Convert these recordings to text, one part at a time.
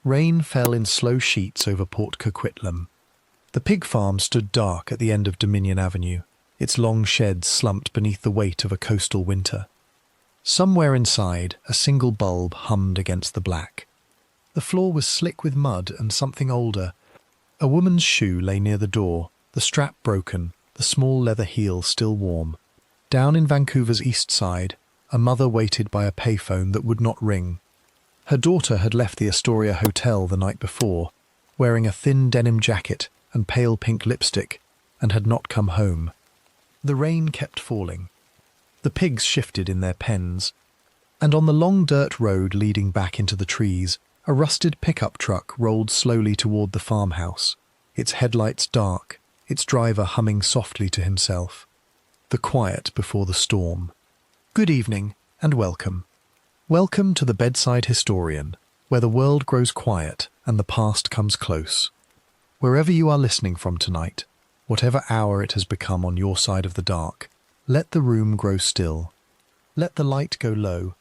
Rain fell in slow sheets over Port Coquitlam. The pig farm stood dark at the end of Dominion Avenue, its long sheds slumped beneath the weight of a coastal winter. Somewhere inside, a single bulb hummed against the black. The floor was slick with mud and something older. A woman's shoe lay near the door, the strap broken, the small leather heel still warm. Down in Vancouver's east side, a mother waited by a payphone that would not ring. Her daughter had left the Astoria Hotel the night before, wearing a thin denim jacket and pale pink lipstick, and had not come home. The rain kept falling. The pigs shifted in their pens, and on the long dirt road leading back into the trees, a rusted pickup truck rolled slowly toward the farmhouse, its headlights dark, its driver humming softly to himself. The quiet before the storm. Good evening, and welcome. Welcome to the Bedside Historian, where the world grows quiet and the past comes close. Wherever you are listening from tonight, whatever hour it has become on your side of the dark, let the room grow still. Let the light go low.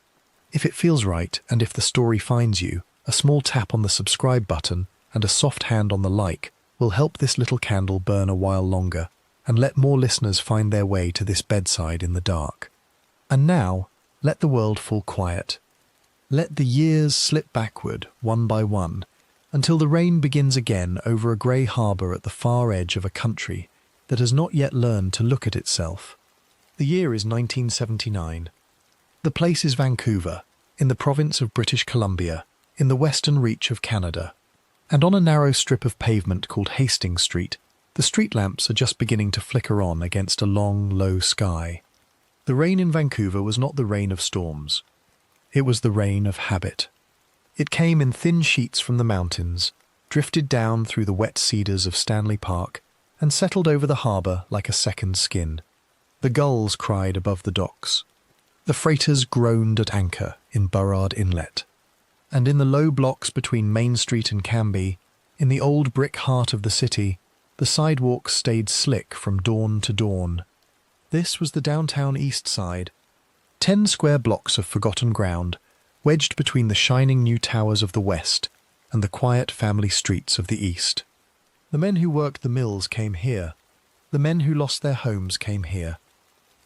If it feels right, and if the story finds you, a small tap on the subscribe button and a soft hand on the like will help this little candle burn a while longer and let more listeners find their way to this bedside in the dark. And now, let the world fall quiet. Let the years slip backward, one by one, until the rain begins again over a grey harbour at the far edge of a country that has not yet learned to look at itself. The year is 1979. The place is Vancouver, in the province of British Columbia, in the western reach of Canada. And on a narrow strip of pavement called Hastings Street, the street lamps are just beginning to flicker on against a long, low sky. The rain in Vancouver was not the rain of storms. It was the rain of habit. It came in thin sheets from the mountains, drifted down through the wet cedars of Stanley Park, and settled over the harbour like a second skin. The gulls cried above the docks. The freighters groaned at anchor in Burrard Inlet. And in the low blocks between Main Street and Cambie, in the old brick heart of the city, the sidewalks stayed slick from dawn to dawn. This was the Downtown Eastside, 10 square blocks of forgotten ground, wedged between the shining new towers of the west and the quiet family streets of the east. The men who worked the mills came here. The men who lost their homes came here.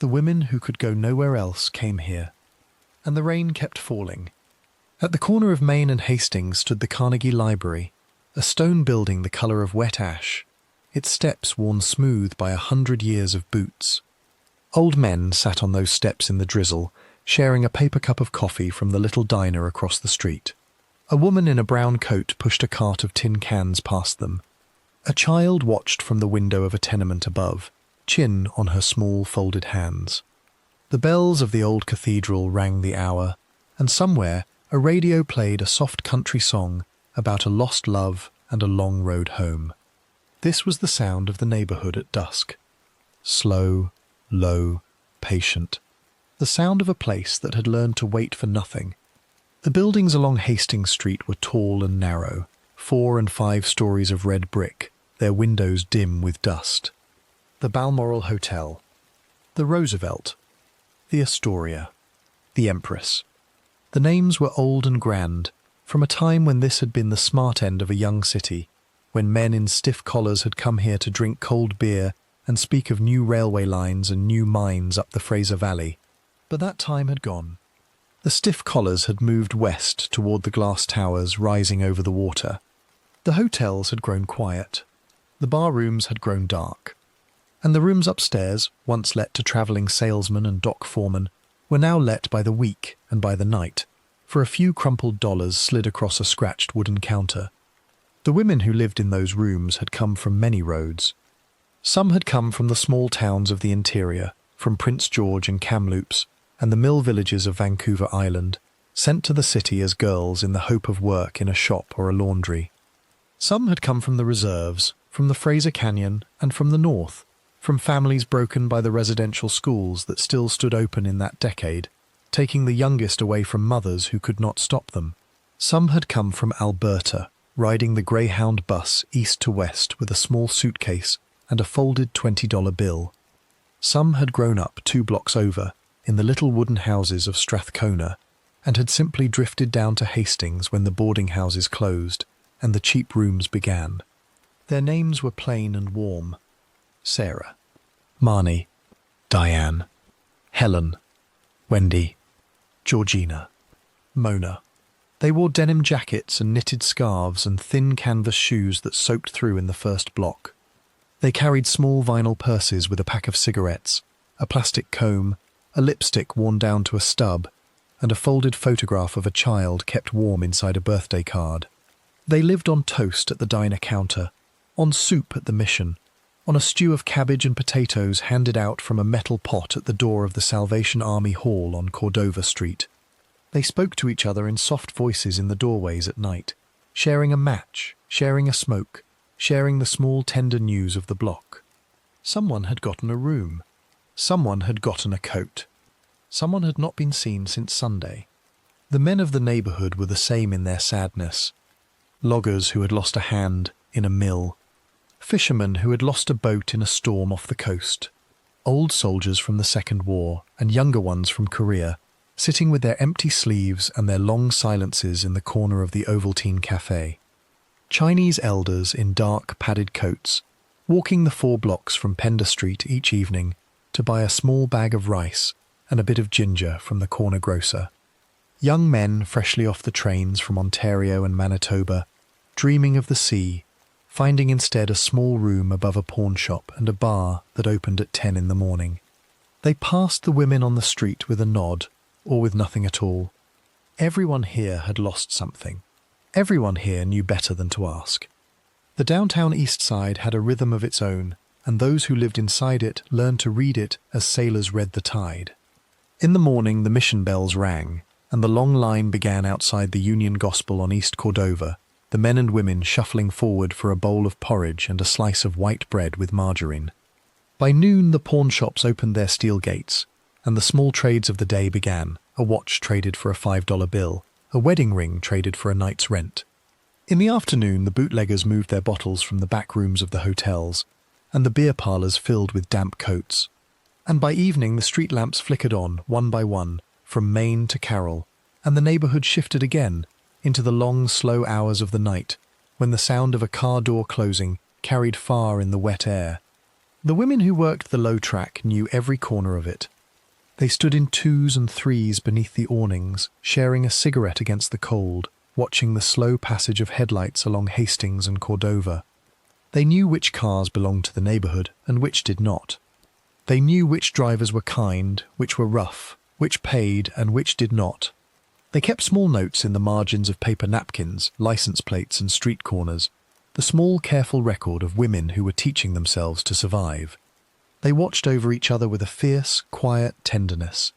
The women who could go nowhere else came here. And the rain kept falling. At the corner of Main and Hastings stood the Carnegie Library, a stone building the colour of wet ash, its steps worn smooth by 100 years of boots. Old men sat on those steps in the drizzle, sharing a paper cup of coffee from the little diner across the street. A woman in a brown coat pushed a cart of tin cans past them. A child watched from the window of a tenement above, chin on her small folded hands. The bells of the old cathedral rang the hour, and somewhere a radio played a soft country song about a lost love and a long road home. This was the sound of the neighbourhood at dusk. Slow, low, patient. The sound of a place that had learned to wait for nothing. The buildings along Hastings Street were tall and narrow, 4 and 5 stories of red brick, their windows dim with dust. The Balmoral Hotel, the Roosevelt, the Astoria, the Empress. The names were old and grand, from a time when this had been the smart end of a young city, when men in stiff collars had come here to drink cold beer and speak of new railway lines and new mines up the Fraser Valley. But that time had gone. The stiff collars had moved west toward the glass towers rising over the water. The hotels had grown quiet. The bar rooms had grown dark. And the rooms upstairs, once let to travelling salesmen and dock foremen, were now let by the week and by the night, for a few crumpled dollars slid across a scratched wooden counter. The women who lived in those rooms had come from many roads. Some had come from the small towns of the interior, from Prince George and Kamloops, and the mill villages of Vancouver Island, sent to the city as girls in the hope of work in a shop or a laundry. Some had come from the reserves, from the Fraser Canyon, and from the north, from families broken by the residential schools that still stood open in that decade, taking the youngest away from mothers who could not stop them. Some had come from Alberta, riding the Greyhound bus east to west with a small suitcase and a folded $20 bill. Some had grown up 2 blocks over, in the little wooden houses of Strathcona, and had simply drifted down to Hastings when the boarding houses closed and the cheap rooms began. Their names were plain and warm: Sarah, Marnie, Diane, Helen, Wendy, Georgina, Mona. They wore denim jackets and knitted scarves and thin canvas shoes that soaked through in the first block. They carried small vinyl purses with a pack of cigarettes, a plastic comb, a lipstick worn down to a stub, and a folded photograph of a child kept warm inside a birthday card. They lived on toast at the diner counter, on soup at the Mission, on a stew of cabbage and potatoes handed out from a metal pot at the door of the Salvation Army Hall on Cordova Street. They spoke to each other in soft voices in the doorways at night, sharing a match, sharing a smoke, sharing the small tender news of the block. Someone had gotten a room. Someone had gotten a coat. Someone had not been seen since Sunday. The men of the neighbourhood were the same in their sadness. Loggers who had lost a hand in a mill. Fishermen who had lost a boat in a storm off the coast. Old soldiers from the Second War and younger ones from Korea, sitting with their empty sleeves and their long silences in the corner of the Ovaltine Café. Chinese elders in dark padded coats, walking the 4 blocks from Pender Street each evening to buy a small bag of rice and a bit of ginger from the corner grocer. Young men freshly off the trains from Ontario and Manitoba, dreaming of the sea, finding instead a small room above a pawn shop and a bar that opened at 10 in the morning. They passed the women on the street with a nod, or with nothing at all. Everyone here had lost something. Everyone here knew better than to ask. The Downtown Eastside had a rhythm of its own, and those who lived inside it learned to read it as sailors read the tide. In the morning the mission bells rang, and the long line began outside the Union Gospel on East Cordova, the men and women shuffling forward for a bowl of porridge and a slice of white bread with margarine. By noon the pawn shops opened their steel gates, and the small trades of the day began. A watch traded for a $5 bill, a wedding ring traded for a night's rent. In the afternoon the bootleggers moved their bottles from the back rooms of the hotels, and the beer parlours filled with damp coats. And by evening the street lamps flickered on, one by one, from Main to Carroll, and the neighbourhood shifted again into the long, slow hours of the night, when the sound of a car door closing carried far in the wet air. The women who worked the low track knew every corner of it. They stood in 2s and 3s beneath the awnings, sharing a cigarette against the cold, watching the slow passage of headlights along Hastings and Cordova. They knew which cars belonged to the neighbourhood and which did not. They knew which drivers were kind, which were rough, which paid and which did not. They kept small notes in the margins of paper napkins, license plates and street corners, the small careful record of women who were teaching themselves to survive. They watched over each other with a fierce, quiet tenderness.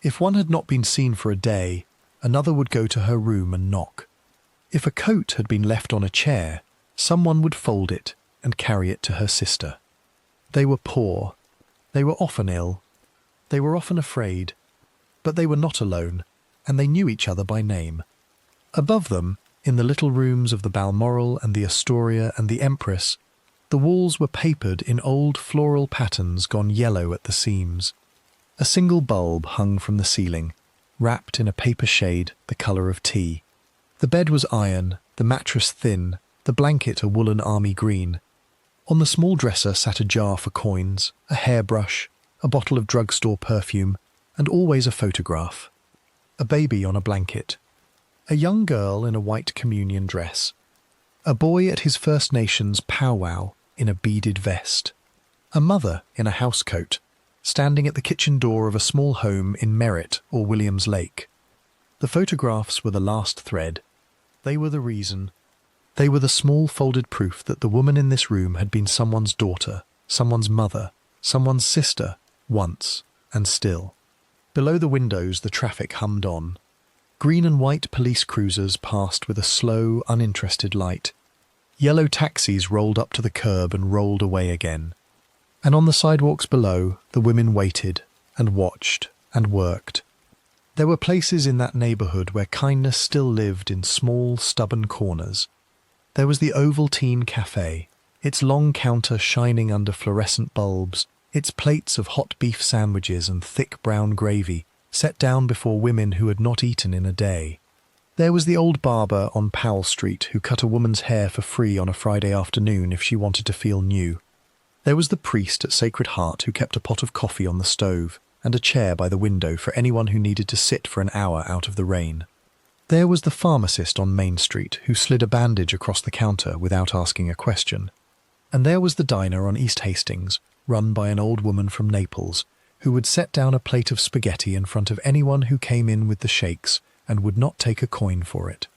If one had not been seen for a day, another would go to her room and knock. If a coat had been left on a chair, someone would fold it and carry it to her sister. They were poor. They were often ill. They were often afraid. But they were not alone, and they knew each other by name. Above them, in the little rooms of the Balmoral and the Astoria and the Empress, the walls were papered in old floral patterns gone yellow at the seams. A single bulb hung from the ceiling, wrapped in a paper shade the colour of tea. The bed was iron, the mattress thin, the blanket a woolen army green. On the small dresser sat a jar for coins, a hairbrush, a bottle of drugstore perfume, and always a photograph. A baby on a blanket. A young girl in a white communion dress. A boy at his First Nations powwow in a beaded vest. A mother in a housecoat, standing at the kitchen door of a small home in Merritt or Williams Lake. The photographs were the last thread. They were the reason. They were the small folded proof that the woman in this room had been someone's daughter, someone's mother, someone's sister, once, and still. Below the windows the traffic hummed on. Green and white police cruisers passed with a slow, uninterested light. Yellow taxis rolled up to the curb and rolled away again. And on the sidewalks below, the women waited and watched and worked. There were places in that neighbourhood where kindness still lived in small, stubborn corners. There was the Ovaltine Café, its long counter shining under fluorescent bulbs, its plates of hot beef sandwiches and thick brown gravy set down before women who had not eaten in a day. There was the old barber on Powell Street who cut a woman's hair for free on a Friday afternoon if she wanted to feel new. There was the priest at Sacred Heart who kept a pot of coffee on the stove and a chair by the window for anyone who needed to sit for an hour out of the rain. There was the pharmacist on Main Street who slid a bandage across the counter without asking a question. And there was the diner on East Hastings, run by an old woman from Naples, who would set down a plate of spaghetti in front of anyone who came in with the shakes and would not take a coin for it.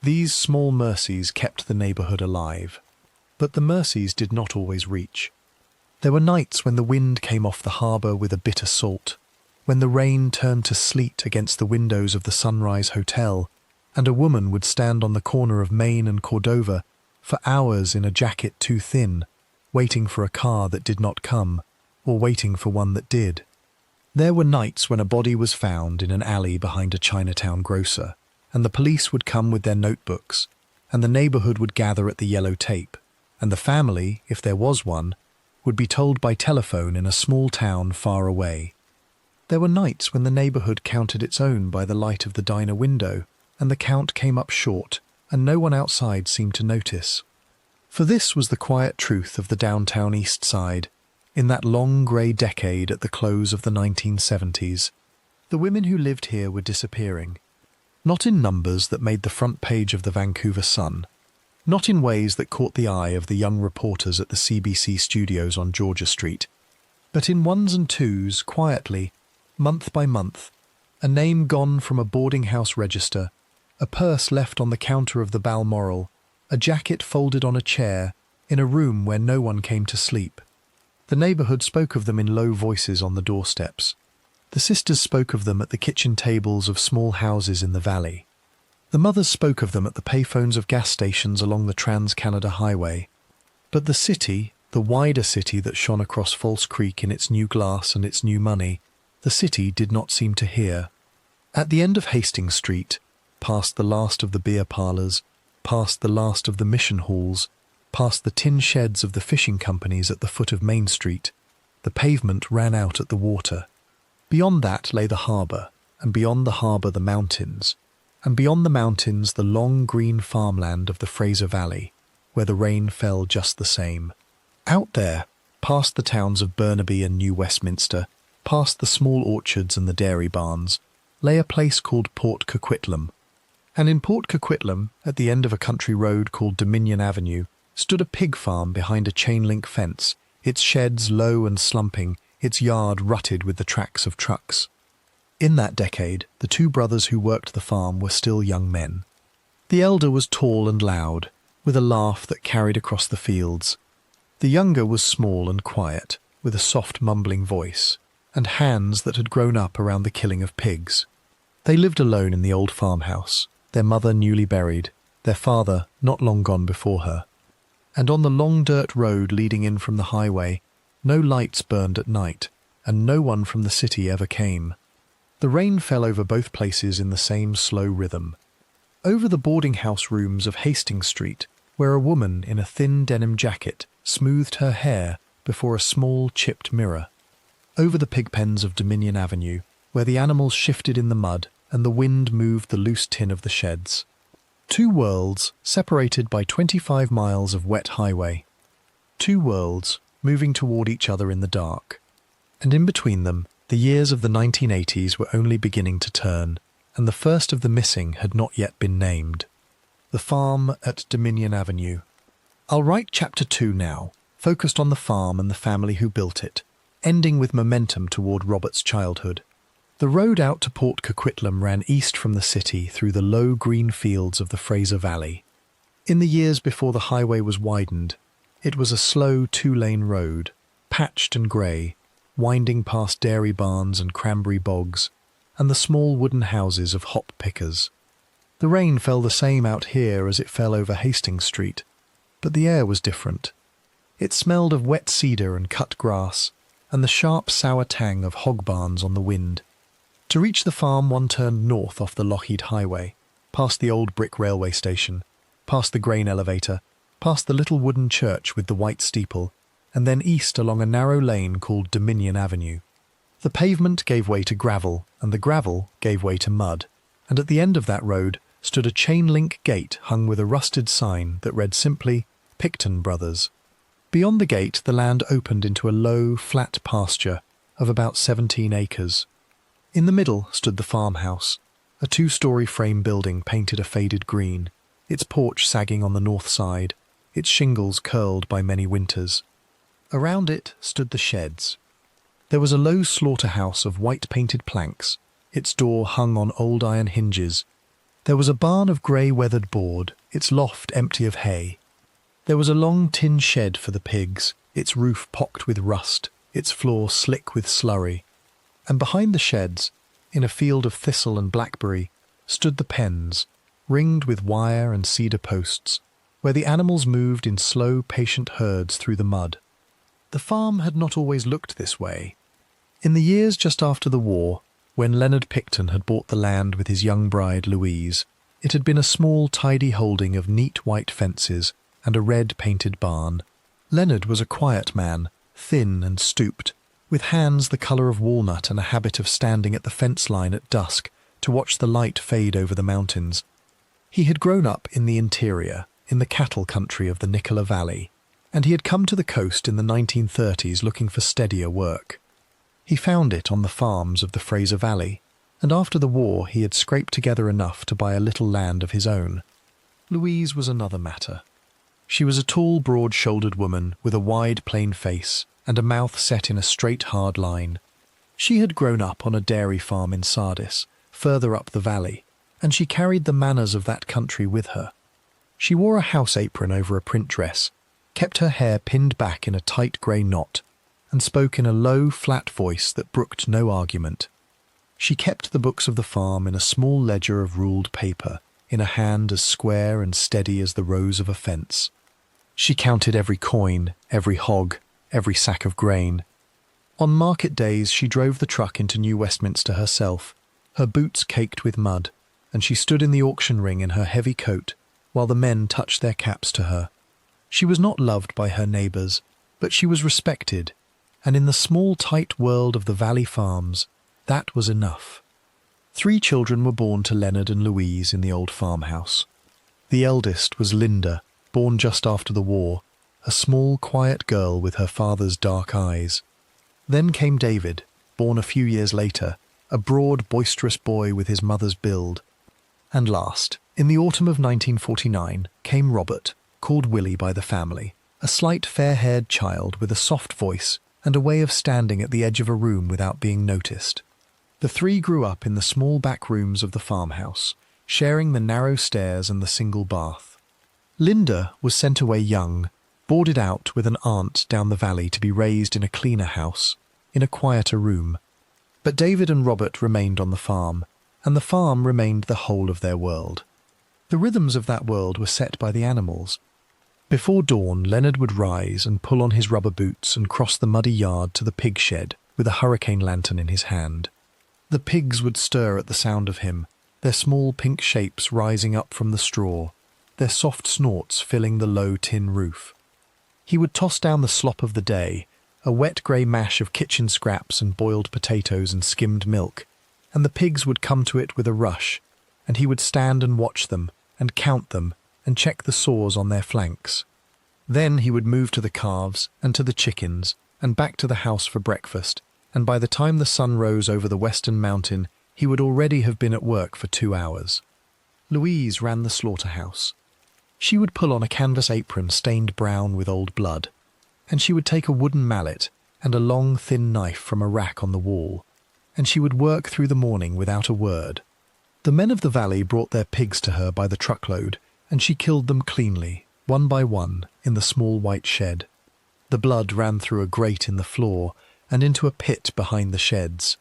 These small mercies kept the neighbourhood alive. But the mercies did not always reach. There were nights when the wind came off the harbour with a bitter salt, when the rain turned to sleet against the windows of the Sunrise Hotel, and a woman would stand on the corner of Main and Cordova for hours in a jacket too thin, waiting for a car that did not come, or waiting for one that did. There were nights when a body was found in an alley behind a Chinatown grocer, and the police would come with their notebooks, and the neighbourhood would gather at the yellow tape, and the family, if there was one, would be told by telephone in a small town far away. There were nights when the neighbourhood counted its own by the light of the diner window, and the count came up short, and no one outside seemed to notice. For this was the quiet truth of the Downtown Eastside, in that long grey decade at the close of the 1970s. The women who lived here were disappearing. Not in numbers that made the front page of the Vancouver Sun, not in ways that caught the eye of the young reporters at the CBC studios on Georgia Street, but in ones and twos, quietly, month by month, a name gone from a boarding house register, a purse left on the counter of the Balmoral, a jacket folded on a chair, in a room where no one came to sleep. The neighbourhood spoke of them in low voices on the doorsteps. The sisters spoke of them at the kitchen tables of small houses in the valley. The mothers spoke of them at the payphones of gas stations along the Trans-Canada Highway. But the city, the wider city that shone across False Creek in its new glass and its new money, the city did not seem to hear. At the end of Hastings Street, past the last of the beer parlours, past the last of the mission halls, past the tin sheds of the fishing companies at the foot of Main Street, the pavement ran out at the water. Beyond that lay the harbour, and beyond the harbour the mountains, and beyond the mountains the long green farmland of the Fraser Valley, where the rain fell just the same. Out there, past the towns of Burnaby and New Westminster, past the small orchards and the dairy barns, lay a place called Port Coquitlam. And in Port Coquitlam, at the end of a country road called Dominion Avenue, stood a pig farm behind a chain-link fence, its sheds low and slumping, its yard rutted with the tracks of trucks. In that decade, the two brothers who worked the farm were still young men. The elder was tall and loud, with a laugh that carried across the fields. The younger was small and quiet, with a soft mumbling voice, and hands that had grown up around the killing of pigs. They lived alone in the old farmhouse, their mother newly buried, their father not long gone before her. And on the long dirt road leading in from the highway, no lights burned at night, and no one from the city ever came. The rain fell over both places in the same slow rhythm. Over the boarding house rooms of Hastings Street, where a woman in a thin denim jacket smoothed her hair before a small chipped mirror. Over the pig pens of Dominion Avenue, where the animals shifted in the mud and the wind moved the loose tin of the sheds. Two worlds separated by 25 miles of wet highway. Two worlds moving toward each other in the dark. And in between them, the years of the 1980s were only beginning to turn, and the first of the missing had not yet been named. The farm at Dominion Avenue. I'll write chapter 2 now, focused on the farm and the family who built it, ending with momentum toward Robert's childhood. The road out to Port Coquitlam ran east from the city through the low green fields of the Fraser Valley. In the years before the highway was widened, it was a slow 2-lane road, patched and grey, winding past dairy barns and cranberry bogs, and the small wooden houses of hop pickers. The rain fell the same out here as it fell over Hastings Street, but the air was different. It smelled of wet cedar and cut grass, and the sharp sour tang of hog barns on the wind. To reach the farm one turned north off the Lougheed Highway, past the old brick railway station, past the grain elevator, past the little wooden church with the white steeple, and then east along a narrow lane called Dominion Avenue. The pavement gave way to gravel, and the gravel gave way to mud, and at the end of that road stood a chain-link gate hung with a rusted sign that read simply, Pickton Brothers. Beyond the gate, the land opened into a low, flat pasture of about 17 acres. In the middle stood the farmhouse, a 2-story frame building painted a faded green, its porch sagging on the north side, its shingles curled by many winters. Around it stood the sheds. There was a low slaughterhouse of white-painted planks, its door hung on old iron hinges. There was a barn of grey weathered board, its loft empty of hay. There was a long tin shed for the pigs, its roof pocked with rust, its floor slick with slurry. And behind the sheds, in a field of thistle and blackberry, stood the pens, ringed with wire and cedar posts, where the animals moved in slow, patient herds through the mud. The farm had not always looked this way. In the years just after the war, when Leonard Pickton had bought the land with his young bride Louise, it had been a small, tidy holding of neat white fences and a red-painted barn. Leonard was a quiet man, thin and stooped, with hands the colour of walnut and a habit of standing at the fence line at dusk to watch the light fade over the mountains. He had grown up in the interior, in the cattle country of the Nicola Valley, and he had come to the coast in the 1930s looking for steadier work. He found it on the farms of the Fraser Valley, and after the war he had scraped together enough to buy a little land of his own. Louise was another matter. She was a tall, broad-shouldered woman with a wide, plain face and a mouth set in a straight, hard line. She had grown up on a dairy farm in Sardis, further up the valley, and she carried the manners of that country with her. She wore a house apron over a print dress, kept her hair pinned back in a tight grey knot, and spoke in a low, flat voice that brooked no argument. She kept the books of the farm in a small ledger of ruled paper, in a hand as square and steady as the rows of a fence. She counted every coin, every hog, every sack of grain. On market days she drove the truck into New Westminster herself, her boots caked with mud, and she stood in the auction ring in her heavy coat, while the men touched their caps to her. She was not loved by her neighbours, but she was respected, and in the small tight world of the valley farms, that was enough. 3 children were born to Leonard and Louise in the old farmhouse. The eldest was Linda, born just after the war, a small, quiet girl with her father's dark eyes. Then came David, born a few years later, a broad, boisterous boy with his mother's build. And last, in the autumn of 1949, came Robert, called Willie by the family, a slight fair-haired child with a soft voice and a way of standing at the edge of a room without being noticed. The 3 grew up in the small back rooms of the farmhouse, sharing the narrow stairs and the single bath. Linda was sent away young, boarded out with an aunt down the valley to be raised in a cleaner house, in a quieter room. But David and Robert remained on the farm, and the farm remained the whole of their world. The rhythms of that world were set by the animals. Before dawn, Leonard would rise and pull on his rubber boots and cross the muddy yard to the pig shed with a hurricane lantern in his hand. The pigs would stir at the sound of him, their small pink shapes rising up from the straw, their soft snorts filling the low tin roof. He would toss down the slop of the day, a wet grey mash of kitchen scraps and boiled potatoes and skimmed milk, and the pigs would come to it with a rush, and he would stand and watch them, and count them, and check the sores on their flanks. Then he would move to the calves and to the chickens, and back to the house for breakfast, and by the time the sun rose over the western mountain, he would already have been at work for 2 hours. Louise ran the slaughterhouse. She would pull on a canvas apron stained brown with old blood, and she would take a wooden mallet and a long, thin knife from a rack on the wall, and she would work through the morning without a word. The men of the valley brought their pigs to her by the truckload, and she killed them cleanly, one by one, in the small white shed. The blood ran through a grate in the floor and into a pit behind the sheds.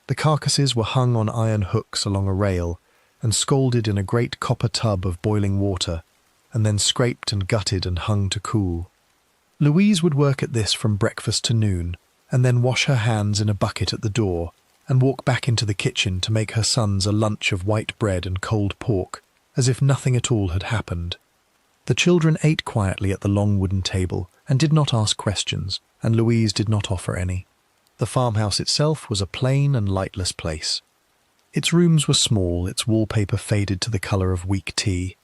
The carcasses were hung on iron hooks along a rail and scalded in a great copper tub of boiling water, and then scraped and gutted and hung to cool. Louise would work at this from breakfast to noon, and then wash her hands in a bucket at the door, and walk back into the kitchen to make her sons a lunch of white bread and cold pork, as if nothing at all had happened. The children ate quietly at the long wooden table, and did not ask questions, and Louise did not offer any. The farmhouse itself was a plain and lightless place. Its rooms were small, its wallpaper faded to the colour of weak tea.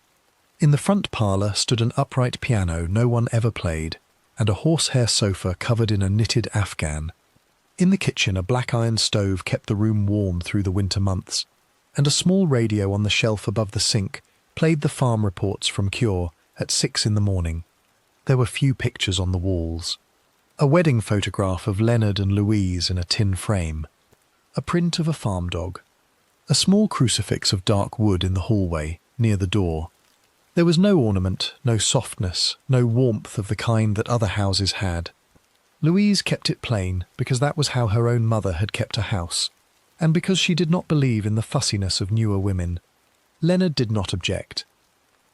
In the front parlour stood an upright piano no one ever played, and a horsehair sofa covered in a knitted afghan. In the kitchen, a black iron stove kept the room warm through the winter months, and a small radio on the shelf above the sink played the farm reports from Cure at 6 in the morning. There were few pictures on the walls. A wedding photograph of Leonard and Louise in a tin frame. A print of a farm dog. A small crucifix of dark wood in the hallway, near the door. There was no ornament, no softness, no warmth of the kind that other houses had. Louise kept it plain because that was how her own mother had kept a house, and because she did not believe in the fussiness of newer women. Leonard did not object.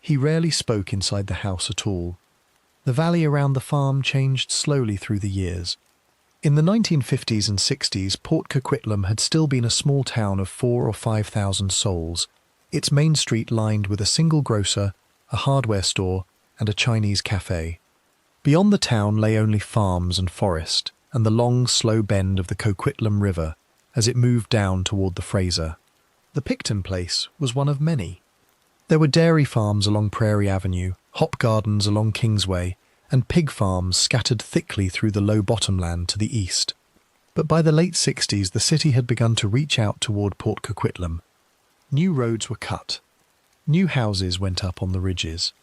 He rarely spoke inside the house at all. The valley around the farm changed slowly through the years. In the 1950s and 60s, Port Coquitlam had still been a small town of 4,000 or 5,000 souls, its main street lined with a single grocer, a hardware store, and a Chinese cafe. Beyond the town lay only farms and forest, and the long, slow bend of the Coquitlam River as it moved down toward the Fraser. The Pickton place was one of many. There were dairy farms along Prairie Avenue, hop gardens along Kingsway, and pig farms scattered thickly through the low bottomland to the east. But by the late 60s, the city had begun to reach out toward Port Coquitlam. New roads were cut. New houses went up on the ridges.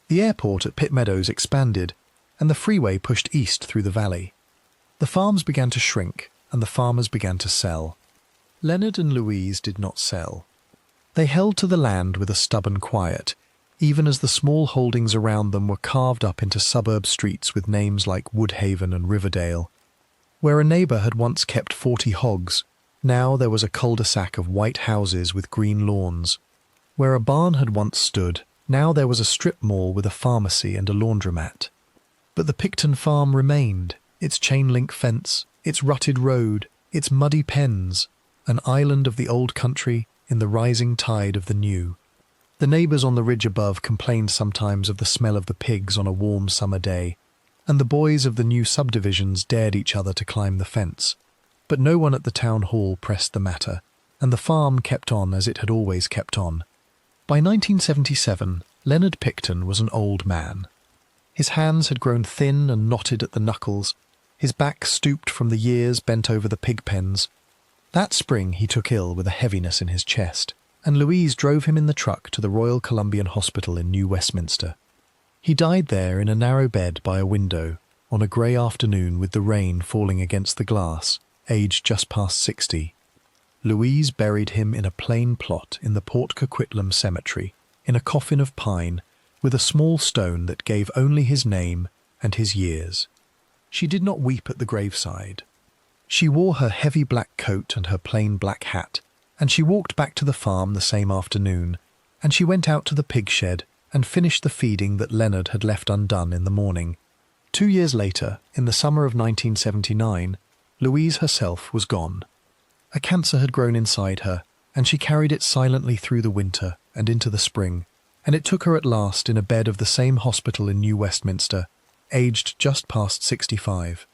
The airport at Pitt Meadows expanded, and the freeway pushed east through the valley. The farms began to shrink, and the farmers began to sell. Leonard and Louise did not sell. They held to the land with a stubborn quiet, even as the small holdings around them were carved up into suburb streets with names like Woodhaven and Riverdale. Where a neighbour had once kept 40 hogs, now there was a cul-de-sac of white houses with green lawns. Where a barn had once stood, now there was a strip mall with a pharmacy and a laundromat. But the Pickton farm remained, its chain-link fence, its rutted road, its muddy pens, an island of the old country in the rising tide of the new. The neighbours on the ridge above complained sometimes of the smell of the pigs on a warm summer day, and the boys of the new subdivisions dared each other to climb the fence. But no one at the town hall pressed the matter, and the farm kept on as it had always kept on. By 1977, Leonard Pickton was an old man. His hands had grown thin and knotted at the knuckles, his back stooped from the years bent over the pig pens. That spring he took ill with a heaviness in his chest, and Louise drove him in the truck to the Royal Columbian Hospital in New Westminster. He died there in a narrow bed by a window, on a grey afternoon with the rain falling against the glass, aged just past 60. Louise buried him in a plain plot in the Port Coquitlam cemetery, in a coffin of pine, with a small stone that gave only his name and his years. She did not weep at the graveside. She wore her heavy black coat and her plain black hat, and she walked back to the farm the same afternoon, and she went out to the pig shed and finished the feeding that Leonard had left undone in the morning. 2 years later, in the summer of 1979, Louise herself was gone. A cancer had grown inside her, and she carried it silently through the winter and into the spring, and it took her at last in a bed of the same hospital in New Westminster, aged just past 65.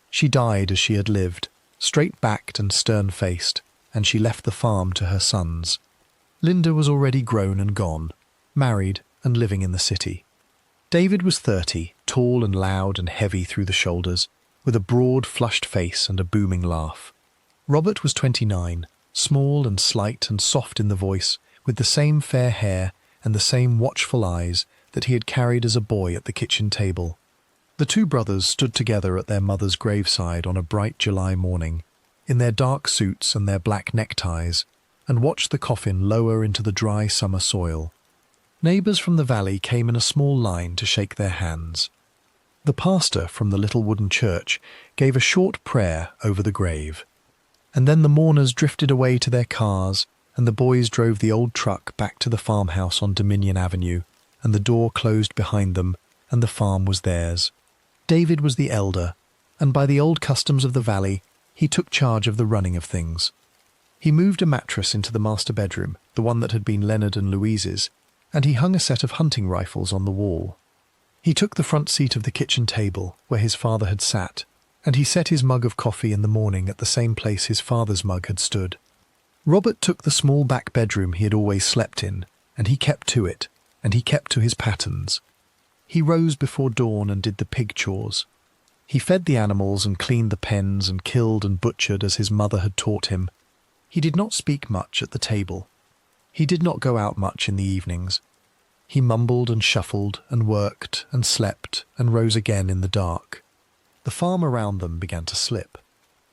She died as she had lived, straight-backed and stern-faced, and she left the farm to her sons. Linda was already grown and gone, married and living in the city. David was 30, tall and loud and heavy through the shoulders, with a broad, flushed face and a booming laugh. Robert was 29, small and slight and soft in the voice, with the same fair hair and the same watchful eyes that he had carried as a boy at the kitchen table. The two brothers stood together at their mother's graveside on a bright July morning, in their dark suits and their black neckties, and watched the coffin lower into the dry summer soil. Neighbours from the valley came in a small line to shake their hands. The pastor from the little wooden church gave a short prayer over the grave. And then the mourners drifted away to their cars, and the boys drove the old truck back to the farmhouse on Dominion Avenue, and the door closed behind them, and the farm was theirs. David was the elder, and by the old customs of the valley, he took charge of the running of things. He moved a mattress into the master bedroom, the one that had been Leonard and Louise's, and he hung a set of hunting rifles on the wall. He took the front seat of the kitchen table, where his father had sat, and he set his mug of coffee in the morning at the same place his father's mug had stood. Robert took the small back bedroom he had always slept in, and he kept to it, and he kept to his patterns. He rose before dawn and did the pig chores. He fed the animals and cleaned the pens and killed and butchered as his mother had taught him. He did not speak much at the table. He did not go out much in the evenings. He mumbled and shuffled and worked and slept and rose again in the dark. The farm around them began to slip.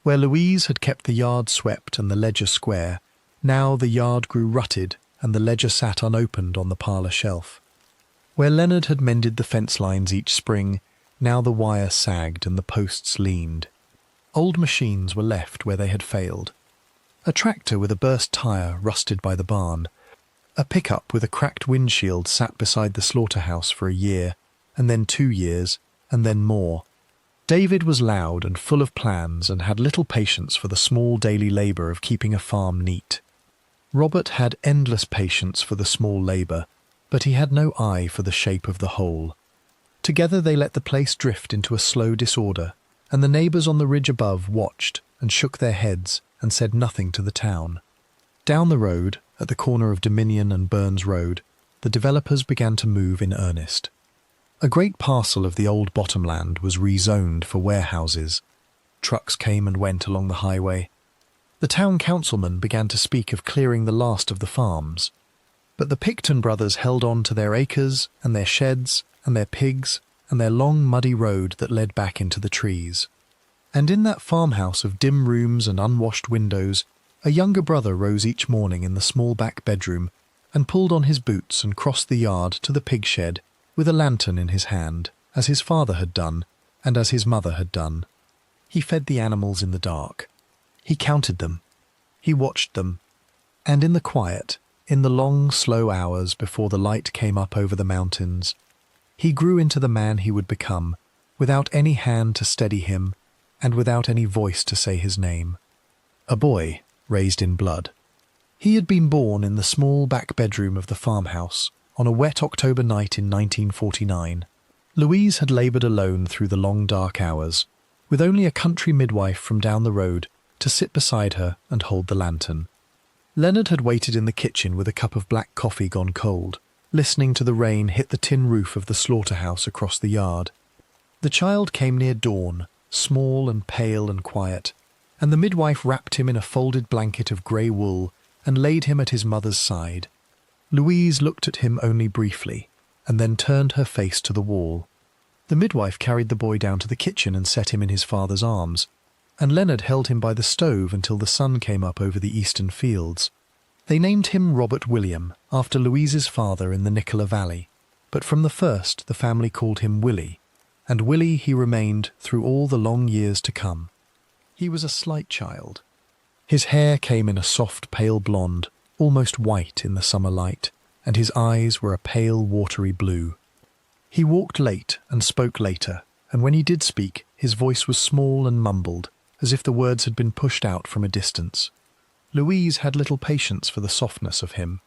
Where Louise had kept the yard swept and the ledger square, now the yard grew rutted and the ledger sat unopened on the parlour shelf. Where Leonard had mended the fence lines each spring, now the wire sagged and the posts leaned. Old machines were left where they had failed. A tractor with a burst tyre rusted by the barn. A pickup with a cracked windshield sat beside the slaughterhouse for a year, and then 2 years, and then more. David was loud and full of plans and had little patience for the small daily labour of keeping a farm neat. Robert had endless patience for the small labour, but he had no eye for the shape of the whole. Together they let the place drift into a slow disorder, and the neighbours on the ridge above watched and shook their heads and said nothing to the town. Down the road, at the corner of Dominion and Burns Road, the developers began to move in earnest. A great parcel of the old bottomland was rezoned for warehouses. Trucks came and went along the highway. The town councilman began to speak of clearing the last of the farms. But the Pickton brothers held on to their acres and their sheds and their pigs and their long muddy road that led back into the trees. And in that farmhouse of dim rooms and unwashed windows, a younger brother rose each morning in the small back bedroom and pulled on his boots and crossed the yard to the pig shed with a lantern in his hand, as his father had done and as his mother had done. He fed the animals in the dark. He counted them. He watched them. And in the quiet, in the long, slow hours before the light came up over the mountains, he grew into the man he would become, without any hand to steady him and without any voice to say his name. A boy, raised in blood. He had been born in the small back bedroom of the farmhouse on a wet October night in 1949. Louise had laboured alone through the long dark hours, with only a country midwife from down the road to sit beside her and hold the lantern. Leonard had waited in the kitchen with a cup of black coffee gone cold, listening to the rain hit the tin roof of the slaughterhouse across the yard. The child came near dawn, small and pale and quiet, and the midwife wrapped him in a folded blanket of grey wool and laid him at his mother's side. Louise looked at him only briefly, and then turned her face to the wall. The midwife carried the boy down to the kitchen and set him in his father's arms, and Leonard held him by the stove until the sun came up over the eastern fields. They named him Robert William, after Louise's father in the Nicola Valley, but from the first the family called him Willie, and Willie he remained through all the long years to come. He was a slight child. His hair came in a soft pale blonde, almost white in the summer light, and his eyes were a pale watery blue. He walked late and spoke later, and when he did speak, his voice was small and mumbled, as if the words had been pushed out from a distance. Louise had little patience for the softness of him.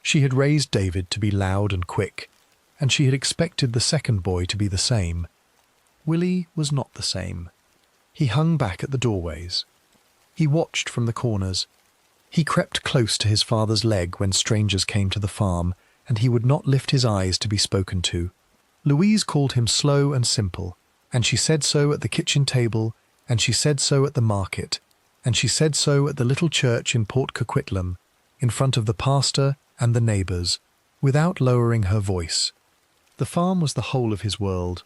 She had raised David to be loud and quick, and she had expected the second boy to be the same. Willie was not the same. He hung back at the doorways. He watched from the corners. He crept close to his father's leg when strangers came to the farm, and he would not lift his eyes to be spoken to. Louise called him slow and simple, and she said so at the kitchen table, and she said so at the market, and she said so at the little church in Port Coquitlam, in front of the pastor and the neighbours, without lowering her voice. The farm was the whole of his world.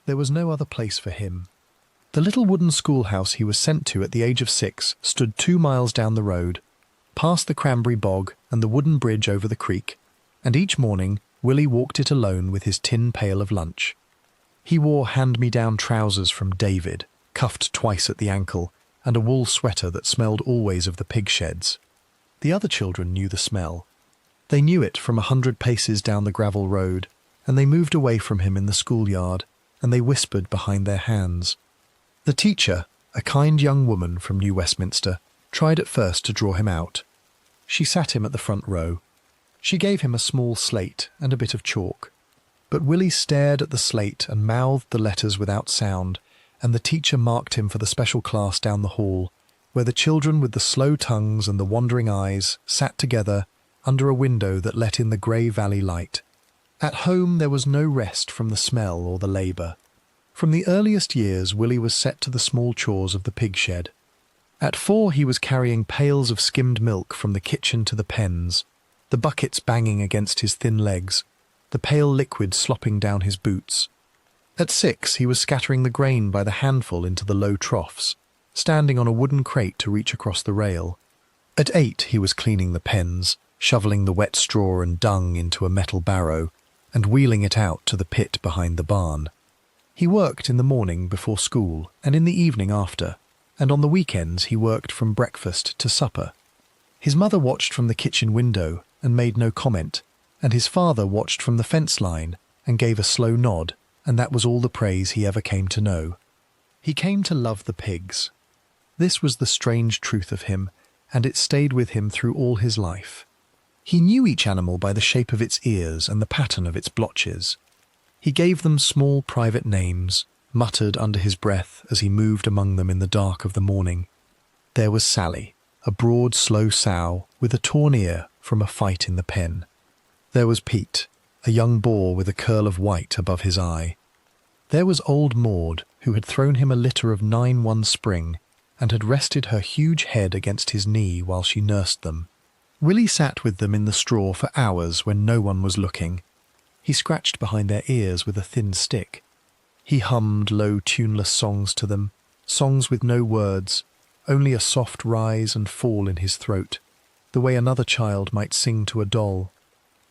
There was no other place for him. The little wooden schoolhouse he was sent to at the age of 6 stood 2 miles down the road, past the cranberry bog and the wooden bridge over the creek, and each morning Willie walked it alone with his tin pail of lunch. He wore hand-me-down trousers from David, cuffed twice at the ankle, and a wool sweater that smelled always of the pig sheds. The other children knew the smell. They knew it from 100 paces down the gravel road, and they moved away from him in the schoolyard, and they whispered behind their hands. The teacher, a kind young woman from New Westminster, tried at first to draw him out. She sat him at the front row. She gave him a small slate and a bit of chalk. But Willie stared at the slate and mouthed the letters without sound, and the teacher marked him for the special class down the hall, where the children with the slow tongues and the wandering eyes sat together under a window that let in the grey valley light. At home there was no rest from the smell or the labour. From the earliest years Willie was set to the small chores of the pig shed. At 4 he was carrying pails of skimmed milk from the kitchen to the pens, the buckets banging against his thin legs, the pale liquid slopping down his boots. At 6 he was scattering the grain by the handful into the low troughs, standing on a wooden crate to reach across the rail. At 8 he was cleaning the pens, shoveling the wet straw and dung into a metal barrow, and wheeling it out to the pit behind the barn. He worked in the morning before school and in the evening after, and on the weekends he worked from breakfast to supper. His mother watched from the kitchen window and made no comment, and his father watched from the fence line and gave a slow nod, and that was all the praise he ever came to know. He came to love the pigs. This was the strange truth of him, and it stayed with him through all his life. He knew each animal by the shape of its ears and the pattern of its blotches. He gave them small private names, muttered under his breath as he moved among them in the dark of the morning. There was Sally, a broad, slow sow with a torn ear from a fight in the pen. There was Pete, a young boar with a curl of white above his eye. There was old Maud, who had thrown him a litter of 9 one spring and had rested her huge head against his knee while she nursed them. Willie sat with them in the straw for hours when no one was looking. He scratched behind their ears with a thin stick. He hummed low, tuneless songs to them, songs with no words, only a soft rise and fall in his throat, the way another child might sing to a doll.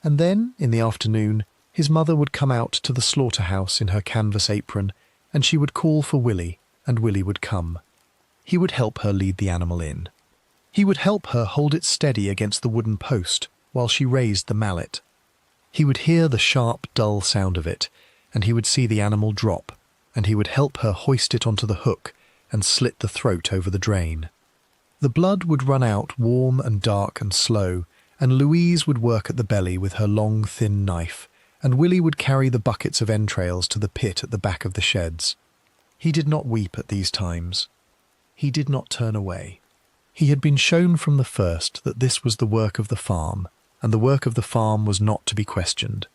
And then, in the afternoon, his mother would come out to the slaughterhouse in her canvas apron, and she would call for Willie, and Willie would come. He would help her lead the animal in. He would help her hold it steady against the wooden post while she raised the mallet. He would hear the sharp, dull sound of it, and he would see the animal drop, and he would help her hoist it onto the hook and slit the throat over the drain. The blood would run out warm and dark and slow, and Louise would work at the belly with her long, thin knife, and Willie would carry the buckets of entrails to the pit at the back of the sheds. He did not weep at these times. He did not turn away. He had been shown from the first that this was the work of the farm, and the work of the farm was not to be questioned.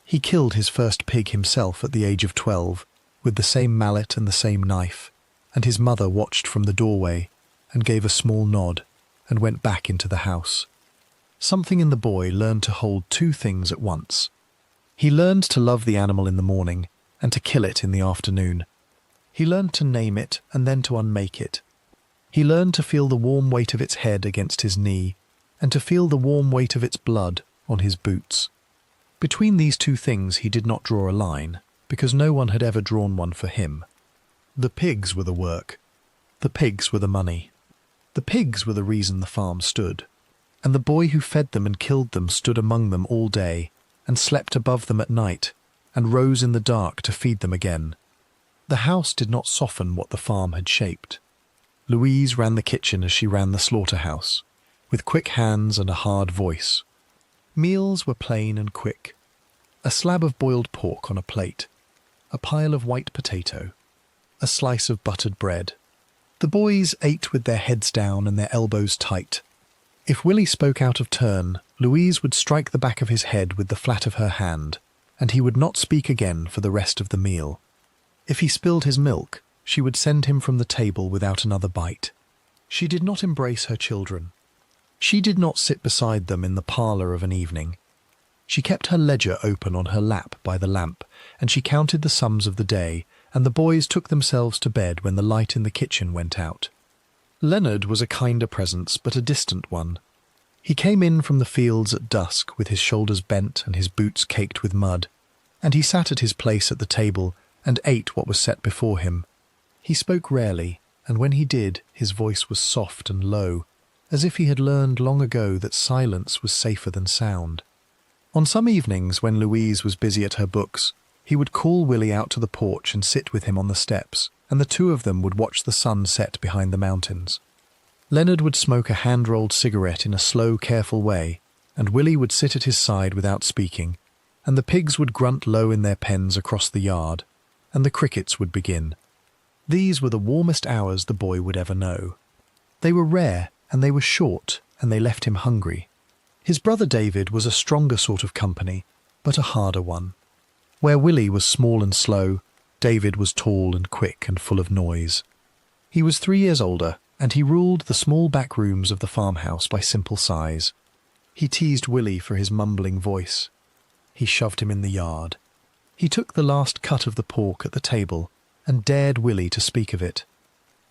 He killed his first pig himself at the age of 12, with the same mallet and the same knife, and his mother watched from the doorway and gave a small nod and went back into the house. Something in the boy learned to hold 2 things at once. He learned to love the animal in the morning and to kill it in the afternoon. He learned to name it and then to unmake it. He learned to feel the warm weight of its head against his knee and to feel the warm weight of its blood on his boots. Between these 2 things he did not draw a line, because no one had ever drawn one for him. The pigs were the work. The pigs were the money. The pigs were the reason the farm stood, and the boy who fed them and killed them stood among them all day, and slept above them at night, and rose in the dark to feed them again. The house did not soften what the farm had shaped. Louise ran the kitchen as she ran the slaughterhouse, with quick hands and a hard voice. Meals were plain and quick. A slab of boiled pork on a plate, a pile of white potato, a slice of buttered bread. The boys ate with their heads down and their elbows tight. If Willie spoke out of turn, Louise would strike the back of his head with the flat of her hand, and he would not speak again for the rest of the meal. If he spilled his milk, she would send him from the table without another bite. She did not embrace her children. She did not sit beside them in the parlour of an evening. She kept her ledger open on her lap by the lamp, and she counted the sums of the day, and the boys took themselves to bed when the light in the kitchen went out. Leonard was a kinder presence, but a distant one. He came in from the fields at dusk with his shoulders bent and his boots caked with mud, and he sat at his place at the table and ate what was set before him. He spoke rarely, and when he did, his voice was soft and low, as if he had learned long ago that silence was safer than sound. On some evenings, when Louise was busy at her books, he would call Willie out to the porch and sit with him on the steps, and the 2 of them would watch the sun set behind the mountains. Leonard would smoke a hand-rolled cigarette in a slow, careful way, and Willie would sit at his side without speaking, and the pigs would grunt low in their pens across the yard, and the crickets would begin. These were the warmest hours the boy would ever know. They were rare, and they were short, and they left him hungry. His brother David was a stronger sort of company, but a harder one. Where Willie was small and slow, David was tall and quick and full of noise. He was 3 years older, and he ruled the small back rooms of the farmhouse by simple size. He teased Willie for his mumbling voice. He shoved him in the yard. He took the last cut of the pork at the table and dared Willie to speak of it.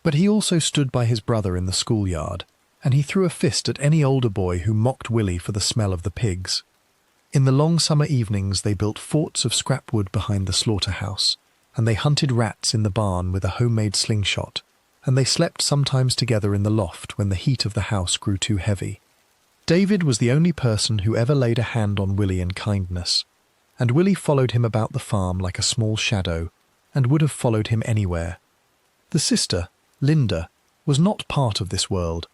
But he also stood by his brother in the schoolyard, and he threw a fist at any older boy who mocked Willie for the smell of the pigs. In the long summer evenings they built forts of scrap wood behind the slaughterhouse, and they hunted rats in the barn with a homemade slingshot, and they slept sometimes together in the loft when the heat of the house grew too heavy. David was the only person who ever laid a hand on Willie in kindness, and Willie followed him about the farm like a small shadow, and would have followed him anywhere. The sister, Linda, was not part of this world.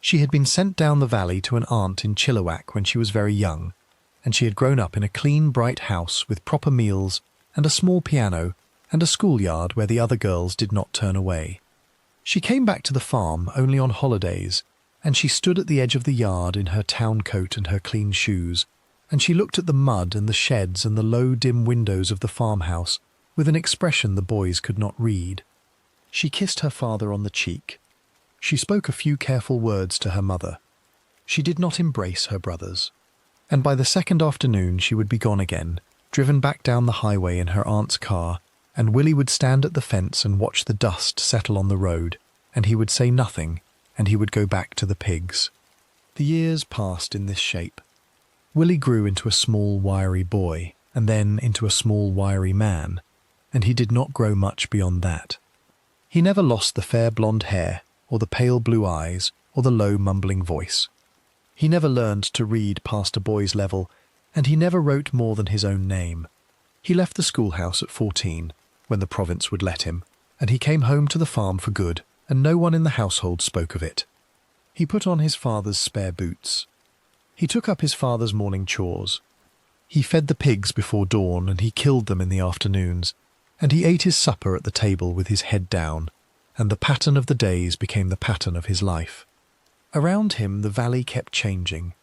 She had been sent down the valley to an aunt in Chilliwack when she was very young, and she had grown up in a clean, bright house with proper meals and a small piano and a schoolyard where the other girls did not turn away. She came back to the farm only on holidays, and she stood at the edge of the yard in her town coat and her clean shoes, and she looked at the mud and the sheds and the low, dim windows of the farmhouse with an expression the boys could not read. She kissed her father on the cheek. She spoke a few careful words to her mother. She did not embrace her brothers. And by the second afternoon she would be gone again, driven back down the highway in her aunt's car, and Willie would stand at the fence and watch the dust settle on the road, and he would say nothing, and he would go back to the pigs. The years passed in this shape. Willie grew into a small, wiry boy, and then into a small, wiry man, and he did not grow much beyond that. He never lost the fair blonde hair, or the pale blue eyes, or the low mumbling voice. He never learned to read past a boy's level, and he never wrote more than his own name. He left the schoolhouse at 14, when the province would let him, and he came home to the farm for good, and no one in the household spoke of it. He put on his father's spare boots. He took up his father's morning chores. He fed the pigs before dawn, and he killed them in the afternoons, and he ate his supper at the table with his head down, and the pattern of the days became the pattern of his life. Around him the valley kept changing.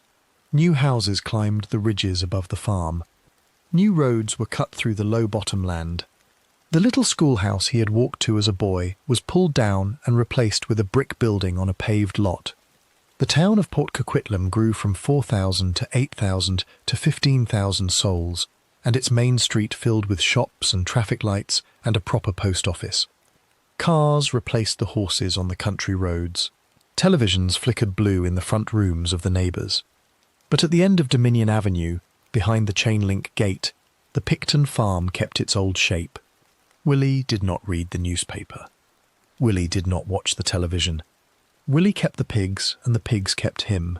New houses climbed the ridges above the farm. New roads were cut through the low bottom land. The little schoolhouse he had walked to as a boy was pulled down and replaced with a brick building on a paved lot. The town of Port Coquitlam grew from 4,000 to 8,000 to 15,000 souls, and its main street filled with shops and traffic lights and a proper post office. Cars replaced the horses on the country roads. Televisions flickered blue in the front rooms of the neighbours. But at the end of Dominion Avenue, behind the chain-link gate, the Pickton farm kept its old shape. Willie did not read the newspaper. Willie did not watch the television. Willie kept the pigs, and the pigs kept him.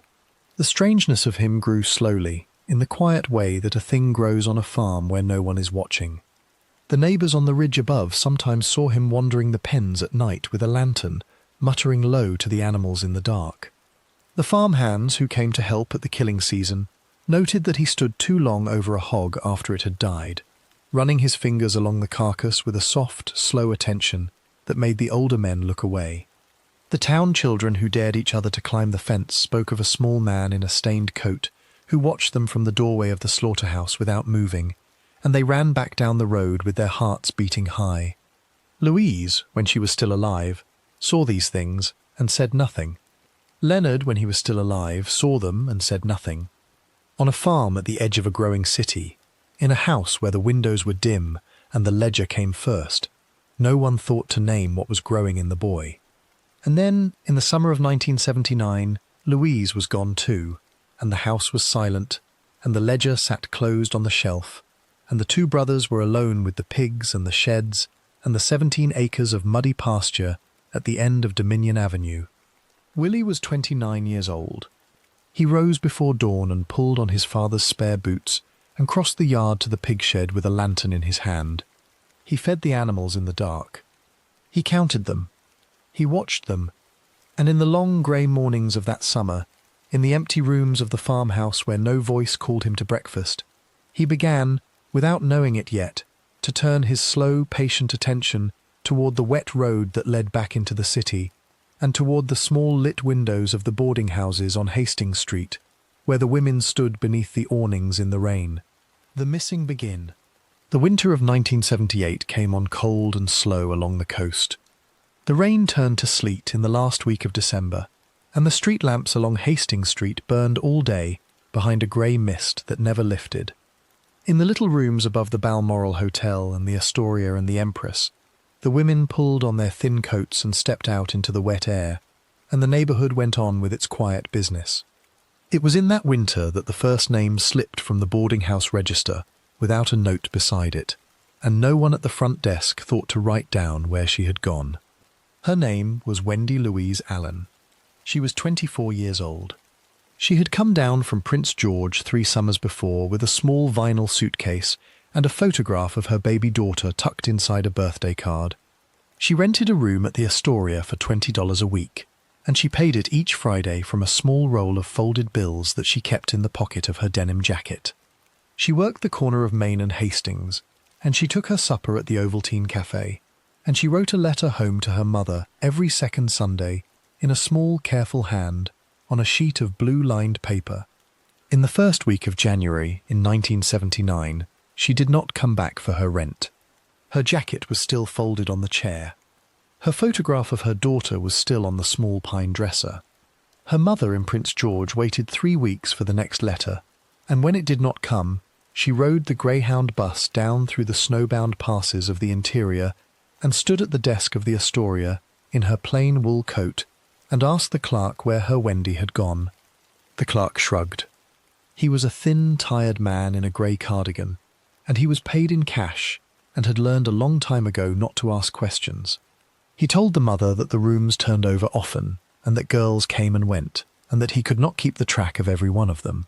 The strangeness of him grew slowly, in the quiet way that a thing grows on a farm where no one is watching. The neighbours on the ridge above sometimes saw him wandering the pens at night with a lantern, muttering low to the animals in the dark. The farm hands who came to help at the killing season noted that he stood too long over a hog after it had died, running his fingers along the carcass with a soft, slow attention that made the older men look away. The town children who dared each other to climb the fence spoke of a small man in a stained coat who watched them from the doorway of the slaughterhouse without moving, and they ran back down the road with their hearts beating high. Louise, when she was still alive, saw these things and said nothing. Leonard, when he was still alive, saw them and said nothing. On a farm at the edge of a growing city, in a house where the windows were dim and the ledger came first, no one thought to name what was growing in the boy. And then, in the summer of 1979, Louise was gone too, and the house was silent, and the ledger sat closed on the shelf, and the two brothers were alone with the pigs and the sheds and the 17 acres of muddy pasture at the end of Dominion Avenue. Willie was 29 years old. He rose before dawn and pulled on his father's spare boots and crossed the yard to the pig shed with a lantern in his hand. He fed the animals in the dark. He counted them. He watched them, and in the long grey mornings of that summer, in the empty rooms of the farmhouse where no voice called him to breakfast, he began, without knowing it yet, to turn his slow, patient attention toward the wet road that led back into the city, and toward the small lit windows of the boarding houses on Hastings Street, where the women stood beneath the awnings in the rain. The missing begin. The winter of 1978 came on cold and slow along the coast. The rain turned to sleet in the last week of December, and the street lamps along Hastings Street burned all day behind a grey mist that never lifted. In the little rooms above the Balmoral Hotel and the Astoria and the Empress, the women pulled on their thin coats and stepped out into the wet air, and the neighbourhood went on with its quiet business. It was in that winter that the first name slipped from the boarding house register without a note beside it, and no one at the front desk thought to write down where she had gone. Her name was Wendy Louise Allen. She was 24 years old. She had come down from Prince George 3 summers before with a small vinyl suitcase and a photograph of her baby daughter tucked inside a birthday card. She rented a room at the Astoria for $20 a week, and she paid it each Friday from a small roll of folded bills that she kept in the pocket of her denim jacket. She worked the corner of Main and Hastings, and she took her supper at the Ovaltine Cafe, and she wrote a letter home to her mother every second Sunday in a small, careful hand on a sheet of blue-lined paper. In the first week of January in 1979, she did not come back for her rent. Her jacket was still folded on the chair. Her photograph of her daughter was still on the small pine dresser. Her mother in Prince George waited 3 weeks for the next letter, and when it did not come, she rode the Greyhound bus down through the snowbound passes of the interior and stood at the desk of the Astoria in her plain wool coat and asked the clerk where her Wendy had gone. The clerk shrugged. He was a thin, tired man in a grey cardigan, and he was paid in cash and had learned a long time ago not to ask questions. He told the mother that the rooms turned over often and that girls came and went, and that he could not keep the track of every one of them.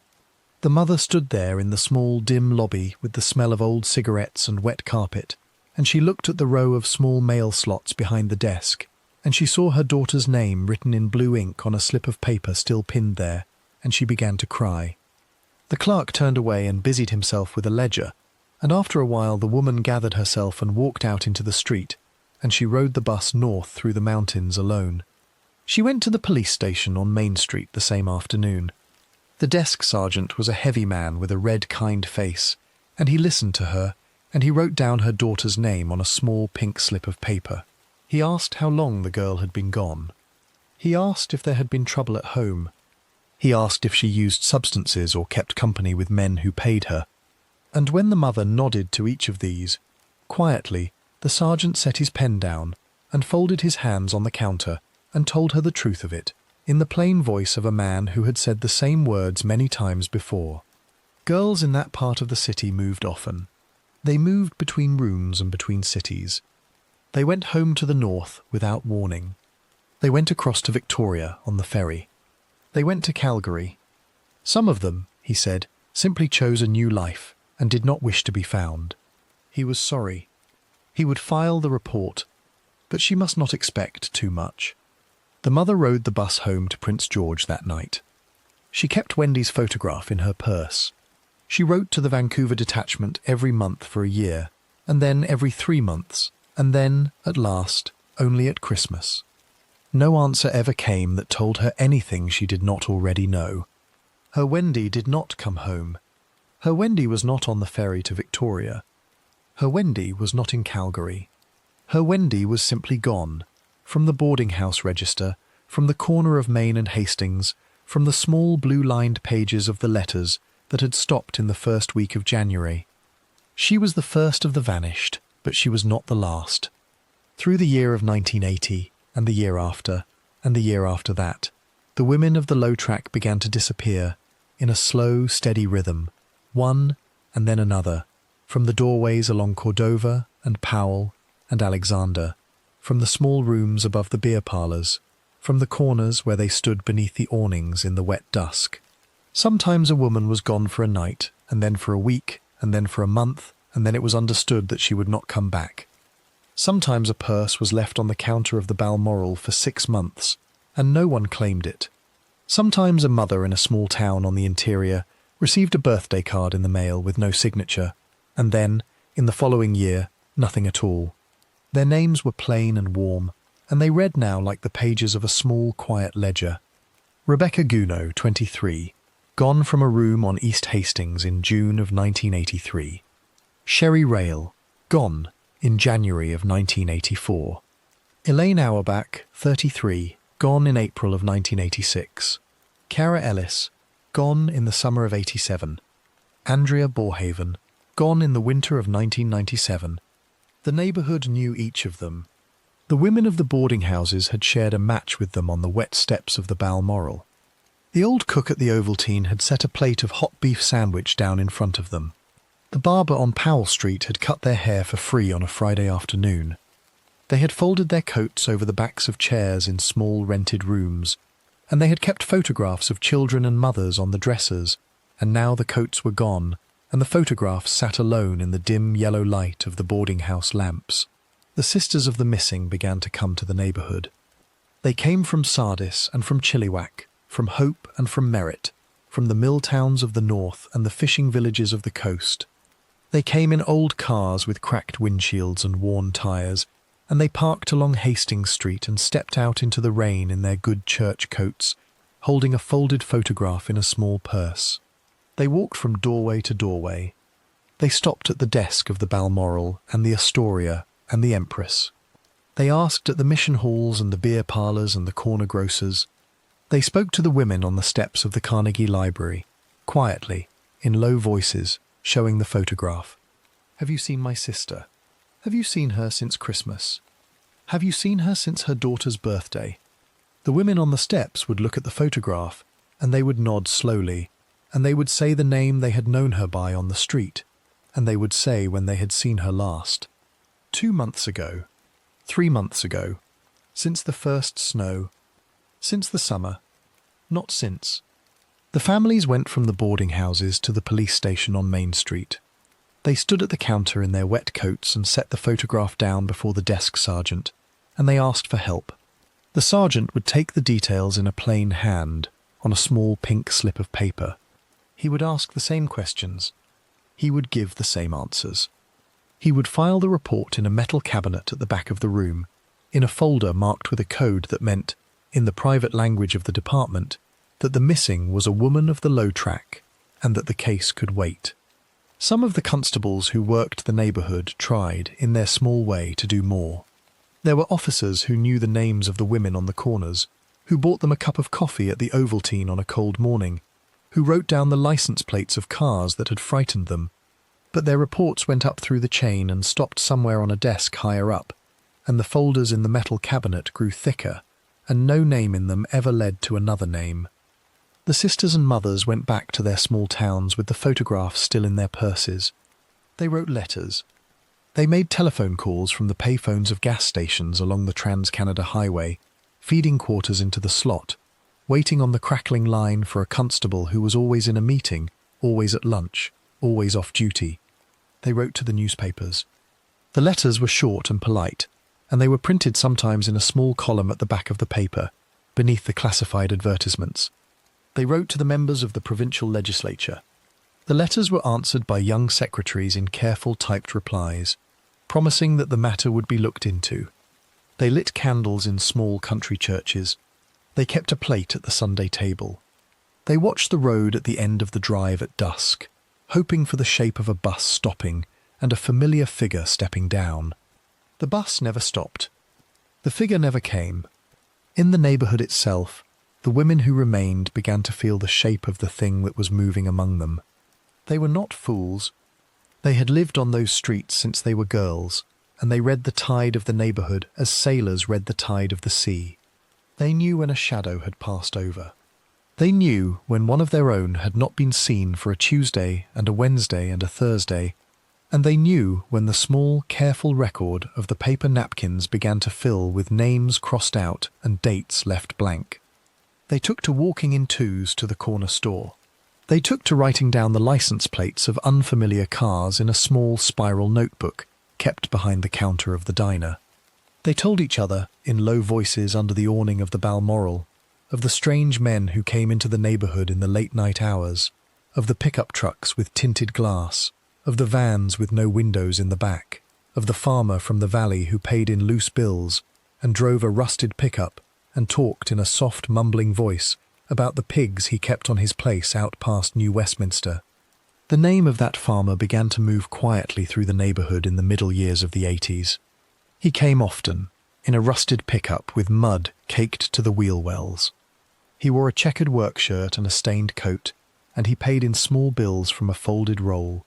The mother stood there in the small, dim lobby with the smell of old cigarettes and wet carpet, and she looked at the row of small mail slots behind the desk, and she saw her daughter's name written in blue ink on a slip of paper still pinned there, and she began to cry. The clerk turned away and busied himself with a ledger, and after a while the woman gathered herself and walked out into the street, and she rode the bus north through the mountains alone. She went to the police station on Main Street the same afternoon. The desk sergeant was a heavy man with a red, kind face, and he listened to her, and he wrote down her daughter's name on a small pink slip of paper. He asked how long the girl had been gone. He asked if there had been trouble at home. He asked if she used substances or kept company with men who paid her. And when the mother nodded to each of these, quietly, the sergeant set his pen down and folded his hands on the counter and told her the truth of it, in the plain voice of a man who had said the same words many times before. Girls in that part of the city moved often. They moved between rooms and between cities. They went home to the north without warning. They went across to Victoria on the ferry. They went to Calgary. Some of them, he said, simply chose a new life and did not wish to be found. He was sorry. He would file the report, but she must not expect too much. The mother rode the bus home to Prince George that night. She kept Wendy's photograph in her purse. She wrote to the Vancouver detachment every month for a year, and then every 3 months, and then, at last, only at Christmas. No answer ever came that told her anything she did not already know. Her Wendy did not come home. Her Wendy was not on the ferry to Victoria. Her Wendy was not in Calgary. Her Wendy was simply gone, from the boarding house register, from the corner of Main and Hastings, from the small blue-lined pages of the letters that had stopped in the first week of January. She was the first of the vanished, but she was not the last. Through the year of 1980, and the year after, and the year after that, the women of the low track began to disappear, in a slow, steady rhythm, one and then another, from the doorways along Cordova and Powell and Alexander, from the small rooms above the beer parlours, from the corners where they stood beneath the awnings in the wet dusk. Sometimes a woman was gone for a night, and then for a week, and then for a month, and then it was understood that she would not come back. Sometimes a purse was left on the counter of the Balmoral for 6 months, and no one claimed it. Sometimes a mother in a small town on the interior received a birthday card in the mail with no signature, and then, in the following year, nothing at all. Their names were plain and warm, and they read now like the pages of a small, quiet ledger. Rebecca Gounod, 23, gone from a room on East Hastings in June of 1983. Sherry Rail, gone in January of 1984. Elaine Auerbach, 33, gone in April of 1986. Cara Ellis, gone in the summer of 87. Andrea Borhaven, gone in the winter of 1997. The neighbourhood knew each of them. The women of the boarding houses had shared a match with them on the wet steps of the Balmoral. The old cook at the Ovaltine had set a plate of hot beef sandwich down in front of them. The barber on Powell Street had cut their hair for free on a Friday afternoon. They had folded their coats over the backs of chairs in small rented rooms, and they had kept photographs of children and mothers on the dressers, and now the coats were gone, and the photographs sat alone in the dim yellow light of the boarding house lamps. The sisters of the missing began to come to the neighbourhood. They came from Sardis and from Chilliwack, from Hope and from Merritt, from the mill towns of the north and the fishing villages of the coast. They came in old cars with cracked windshields and worn tyres, and they parked along Hastings Street and stepped out into the rain in their good church coats, holding a folded photograph in a small purse. They walked from doorway to doorway. They stopped at the desk of the Balmoral and the Astoria and the Empress. They asked at the mission halls and the beer parlours and the corner grocers. They spoke to the women on the steps of the Carnegie Library, quietly, in low voices, showing the photograph. "Have you seen my sister? Have you seen her since Christmas? Have you seen her since her daughter's birthday?" The women on the steps would look at the photograph, and they would nod slowly, and they would say the name they had known her by on the street, and they would say when they had seen her last. 2 months ago, 3 months ago, since the first snow, since the summer, not since. The families went from the boarding houses to the police station on Main Street. They stood at the counter in their wet coats and set the photograph down before the desk sergeant, and they asked for help. The sergeant would take the details in a plain hand, on a small pink slip of paper. He would ask the same questions. He would give the same answers. He would file the report in a metal cabinet at the back of the room, in a folder marked with a code that meant, in the private language of the department, that the missing was a woman of the low track, and that the case could wait. Some of the constables who worked the neighbourhood tried, in their small way, to do more. There were officers who knew the names of the women on the corners, who bought them a cup of coffee at the Ovaltine on a cold morning, who wrote down the licence plates of cars that had frightened them. But their reports went up through the chain and stopped somewhere on a desk higher up, and the folders in the metal cabinet grew thicker, and no name in them ever led to another name. The sisters and mothers went back to their small towns with the photographs still in their purses. They wrote letters. They made telephone calls from the payphones of gas stations along the Trans-Canada Highway, feeding quarters into the slot, waiting on the crackling line for a constable who was always in a meeting, always at lunch, always off duty. They wrote to the newspapers. The letters were short and polite, and they were printed sometimes in a small column at the back of the paper, beneath the classified advertisements. They wrote to the members of the provincial legislature. The letters were answered by young secretaries in careful typed replies, promising that the matter would be looked into. They lit candles in small country churches. They kept a plate at the Sunday table. They watched the road at the end of the drive at dusk, hoping for the shape of a bus stopping and a familiar figure stepping down. The bus never stopped. The figure never came. In the neighbourhood itself, the women who remained began to feel the shape of the thing that was moving among them. They were not fools. They had lived on those streets since they were girls, and they read the tide of the neighbourhood as sailors read the tide of the sea. They knew when a shadow had passed over. They knew when one of their own had not been seen for a Tuesday and a Wednesday and a Thursday, and they knew when the small, careful record of the paper napkins began to fill with names crossed out and dates left blank. They took to walking in twos to the corner store. They took to writing down the licence plates of unfamiliar cars in a small spiral notebook kept behind the counter of the diner. They told each other, in low voices under the awning of the Balmoral, of the strange men who came into the neighbourhood in the late-night hours, of the pickup trucks with tinted glass, of the vans with no windows in the back. of the farmer from the valley who paid in loose bills and drove a rusted pickup and talked in a soft, mumbling voice about the pigs he kept on his place out past New Westminster. The name of that farmer began to move quietly through the neighbourhood in the middle years of the 80s. He came often, in a rusted pickup with mud caked to the wheel wells. He wore a checkered work shirt and a stained coat, and he paid in small bills from a folded roll.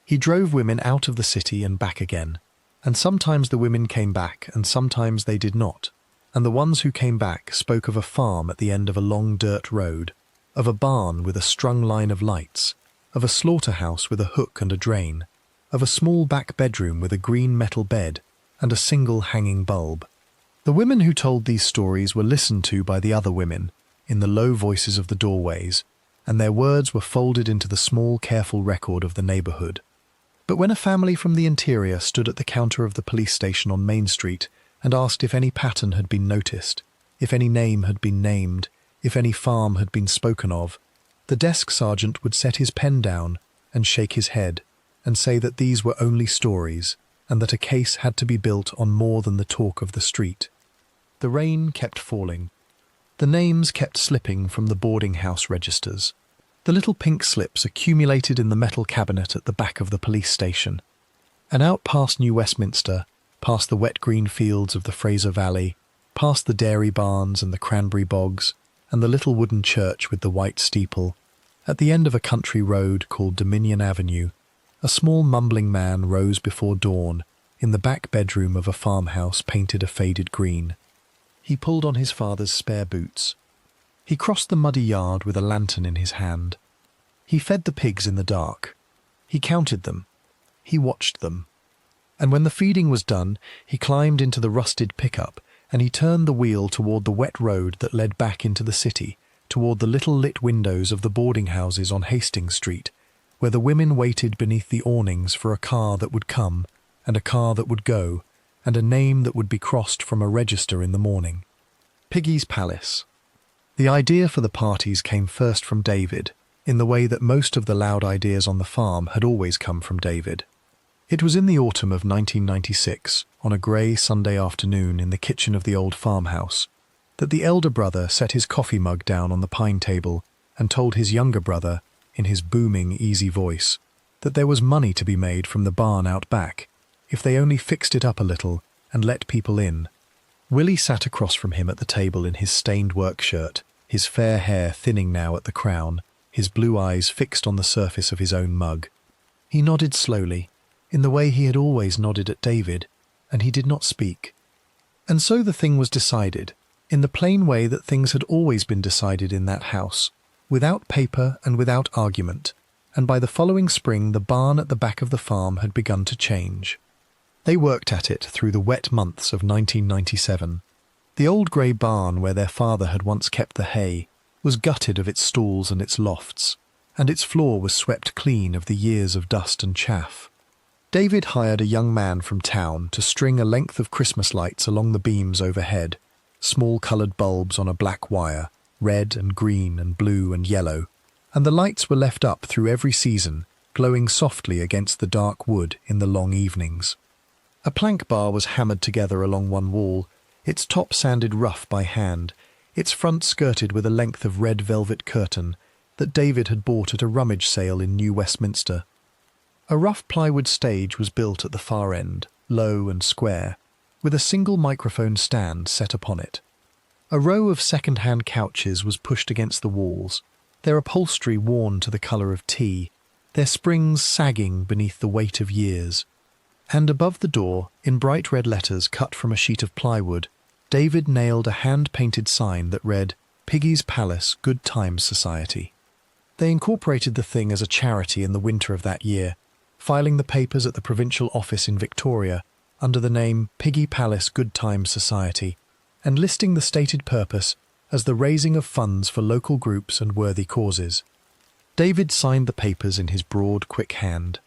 He drove women out of the city and back again, and sometimes the women came back and sometimes they did not, and the ones who came back spoke of a farm at the end of a long dirt road, of a barn with a strung line of lights, of a slaughterhouse with a hook and a drain, of a small back bedroom with a green metal bed and a single hanging bulb. The women who told these stories were listened to by the other women in the low voices of the doorways, and their words were folded into the small, careful record of the neighbourhood. But when a family from the interior stood at the counter of the police station on Main Street and asked if any pattern had been noticed, if any name had been named, if any farm had been spoken of, the desk sergeant would set his pen down and shake his head and say that these were only stories and that a case had to be built on more than the talk of the street. The rain kept falling. The names kept slipping from the boarding house registers. The little pink slips accumulated in the metal cabinet at the back of the police station. And out past New Westminster, past the wet green fields of the Fraser Valley, past the dairy barns and the cranberry bogs, and the little wooden church with the white steeple, at the end of a country road called Dominion Avenue, a small mumbling man rose before dawn in the back bedroom of a farmhouse painted a faded green. He pulled on his father's spare boots. He crossed the muddy yard with a lantern in his hand. He fed the pigs in the dark. He counted them. He watched them. And when the feeding was done, he climbed into the rusted pickup and he turned the wheel toward the wet road that led back into the city, toward the little lit windows of the boarding houses on Hastings Street, where the women waited beneath the awnings for a car that would come, and a car that would go, and a name that would be crossed from a register in the morning. Piggy's Palace. The idea for the parties came first from David, in the way that most of the loud ideas on the farm had always come from David. It was in the autumn of 1996, on a grey Sunday afternoon in the kitchen of the old farmhouse, that the elder brother set his coffee mug down on the pine table and told his younger brother, in his booming, easy voice, that there was money to be made from the barn out back, if they only fixed it up a little and let people in. Willie sat across from him at the table in his stained work shirt, his fair hair thinning now at the crown, his blue eyes fixed on the surface of his own mug. He nodded slowly, in the way he had always nodded at David, and he did not speak. And so the thing was decided, in the plain way that things had always been decided in that house, without paper and without argument, and by the following spring the barn at the back of the farm had begun to change. They worked at it through the wet months of 1997. The old grey barn where their father had once kept the hay was gutted of its stalls and its lofts, and its floor was swept clean of the years of dust and chaff. David hired a young man from town to string a length of Christmas lights along the beams overhead, small coloured bulbs on a black wire, red and green and blue and yellow, and the lights were left up through every season, glowing softly against the dark wood in the long evenings. A plank bar was hammered together along one wall, its top sanded rough by hand, its front skirted with a length of red velvet curtain that David had bought at a rummage sale in New Westminster. A rough plywood stage was built at the far end, low and square, with a single microphone stand set upon it. A row of second-hand couches was pushed against the walls, their upholstery worn to the colour of tea, their springs sagging beneath the weight of years. And above the door, in bright red letters cut from a sheet of plywood, David nailed a hand-painted sign that read, "Piggy's Palace Good Times Society." They incorporated the thing as a charity in the winter of that year, filing the papers at the provincial office in Victoria under the name Piggy Palace Good Times Society, and listing the stated purpose as the raising of funds for local groups and worthy causes. David signed the papers in his broad, quick hand.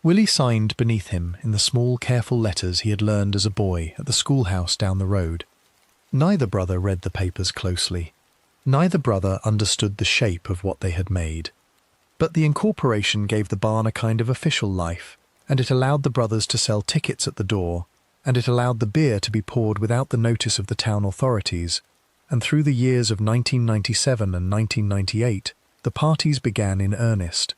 Willie signed beneath him in the small, careful letters he had learned as a boy at the schoolhouse down the road. Neither brother read the papers closely. Neither brother understood the shape of what they had made. But the incorporation gave the barn a kind of official life, and it allowed the brothers to sell tickets at the door, and it allowed the beer to be poured without the notice of the town authorities, and through the years of 1997 and 1998, the parties began in earnest.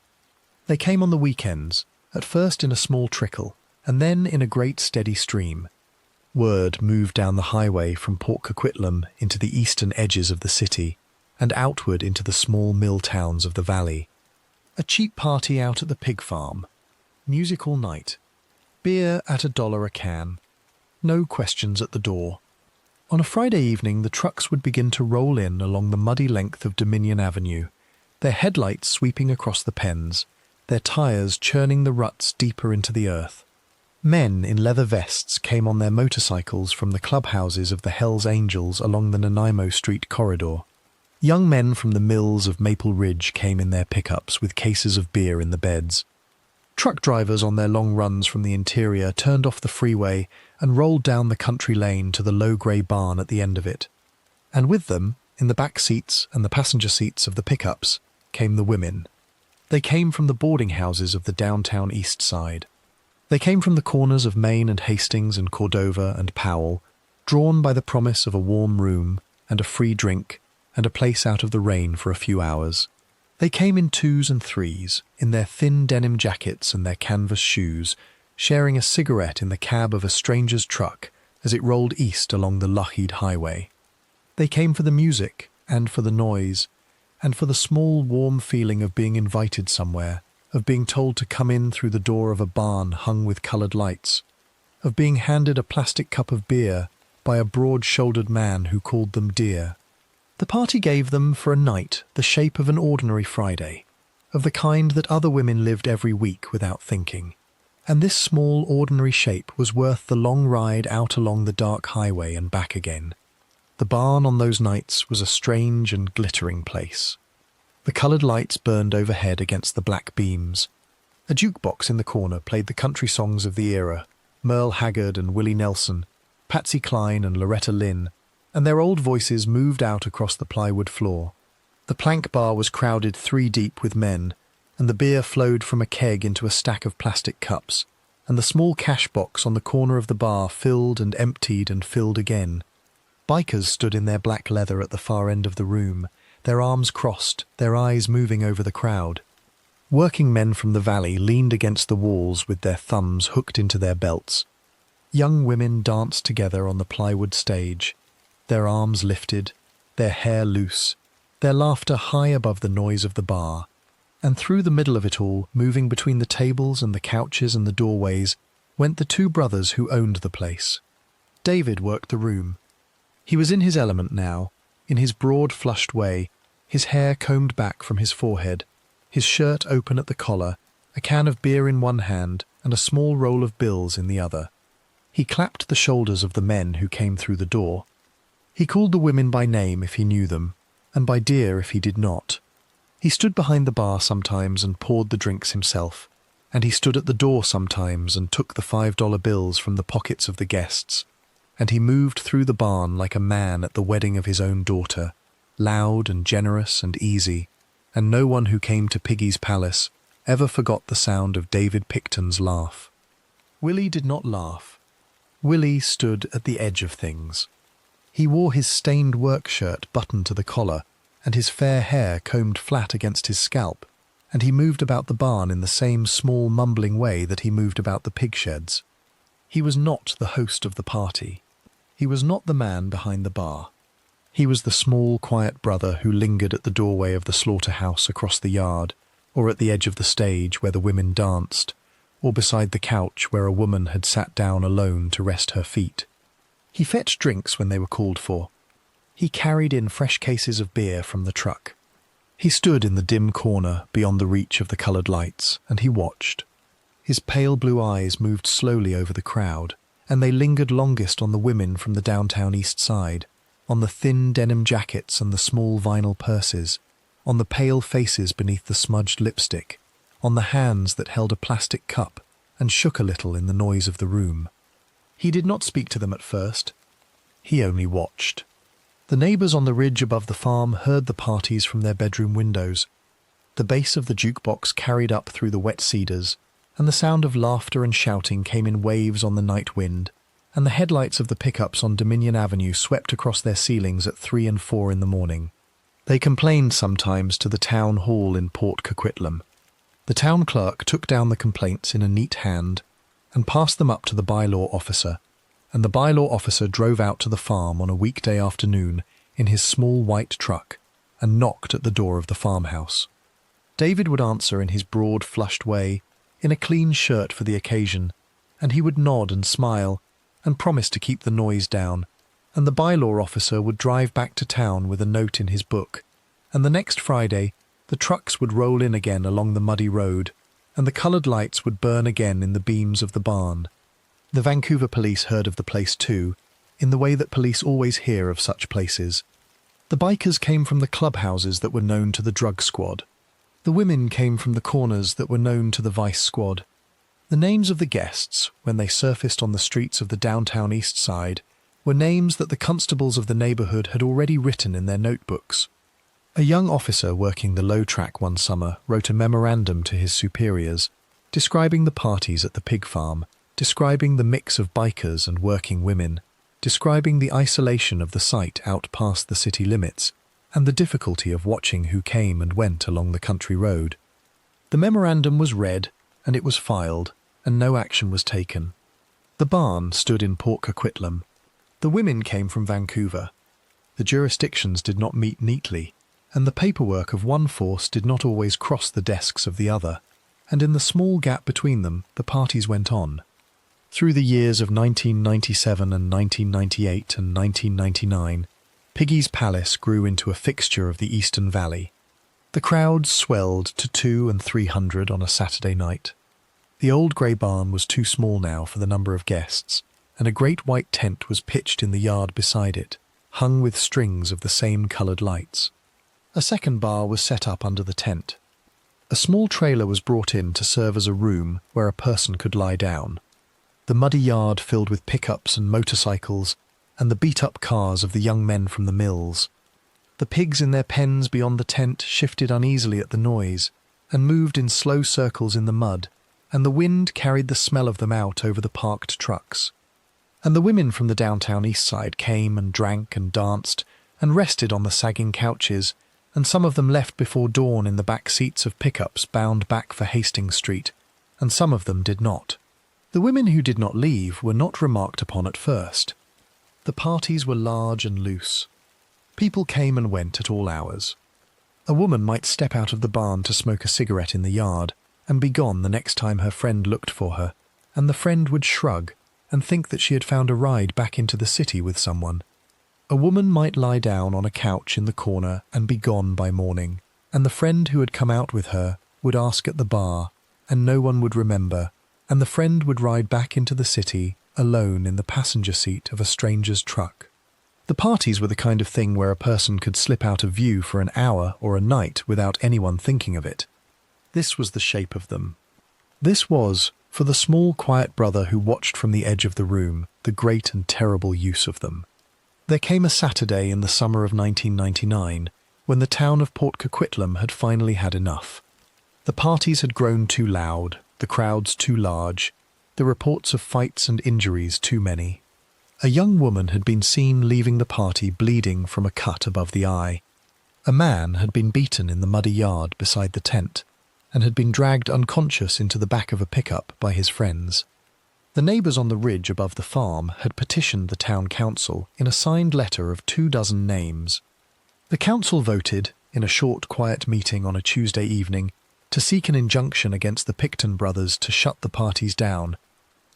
They came on the weekends, at first in a small trickle, and then in a great steady stream. Word moved down the highway from Port Coquitlam into the eastern edges of the city, and outward into the small mill towns of the valley. A cheap party out at the pig farm. Music all night. Beer at $1 a can. No questions at the door. On a Friday evening, the trucks would begin to roll in along the muddy length of Dominion Avenue, their headlights sweeping across the pens, their tyres churning the ruts deeper into the earth. Men in leather vests came on their motorcycles from the clubhouses of the Hells Angels along the Nanaimo Street corridor. Young men from the mills of Maple Ridge came in their pickups with cases of beer in the beds. Truck drivers on their long runs from the interior turned off the freeway and rolled down the country lane to the low grey barn at the end of it. And with them, in the back seats and the passenger seats of the pickups, came the women. They came from the boarding houses of the Downtown Eastside. They came from the corners of Main and Hastings and Cordova and Powell, drawn by the promise of a warm room and a free drink and a place out of the rain for a few hours. They came in twos and threes, in their thin denim jackets and their canvas shoes, sharing a cigarette in the cab of a stranger's truck as it rolled east along the Lougheed Highway. They came for the music and for the noise, and for the small, warm feeling of being invited somewhere, of being told to come in through the door of a barn hung with coloured lights, of being handed a plastic cup of beer by a broad-shouldered man who called them dear. The party gave them, for a night, the shape of an ordinary Friday, of the kind that other women lived every week without thinking. And this small, ordinary shape was worth the long ride out along the dark highway and back again. The barn on those nights was a strange and glittering place. The coloured lights burned overhead against the black beams. A jukebox in the corner played the country songs of the era, Merle Haggard and Willie Nelson, Patsy Cline and Loretta Lynn, and their old voices moved out across the plywood floor. The plank bar was crowded 3 deep with men, and the beer flowed from a keg into a stack of plastic cups, and the small cash box on the corner of the bar filled and emptied and filled again. Bikers stood in their black leather at the far end of the room, their arms crossed, their eyes moving over the crowd. Working men from the valley leaned against the walls with their thumbs hooked into their belts. Young women danced together on the plywood stage, their arms lifted, their hair loose, their laughter high above the noise of the bar. And through the middle of it all, moving between the tables and the couches and the doorways, went the 2 brothers who owned the place. David worked the room. He was in his element now, in his broad flushed way, his hair combed back from his forehead, his shirt open at the collar, a can of beer in one hand and a small roll of bills in the other. He clapped the shoulders of the men who came through the door. He called the women by name if he knew them, and by dear if he did not. He stood behind the bar sometimes and poured the drinks himself, and he stood at the door sometimes and took the $5 bills from the pockets of the guests, and he moved through the barn like a man at the wedding of his own daughter, loud and generous and easy, and no one who came to Piggy's palace ever forgot the sound of David Pickton's laugh. Willie did not laugh. Willie stood at the edge of things. He wore his stained work shirt buttoned to the collar, and his fair hair combed flat against his scalp, and he moved about the barn in the same small mumbling way that he moved about the pig sheds. He was not the host of the party. He was not the man behind the bar. He was the small, quiet brother who lingered at the doorway of the slaughterhouse across the yard, or at the edge of the stage where the women danced, or beside the couch where a woman had sat down alone to rest her feet. He fetched drinks when they were called for. He carried in fresh cases of beer from the truck. He stood in the dim corner beyond the reach of the coloured lights, and he watched. His pale blue eyes moved slowly over the crowd, and they lingered longest on the women from the Downtown Eastside, on the thin denim jackets and the small vinyl purses, on the pale faces beneath the smudged lipstick, on the hands that held a plastic cup and shook a little in the noise of the room. He did not speak to them at first. He only watched. The neighbours on the ridge above the farm heard the parties from their bedroom windows. The bass of the jukebox carried up through the wet cedars, and the sound of laughter and shouting came in waves on the night wind, and the headlights of the pickups on Dominion Avenue swept across their ceilings at 3 and 4 in the morning. They complained sometimes to the town hall in Port Coquitlam. The town clerk took down the complaints in a neat hand and passed them up to the bylaw officer, and the bylaw officer drove out to the farm on a weekday afternoon in his small white truck and knocked at the door of the farmhouse. David would answer in his broad, flushed way, in a clean shirt for the occasion, and he would nod and smile and promise to keep the noise down, and the bylaw officer would drive back to town with a note in his book, and the next Friday the trucks would roll in again along the muddy road, and the coloured lights would burn again in the beams of the barn. The Vancouver police heard of the place too, in the way that police always hear of such places. The bikers came from the clubhouses that were known to the drug squad. The women came from the corners that were known to the vice squad. The names of the guests, when they surfaced on the streets of the Downtown Eastside, were names that the constables of the neighbourhood had already written in their notebooks. A young officer working the low track one summer wrote a memorandum to his superiors, describing the parties at the pig farm, describing the mix of bikers and working women, describing the isolation of the site out past the city limits, and the difficulty of watching who came and went along the country road. The memorandum was read, and it was filed, and no action was taken. The barn stood in Port Coquitlam. The women came from Vancouver. The jurisdictions did not meet neatly, and the paperwork of one force did not always cross the desks of the other, and in the small gap between them the parties went on. Through the years of 1997 and 1998 and 1999, Piggy's Palace grew into a fixture of the Eastern Valley. The crowds swelled to 200 and 300 on a Saturday night. The old grey barn was too small now for the number of guests, and a great white tent was pitched in the yard beside it, hung with strings of the same coloured lights. A second bar was set up under the tent. A small trailer was brought in to serve as a room where a person could lie down. The muddy yard filled with pickups and motorcycles and the beat-up cars of the young men from the mills. The pigs in their pens beyond the tent shifted uneasily at the noise and moved in slow circles in the mud, and the wind carried the smell of them out over the parked trucks. And the women from the Downtown Eastside came and drank and danced and rested on the sagging couches, and some of them left before dawn in the back seats of pickups bound back for Hastings Street, and some of them did not. The women who did not leave were not remarked upon at first. The parties were large and loose. People came and went at all hours. A woman might step out of the barn to smoke a cigarette in the yard and be gone the next time her friend looked for her, and the friend would shrug and think that she had found a ride back into the city with someone. A woman might lie down on a couch in the corner and be gone by morning, and the friend who had come out with her would ask at the bar, and no one would remember, and the friend would ride back into the city alone in the passenger seat of a stranger's truck. The parties were the kind of thing where a person could slip out of view for an hour or a night without anyone thinking of it. This was the shape of them. This was, for the small quiet brother who watched from the edge of the room, the great and terrible use of them. There came a Saturday in the summer of 1999 when the town of Port Coquitlam had finally had enough. The parties had grown too loud, the crowds too large, the reports of fights and injuries too many. A young woman had been seen leaving the party bleeding from a cut above the eye. A man had been beaten in the muddy yard beside the tent and had been dragged unconscious into the back of a pickup by his friends. The neighbours on the ridge above the farm had petitioned the town council in a signed letter of 24 names. The council voted, in a short quiet meeting on a Tuesday evening, to seek an injunction against the Pickton brothers to shut the parties down.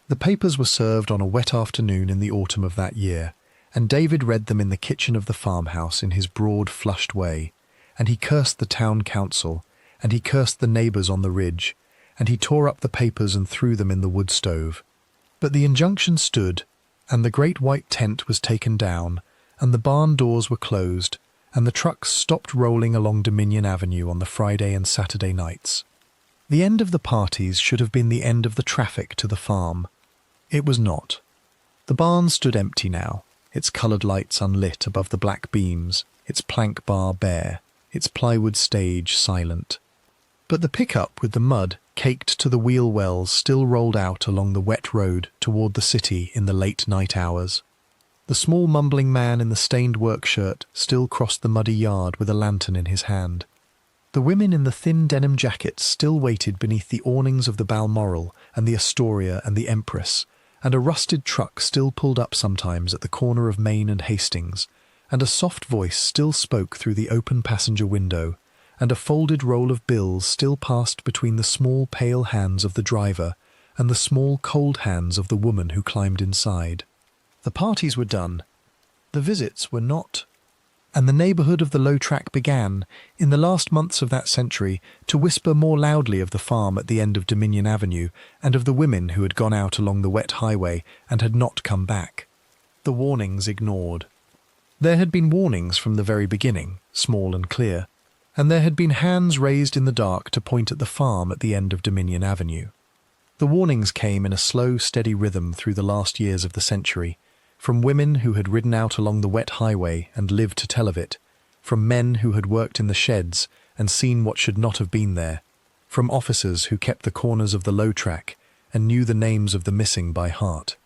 The papers were served on a wet afternoon in the autumn of that year, and David read them in the kitchen of the farmhouse in his broad, flushed way, and he cursed the town council, and he cursed the neighbours on the ridge, and he tore up the papers and threw them in the wood stove. But the injunction stood, and the great white tent was taken down, and the barn doors were closed, and the trucks stopped rolling along Dominion Avenue on the Friday and Saturday nights. The end of the parties should have been the end of the traffic to the farm. It was not. The barn stood empty now, its coloured lights unlit above the black beams, its plank bar bare, its plywood stage silent. But the pickup with the mud caked to the wheel wells, still rolled out along the wet road toward the city in the late night hours. The small mumbling man in the stained work shirt still crossed the muddy yard with a lantern in his hand. The women in the thin denim jackets still waited beneath the awnings of the Balmoral and the Astoria and the Empress, and a rusted truck still pulled up sometimes at the corner of Main and Hastings, and a soft voice still spoke through the open passenger window, and a folded roll of bills still passed between the small pale hands of the driver and the small cold hands of the woman who climbed inside. The parties were done. The visits were not. And the neighbourhood of the low track began, in the last months of that century, to whisper more loudly of the farm at the end of Dominion Avenue and of the women who had gone out along the wet highway and had not come back. The warnings ignored. There had been warnings from the very beginning, small and clear, and there had been hands raised in the dark to point at the farm at the end of Dominion Avenue. The warnings came in a slow, steady rhythm through the last years of the century, from women who had ridden out along the wet highway and lived to tell of it, from men who had worked in the sheds and seen what should not have been there, from officers who kept the corners of the low track and knew the names of the missing by heart.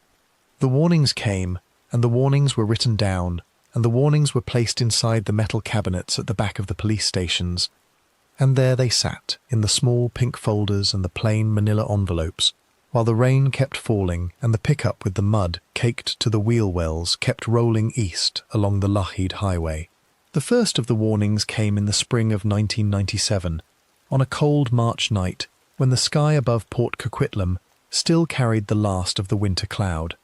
The warnings came, and the warnings were written down, and the warnings were placed inside the metal cabinets at the back of the police stations, and there they sat, in the small pink folders and the plain manila envelopes, while the rain kept falling and the pickup with the mud caked to the wheel wells kept rolling east along the Lougheed Highway. The first of the warnings came in the spring of 1997, on a cold March night when the sky above Port Coquitlam still carried the last of the winter cloud.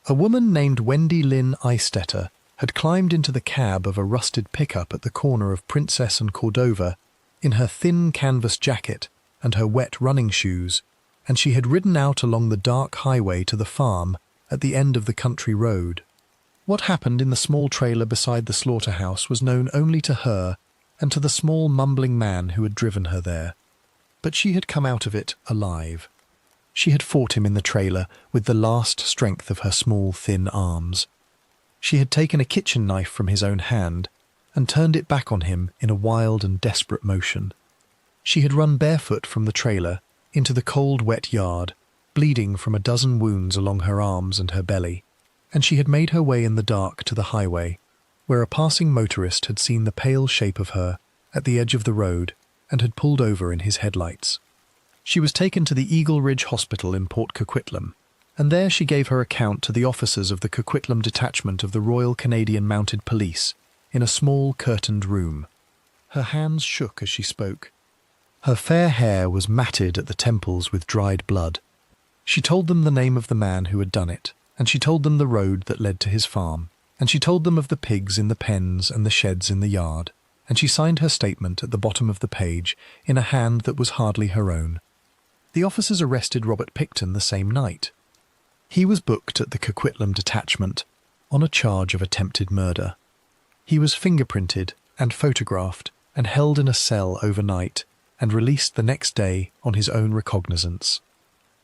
A woman named Wendy Lynn Eistetter had climbed into the cab of a rusted pickup at the corner of Princess and Cordova in her thin canvas jacket and her wet running shoes, and she had ridden out along the dark highway to the farm at the end of the country road. What happened in the small trailer beside the slaughterhouse was known only to her and to the small mumbling man who had driven her there. But she had come out of it alive. She had fought him in the trailer with the last strength of her small, thin arms. She had taken a kitchen knife from his own hand and turned it back on him in a wild and desperate motion. She had run barefoot from the trailer into the cold, wet yard, bleeding from a dozen wounds along her arms and her belly, and she had made her way in the dark to the highway, where a passing motorist had seen the pale shape of her at the edge of the road and had pulled over in his headlights. She was taken to the Eagle Ridge Hospital in Port Coquitlam, and there she gave her account to the officers of the Coquitlam detachment of the Royal Canadian Mounted Police in a small curtained room. Her hands shook as she spoke. Her fair hair was matted at the temples with dried blood. She told them the name of the man who had done it, and she told them the road that led to his farm, and she told them of the pigs in the pens and the sheds in the yard, and she signed her statement at the bottom of the page in a hand that was hardly her own. The officers arrested Robert Pickton the same night. He was booked at the Coquitlam detachment on a charge of attempted murder. He was fingerprinted and photographed and held in a cell overnight and released the next day on his own recognizance.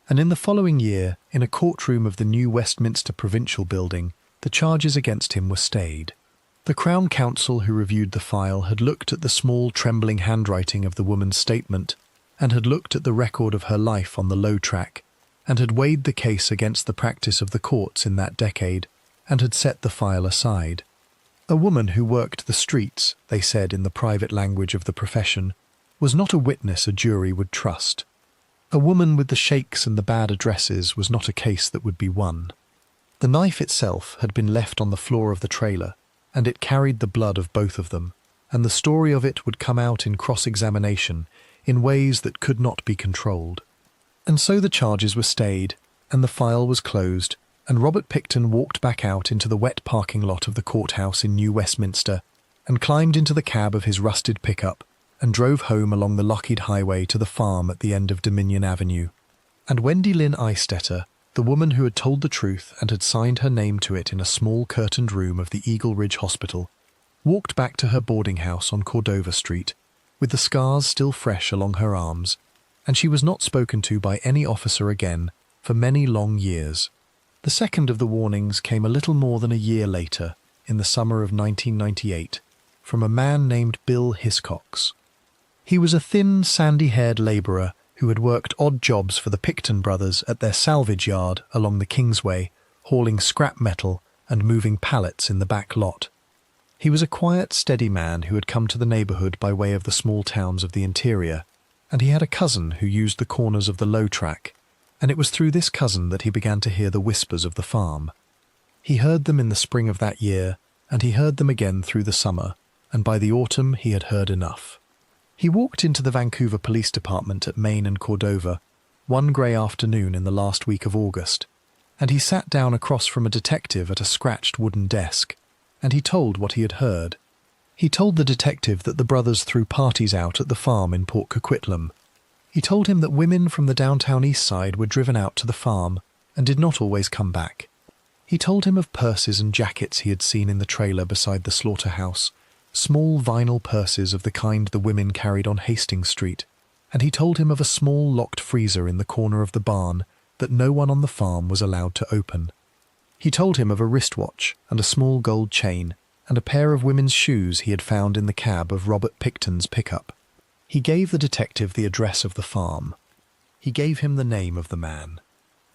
And in the following year, in a courtroom of the new Westminster Provincial Building, the charges against him were stayed. The Crown Counsel who reviewed the file had looked at the small trembling handwriting of the woman's statement and had looked at the record of her life on the low track and had weighed the case against the practice of the courts in that decade and had set the file aside. A woman who worked the streets, they said in the private language of the profession, was not a witness a jury would trust. A woman with the shakes and the bad addresses was not a case that would be won. The knife itself had been left on the floor of the trailer, and it carried the blood of both of them, and the story of it would come out in cross-examination in ways that could not be controlled. And so the charges were stayed, and the file was closed, and Robert Pickton walked back out into the wet parking lot of the courthouse in New Westminster, and climbed into the cab of his rusted pickup, and drove home along the Lougheed Highway to the farm at the end of Dominion Avenue. And Wendy Lynn Eistetter, the woman who had told the truth and had signed her name to it in a small curtained room of the Eagle Ridge Hospital, walked back to her boarding house on Cordova Street, with the scars still fresh along her arms, and she was not spoken to by any officer again for many long years. The second of the warnings came a little more than a year later, in the summer of 1998, from a man named Bill Hiscox. He was a thin, sandy-haired labourer who had worked odd jobs for the Pickton brothers at their salvage yard along the Kingsway, hauling scrap metal and moving pallets in the back lot. He was a quiet, steady man who had come to the neighbourhood by way of the small towns of the interior, and he had a cousin who used the corners of the low track, and it was through this cousin that he began to hear the whispers of the farm. He heard them in the spring of that year, and he heard them again through the summer, and by the autumn he had heard enough. He walked into the Vancouver Police Department at Main and Cordova one grey afternoon in the last week of August, and he sat down across from a detective at a scratched wooden desk, and he told what he had heard. He told the detective that the brothers threw parties out at the farm in Port Coquitlam. He told him that women from the Downtown Eastside were driven out to the farm and did not always come back. He told him of purses and jackets he had seen in the trailer beside the slaughterhouse, small vinyl purses of the kind the women carried on Hastings Street, and he told him of a small locked freezer in the corner of the barn that no one on the farm was allowed to open. He told him of a wristwatch and a small gold chain and a pair of women's shoes he had found in the cab of Robert Pickton's pickup. He gave the detective the address of the farm. He gave him the name of the man.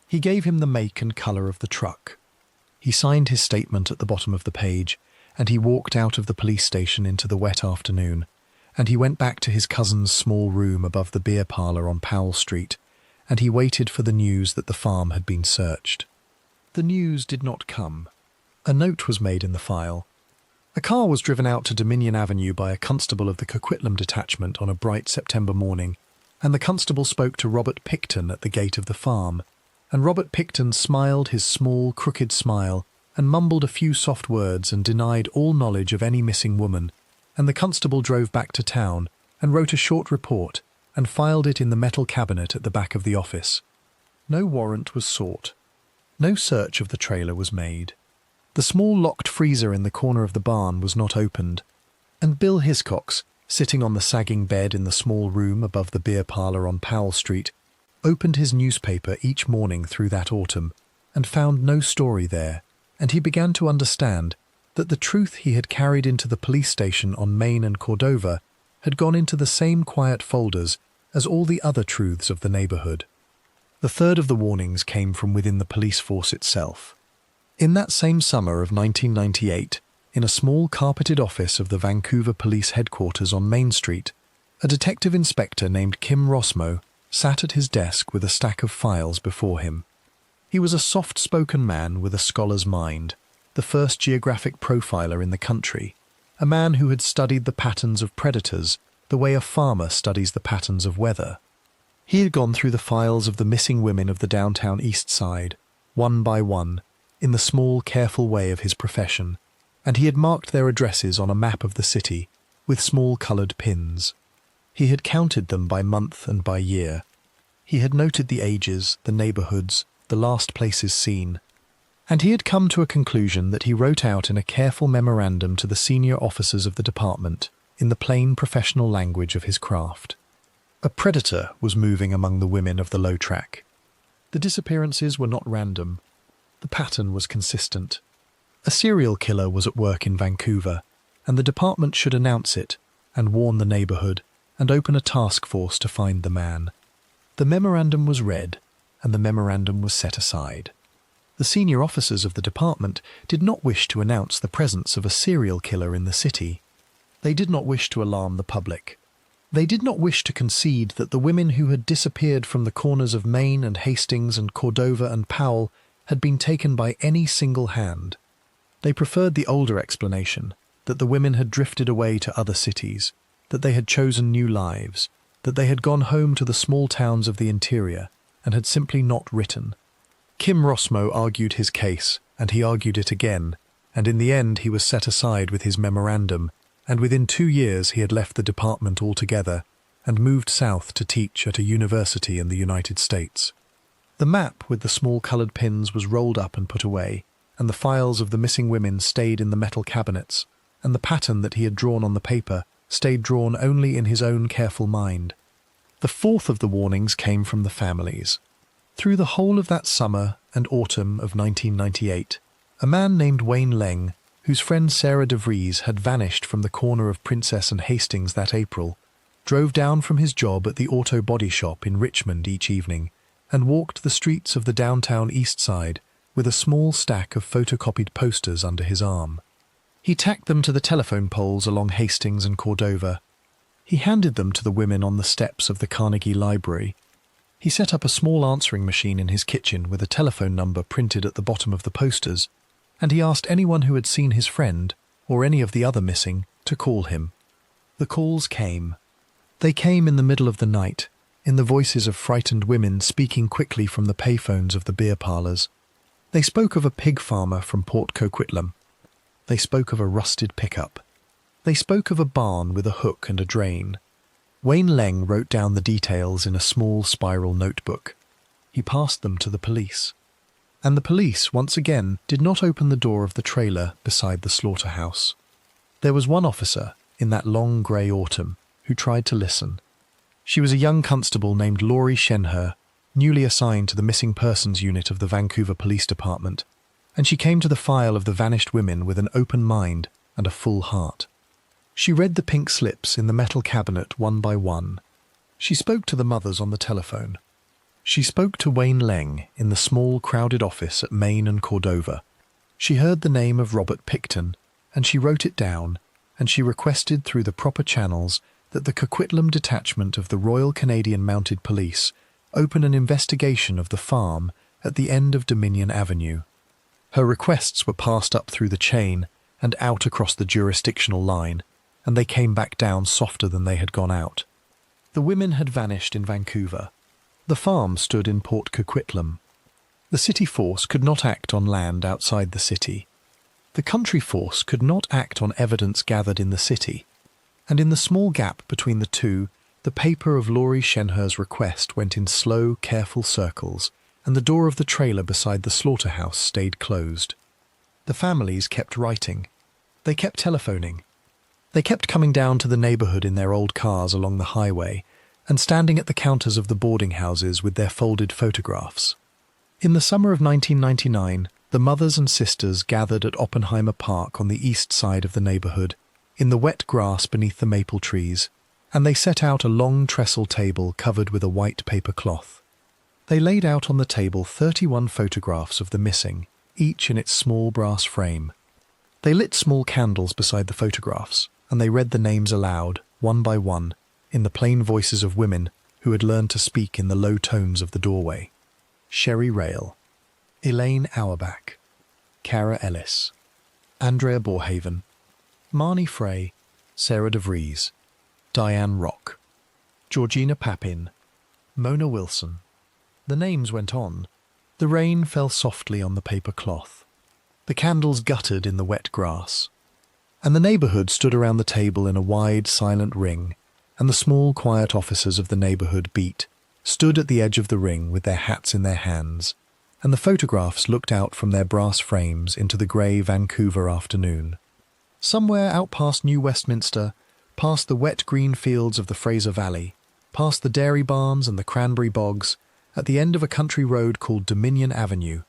He gave him the make and colour of the truck. He signed his statement at the bottom of the page, and he walked out of the police station into the wet afternoon, and he went back to his cousin's small room above the beer parlour on Powell Street, and he waited for the news that the farm had been searched. The news did not come. A note was made in the file. A car was driven out to Dominion Avenue by a constable of the Coquitlam detachment on a bright September morning, and the constable spoke to Robert Pickton at the gate of the farm, and Robert Pickton smiled his small, crooked smile and mumbled a few soft words and denied all knowledge of any missing woman, and the constable drove back to town and wrote a short report and filed it in the metal cabinet at the back of the office. No warrant was sought. No search of the trailer was made. The small locked freezer in the corner of the barn was not opened, and Bill Hiscox, sitting on the sagging bed in the small room above the beer parlour on Powell Street, opened his newspaper each morning through that autumn and found no story there, and he began to understand that the truth he had carried into the police station on Main and Cordova had gone into the same quiet folders as all the other truths of the neighbourhood. The third of the warnings came from within the police force itself. In that same summer of 1998, in a small carpeted office of the Vancouver Police Headquarters on Main Street, a detective inspector named Kim Rossmo sat at his desk with a stack of files before him. He was a soft-spoken man with a scholar's mind, the first geographic profiler in the country, a man who had studied the patterns of predators the way a farmer studies the patterns of weather. He had gone through the files of the missing women of the Downtown Eastside, one by one, in the small, careful way of his profession, and he had marked their addresses on a map of the city with small coloured pins. He had counted them by month and by year. He had noted the ages, the neighbourhoods, the last places seen, and he had come to a conclusion that he wrote out in a careful memorandum to the senior officers of the department in the plain professional language of his craft. A predator was moving among the women of the low track. The disappearances were not random. The pattern was consistent. A serial killer was at work in Vancouver, and the department should announce it and warn the neighbourhood and open a task force to find the man. The memorandum was read, and the memorandum was set aside. The senior officers of the department did not wish to announce the presence of a serial killer in the city. They did not wish to alarm the public. They did not wish to concede that the women who had disappeared from the corners of Main and Hastings and Cordova and Powell had been taken by any single hand. They preferred the older explanation, that the women had drifted away to other cities, that they had chosen new lives, that they had gone home to the small towns of the interior and had simply not written. Kim Rossmo argued his case, and he argued it again, and in the end he was set aside with his memorandum, and within 2 years he had left the department altogether and moved south to teach at a university in the United States. The map with the small coloured pins was rolled up and put away, and the files of the missing women stayed in the metal cabinets, and the pattern that he had drawn on the paper stayed drawn only in his own careful mind. The fourth of the warnings came from the families. Through the whole of that summer and autumn of 1998, a man named Wayne Leng, whose friend Sarah DeVries had vanished from the corner of Princess and Hastings that April, drove down from his job at the auto body shop in Richmond each evening, and walked the streets of the Downtown Eastside with a small stack of photocopied posters under his arm. He tacked them to the telephone poles along Hastings and Cordova. He handed them to the women on the steps of the Carnegie Library. He set up a small answering machine in his kitchen with a telephone number printed at the bottom of the posters, and he asked anyone who had seen his friend, or any of the other missing, to call him. The calls came. They came in the middle of the night, in the voices of frightened women speaking quickly from the payphones of the beer parlours. They spoke of a pig farmer from Port Coquitlam. They spoke of a rusted pickup. They spoke of a barn with a hook and a drain. Wayne Leng wrote down the details in a small spiral notebook. He passed them to the police. And the police, once again, did not open the door of the trailer beside the slaughterhouse. There was one officer, in that long grey autumn, who tried to listen. She was a young constable named Laurie Shenher, newly assigned to the Missing Persons Unit of the Vancouver Police Department, and she came to the file of the vanished women with an open mind and a full heart. She read the pink slips in the metal cabinet one by one. She spoke to the mothers on the telephone. She spoke to Wayne Leng in the small, crowded office at Main and Cordova. She heard the name of Robert Pickton, and she wrote it down, and she requested through the proper channels that the Coquitlam detachment of the Royal Canadian Mounted Police open an investigation of the farm at the end of Dominion Avenue. Her requests were passed up through the chain and out across the jurisdictional line, and they came back down softer than they had gone out. The women had vanished in Vancouver. The farm stood in Port Coquitlam. The city force could not act on land outside the city. The country force could not act on evidence gathered in the city. And in the small gap between the two, the paper of Laurie Shenher's request went in slow, careful circles, and the door of the trailer beside the slaughterhouse stayed closed. The families kept writing. They kept telephoning. They kept coming down to the neighbourhood in their old cars along the highway and standing at the counters of the boarding houses with their folded photographs. In the summer of 1999, the mothers and sisters gathered at Oppenheimer Park on the east side of the neighbourhood, in the wet grass beneath the maple trees, and they set out a long trestle table covered with a white paper cloth. They laid out on the table 31 photographs of the missing, each in its small brass frame. They lit small candles beside the photographs, and they read the names aloud, one by one, in the plain voices of women who had learned to speak in the low tones of the doorway. Sherry Rail, Elaine Auerbach, Cara Ellis, Andrea Borhaven, Marnie Frey, Sarah de Vries, Diane Rock, Georgina Papin, Mona Wilson. The names went on. The rain fell softly on the paper cloth. The candles guttered in the wet grass. And the neighbourhood stood around the table in a wide, silent ring, and the small, quiet officers of the neighbourhood stood at the edge of the ring with their hats in their hands, and the photographs looked out from their brass frames into the grey Vancouver afternoon. Somewhere out past New Westminster, past the wet green fields of the Fraser Valley, past the dairy barns and the cranberry bogs, at the end of a country road called Dominion Avenue,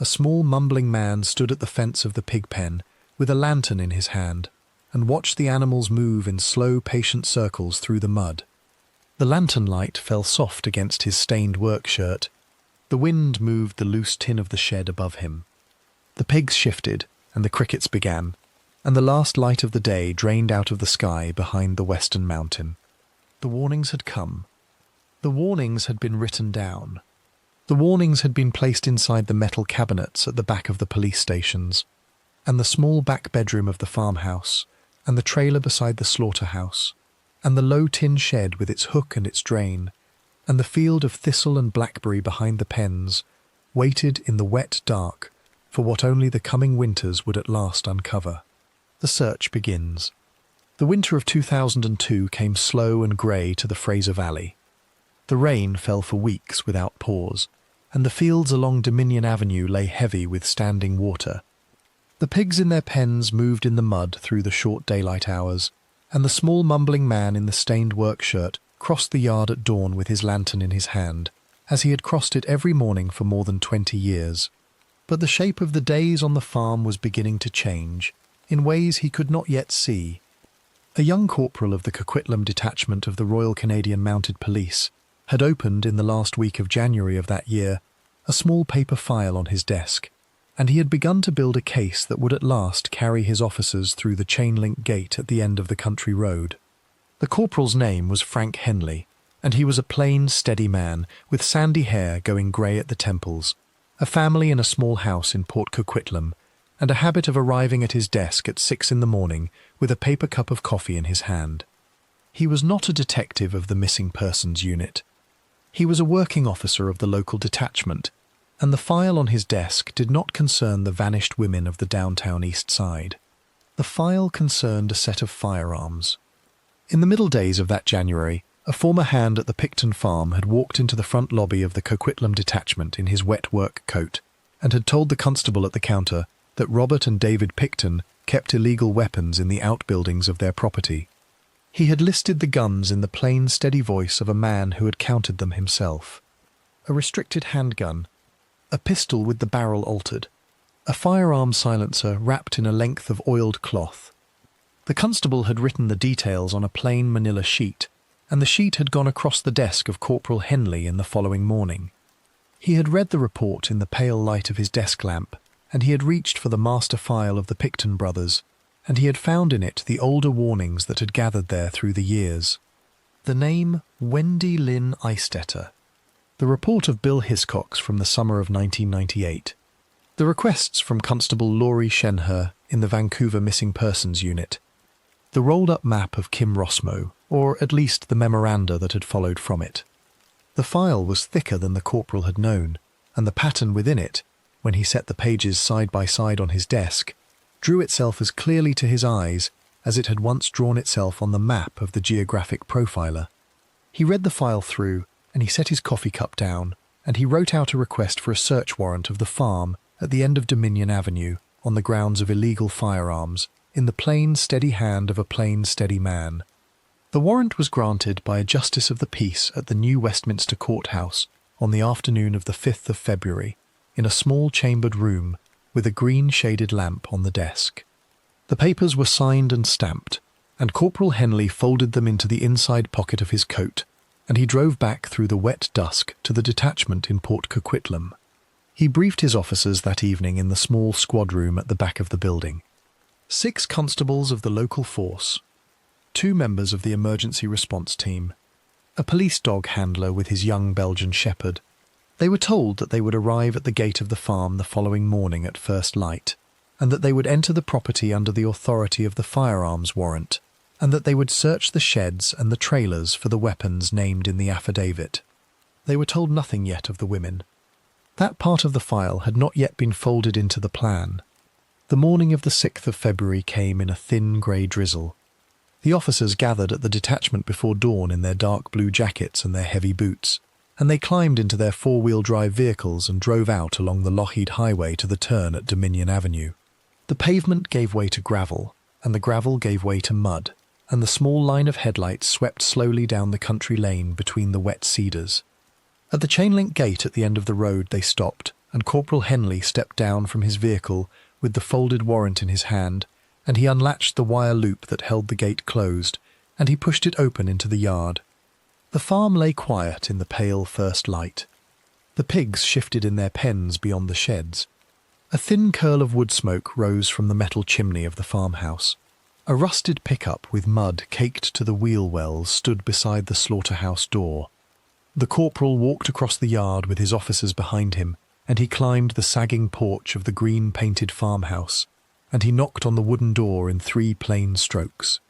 a small mumbling man stood at the fence of the pig pen with a lantern in his hand and watched the animals move in slow, patient circles through the mud. The lantern light fell soft against his stained work shirt. The wind moved the loose tin of the shed above him. The pigs shifted, and the crickets began, and the last light of the day drained out of the sky behind the western mountain. The warnings had come. The warnings had been written down. The warnings had been placed inside the metal cabinets at the back of the police stations, and the small back bedroom of the farmhouse, and the trailer beside the slaughterhouse, and the low tin shed with its hook and its drain, and the field of thistle and blackberry behind the pens, waited in the wet dark for what only the coming winters would at last uncover. The search begins. The winter of 2002 came slow and grey to the Fraser Valley. The rain fell for weeks without pause, and the fields along Dominion Avenue lay heavy with standing water. The pigs in their pens moved in the mud through the short daylight hours, and the small mumbling man in the stained work shirt crossed the yard at dawn with his lantern in his hand, as he had crossed it every morning for more than 20 years. But the shape of the days on the farm was beginning to change, in ways he could not yet see. A young corporal of the Coquitlam detachment of the Royal Canadian Mounted Police had opened in the last week of January of that year a small paper file on his desk, and he had begun to build a case that would at last carry his officers through the chain-link gate at the end of the country road. The corporal's name was Frank Henley, and he was a plain, steady man with sandy hair going grey at the temples, a family in a small house in Port Coquitlam, and a habit of arriving at his desk at 6 in the morning with a paper cup of coffee in his hand. He was not a detective of the missing persons unit. He was a working officer of the local detachment, and the file on his desk did not concern the vanished women of the Downtown Eastside. The file concerned a set of firearms. In the middle days of that January, a former hand at the Pickton farm had walked into the front lobby of the Coquitlam detachment in his wet work coat and had told the constable at the counter that Robert and David Pickton kept illegal weapons in the outbuildings of their property. He had listed the guns in the plain, steady voice of a man who had counted them himself. A restricted handgun, a pistol with the barrel altered, a firearm silencer wrapped in a length of oiled cloth. The constable had written the details on a plain manila sheet, and the sheet had gone across the desk of Corporal Henley in the following morning. He had read the report in the pale light of his desk lamp, and he had reached for the master file of the Pickton brothers, and he had found in it the older warnings that had gathered there through the years. The name Wendy Lynn Eistetter, the report of Bill Hiscox from the summer of 1998, the requests from Constable Laurie Shenher in the Vancouver Missing Persons Unit, the rolled-up map of Kim Rossmo, or at least the memoranda that had followed from it. The file was thicker than the corporal had known, and the pattern within it, when he set the pages side by side on his desk, drew itself as clearly to his eyes as it had once drawn itself on the map of the geographic profiler. He read the file through, and he set his coffee cup down, and he wrote out a request for a search warrant of the farm at the end of Dominion Avenue on the grounds of illegal firearms, in the plain, steady hand of a plain, steady man. The warrant was granted by a justice of the peace at the new Westminster courthouse on the afternoon of the 5th of February, in a small chambered room with a green-shaded lamp on the desk. The papers were signed and stamped, and Corporal Henley folded them into the inside pocket of his coat, and he drove back through the wet dusk to the detachment in Port Coquitlam. He briefed his officers that evening in the small squad room at the back of the building. 6 constables of the local force, 2 members of the emergency response team, a police dog handler with his young Belgian shepherd. They were told that they would arrive at the gate of the farm the following morning at first light, and that they would enter the property under the authority of the firearms warrant, and that they would search the sheds and the trailers for the weapons named in the affidavit. They were told nothing yet of the women. That part of the file had not yet been folded into the plan. The morning of the 6th of February came in a thin grey drizzle. The officers gathered at the detachment before dawn in their dark blue jackets and their heavy boots, and they climbed into their 4-wheel drive vehicles and drove out along the Lougheed Highway to the turn at Dominion Avenue. The pavement gave way to gravel, and the gravel gave way to mud, and the small line of headlights swept slowly down the country lane between the wet cedars. At the chain-link gate at the end of the road they stopped, and Corporal Henley stepped down from his vehicle with the folded warrant in his hand, and he unlatched the wire loop that held the gate closed, and he pushed it open into the yard. The farm lay quiet in the pale first light. The pigs shifted in their pens beyond the sheds. A thin curl of wood smoke rose from the metal chimney of the farmhouse. A rusted pickup with mud caked to the wheel wells stood beside the slaughterhouse door. The corporal walked across the yard with his officers behind him, and he climbed the sagging porch of the green-painted farmhouse, and he knocked on the wooden door in 3 plain strokes.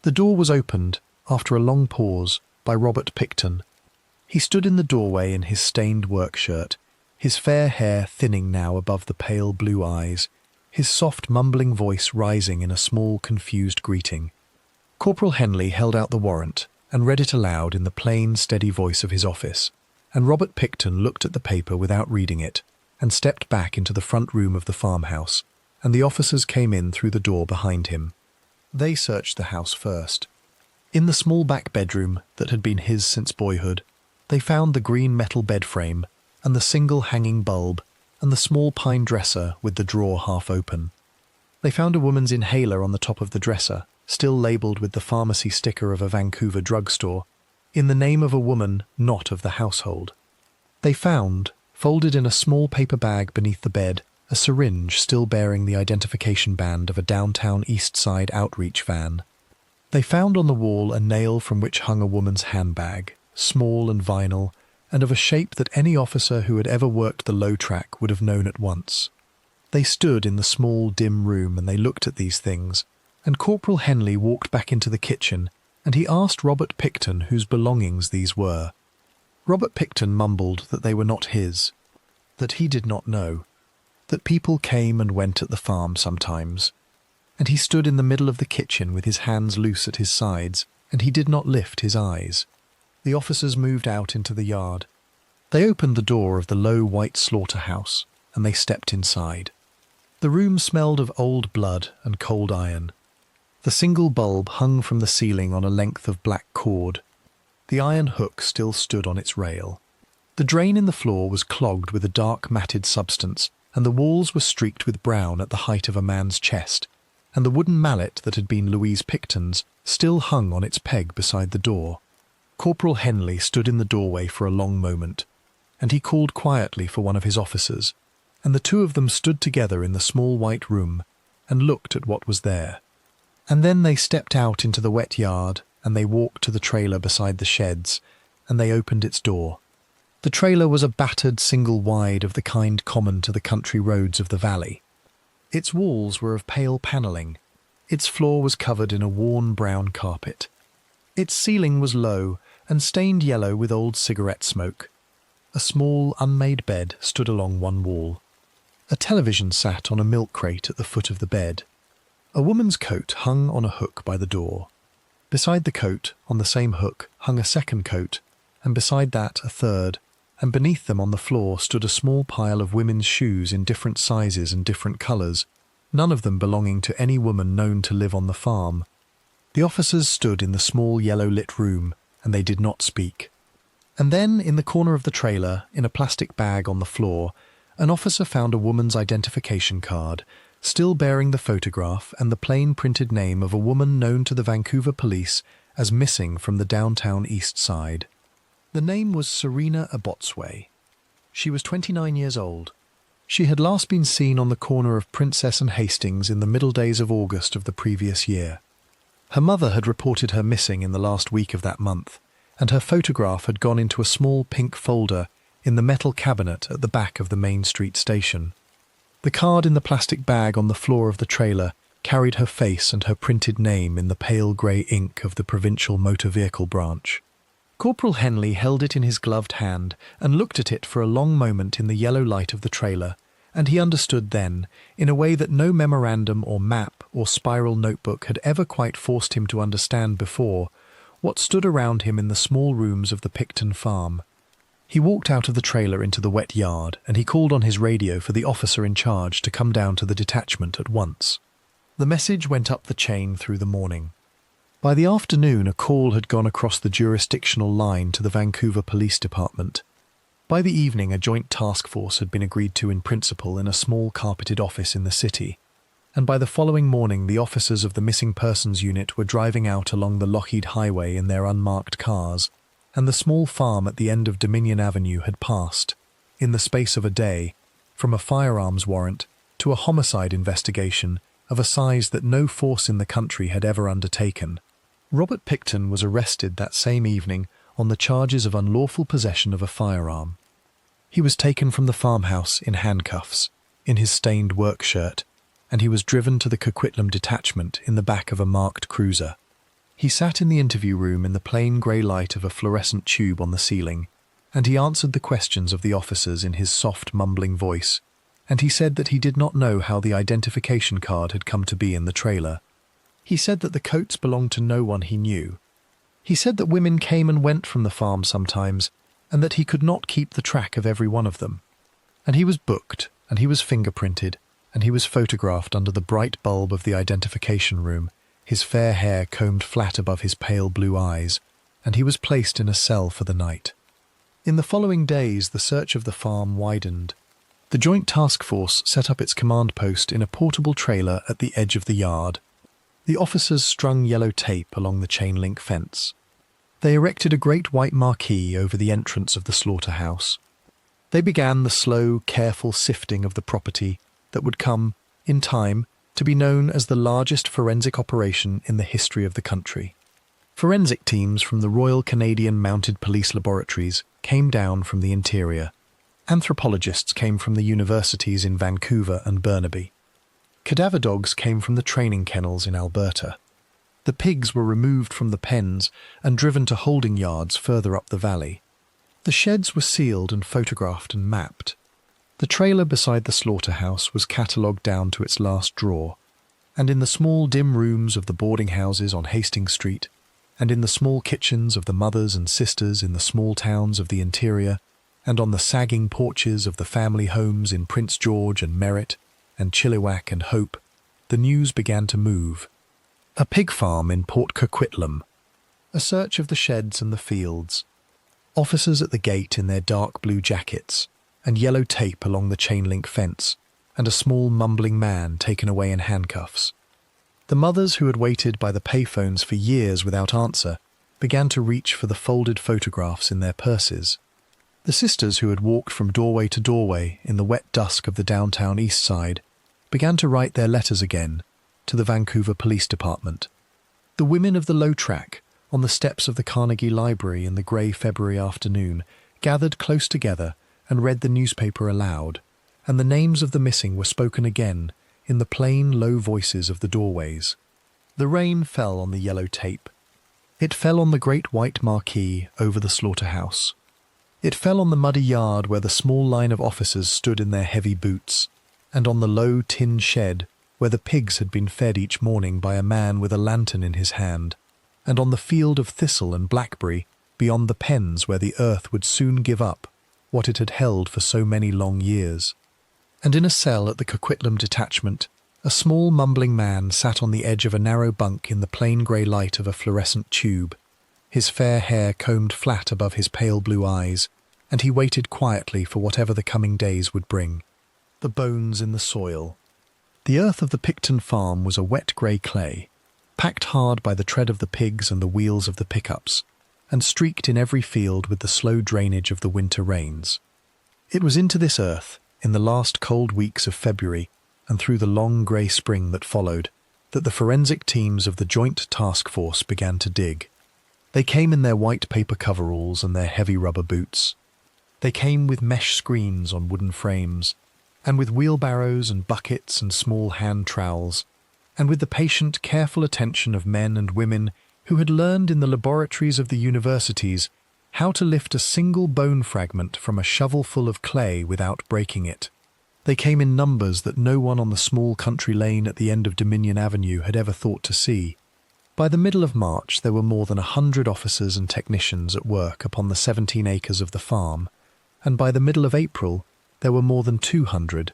The door was opened, after a long pause, by Robert Pickton. He stood in the doorway in his stained work shirt, his fair hair thinning now above the pale blue eyes, his soft mumbling voice rising in a small confused greeting. Corporal Henley held out the warrant and read it aloud in the plain, steady voice of his office, and Robert Pickton looked at the paper without reading it and stepped back into the front room of the farmhouse, and the officers came in through the door behind him. They searched the house first. In the small back bedroom that had been his since boyhood, they found the green metal bed frame and the single hanging bulb and the small pine dresser with the drawer half open. They found a woman's inhaler on the top of the dresser still labelled with the pharmacy sticker of a Vancouver drugstore, in the name of a woman not of the household. They found, folded in a small paper bag beneath the bed, a syringe still bearing the identification band of a Downtown Eastside outreach van. They found on the wall a nail from which hung a woman's handbag, small and vinyl, and of a shape that any officer who had ever worked the low track would have known at once. They stood in the small, dim room and they looked at these things, and Corporal Henley walked back into the kitchen, and he asked Robert Pickton whose belongings these were. Robert Pickton mumbled that they were not his, that he did not know, that people came and went at the farm sometimes, and he stood in the middle of the kitchen with his hands loose at his sides, and he did not lift his eyes. The officers moved out into the yard. They opened the door of the low white slaughterhouse, and they stepped inside. The room smelled of old blood and cold iron. The single bulb hung from the ceiling on a length of black cord. The iron hook still stood on its rail. The drain in the floor was clogged with a dark matted substance, and the walls were streaked with brown at the height of a man's chest, and the wooden mallet that had been Louise Pickton's still hung on its peg beside the door. Corporal Henley stood in the doorway for a long moment, and he called quietly for one of his officers, and the two of them stood together in the small white room and looked at what was there. And then they stepped out into the wet yard, and they walked to the trailer beside the sheds, and they opened its door. The trailer was a battered single wide of the kind common to the country roads of the valley. Its walls were of pale panelling. Its floor was covered in a worn brown carpet. Its ceiling was low and stained yellow with old cigarette smoke. A small, unmade bed stood along one wall. A television sat on a milk crate at the foot of the bed. A woman's coat hung on a hook by the door. Beside the coat, on the same hook, hung a second coat, and beside that a third, and beneath them on the floor stood a small pile of women's shoes in different sizes and different colours, none of them belonging to any woman known to live on the farm. The officers stood in the small yellow-lit room, and they did not speak. And then, in the corner of the trailer, in a plastic bag on the floor, an officer found a woman's identification card, still bearing the photograph and the plain printed name of a woman known to the Vancouver police as missing from the Downtown Eastside. The name was Serena Abotsway. She was 29 years old. She had last been seen on the corner of Princess and Hastings in the middle days of August of the previous year. Her mother had reported her missing in the last week of that month, and her photograph had gone into a small pink folder in the metal cabinet at the back of the Main Street station. The card in the plastic bag on the floor of the trailer carried her face and her printed name in the pale grey ink of the provincial motor vehicle branch. Corporal Henley held it in his gloved hand and looked at it for a long moment in the yellow light of the trailer, and he understood then, in a way that no memorandum or map or spiral notebook had ever quite forced him to understand before, what stood around him in the small rooms of the Pickton farm. He walked out of the trailer into the wet yard, and he called on his radio for the officer in charge to come down to the detachment at once. The message went up the chain through the morning. By the afternoon, a call had gone across the jurisdictional line to the Vancouver Police Department. By the evening, a joint task force had been agreed to in principle in a small carpeted office in the city, and by the following morning the officers of the Missing Persons Unit were driving out along the Lougheed Highway in their unmarked cars, and the small farm at the end of Dominion Avenue had passed, in the space of a day, from a firearms warrant to a homicide investigation of a size that no force in the country had ever undertaken. Robert Pickton was arrested that same evening on the charges of unlawful possession of a firearm. He was taken from the farmhouse in handcuffs, in his stained work shirt, and he was driven to the Coquitlam detachment in the back of a marked cruiser. He sat in the interview room in the plain grey light of a fluorescent tube on the ceiling, and he answered the questions of the officers in his soft, mumbling voice, and he said that he did not know how the identification card had come to be in the trailer. He said that the coats belonged to no one he knew. He said that women came and went from the farm sometimes, and that he could not keep the track of every one of them. And he was booked, and he was fingerprinted, and he was photographed under the bright bulb of the identification room, his fair hair combed flat above his pale blue eyes, and he was placed in a cell for the night. In the following days, the search of the farm widened. The Joint Task Force set up its command post in a portable trailer at the edge of the yard. The officers strung yellow tape along the chain-link fence. They erected a great white marquee over the entrance of the slaughterhouse. They began the slow, careful sifting of the property that would come, in time, to be known as the largest forensic operation in the history of the country. Forensic teams from the Royal Canadian Mounted Police Laboratories came down from the interior. Anthropologists came from the universities in Vancouver and Burnaby. Cadaver dogs came from the training kennels in Alberta. The pigs were removed from the pens and driven to holding yards further up the valley. The sheds were sealed and photographed and mapped. The trailer beside the slaughterhouse was catalogued down to its last drawer, and in the small dim rooms of the boarding houses on Hastings Street, and in the small kitchens of the mothers and sisters in the small towns of the interior, and on the sagging porches of the family homes in Prince George and Merritt, and Chilliwack and Hope, the news began to move. A pig farm in Port Coquitlam. A search of the sheds and the fields. Officers at the gate in their dark blue jackets, and yellow tape along the chain-link fence, and a small mumbling man taken away in handcuffs. The mothers who had waited by the payphones for years without answer began to reach for the folded photographs in their purses. The sisters who had walked from doorway to doorway in the wet dusk of the Downtown Eastside began to write their letters again to the Vancouver Police Department. The women of the low track, on the steps of the Carnegie Library in the grey February afternoon, gathered close together and read the newspaper aloud, and the names of the missing were spoken again in the plain, low voices of the doorways. The rain fell on the yellow tape. It fell on the great white marquee over the slaughterhouse. It fell on the muddy yard where the small line of officers stood in their heavy boots, and on the low tin shed where the pigs had been fed each morning by a man with a lantern in his hand, and on the field of thistle and blackberry beyond the pens where the earth would soon give up what it had held for so many long years. And in a cell at the Coquitlam detachment, a small mumbling man sat on the edge of a narrow bunk in the plain grey light of a fluorescent tube, his fair hair combed flat above his pale blue eyes, and he waited quietly for whatever the coming days would bring. The bones in the soil. The earth of the Pickton farm was a wet grey clay, packed hard by the tread of the pigs and the wheels of the pickups, and streaked in every field with the slow drainage of the winter rains. It was into this earth, in the last cold weeks of February and through the long grey spring that followed, that the forensic teams of the Joint Task Force began to dig. They came in their white paper coveralls and their heavy rubber boots. They came with mesh screens on wooden frames, and with wheelbarrows and buckets and small hand trowels, and with the patient, careful attention of men and women who had learned in the laboratories of the universities how to lift a single bone fragment from a shovelful of clay without breaking it. They came in numbers that no one on the small country lane at the end of Dominion Avenue had ever thought to see. By the middle of March there were more than 100 officers and technicians at work upon the 17 acres of the farm, and by the middle of April there were more than 200,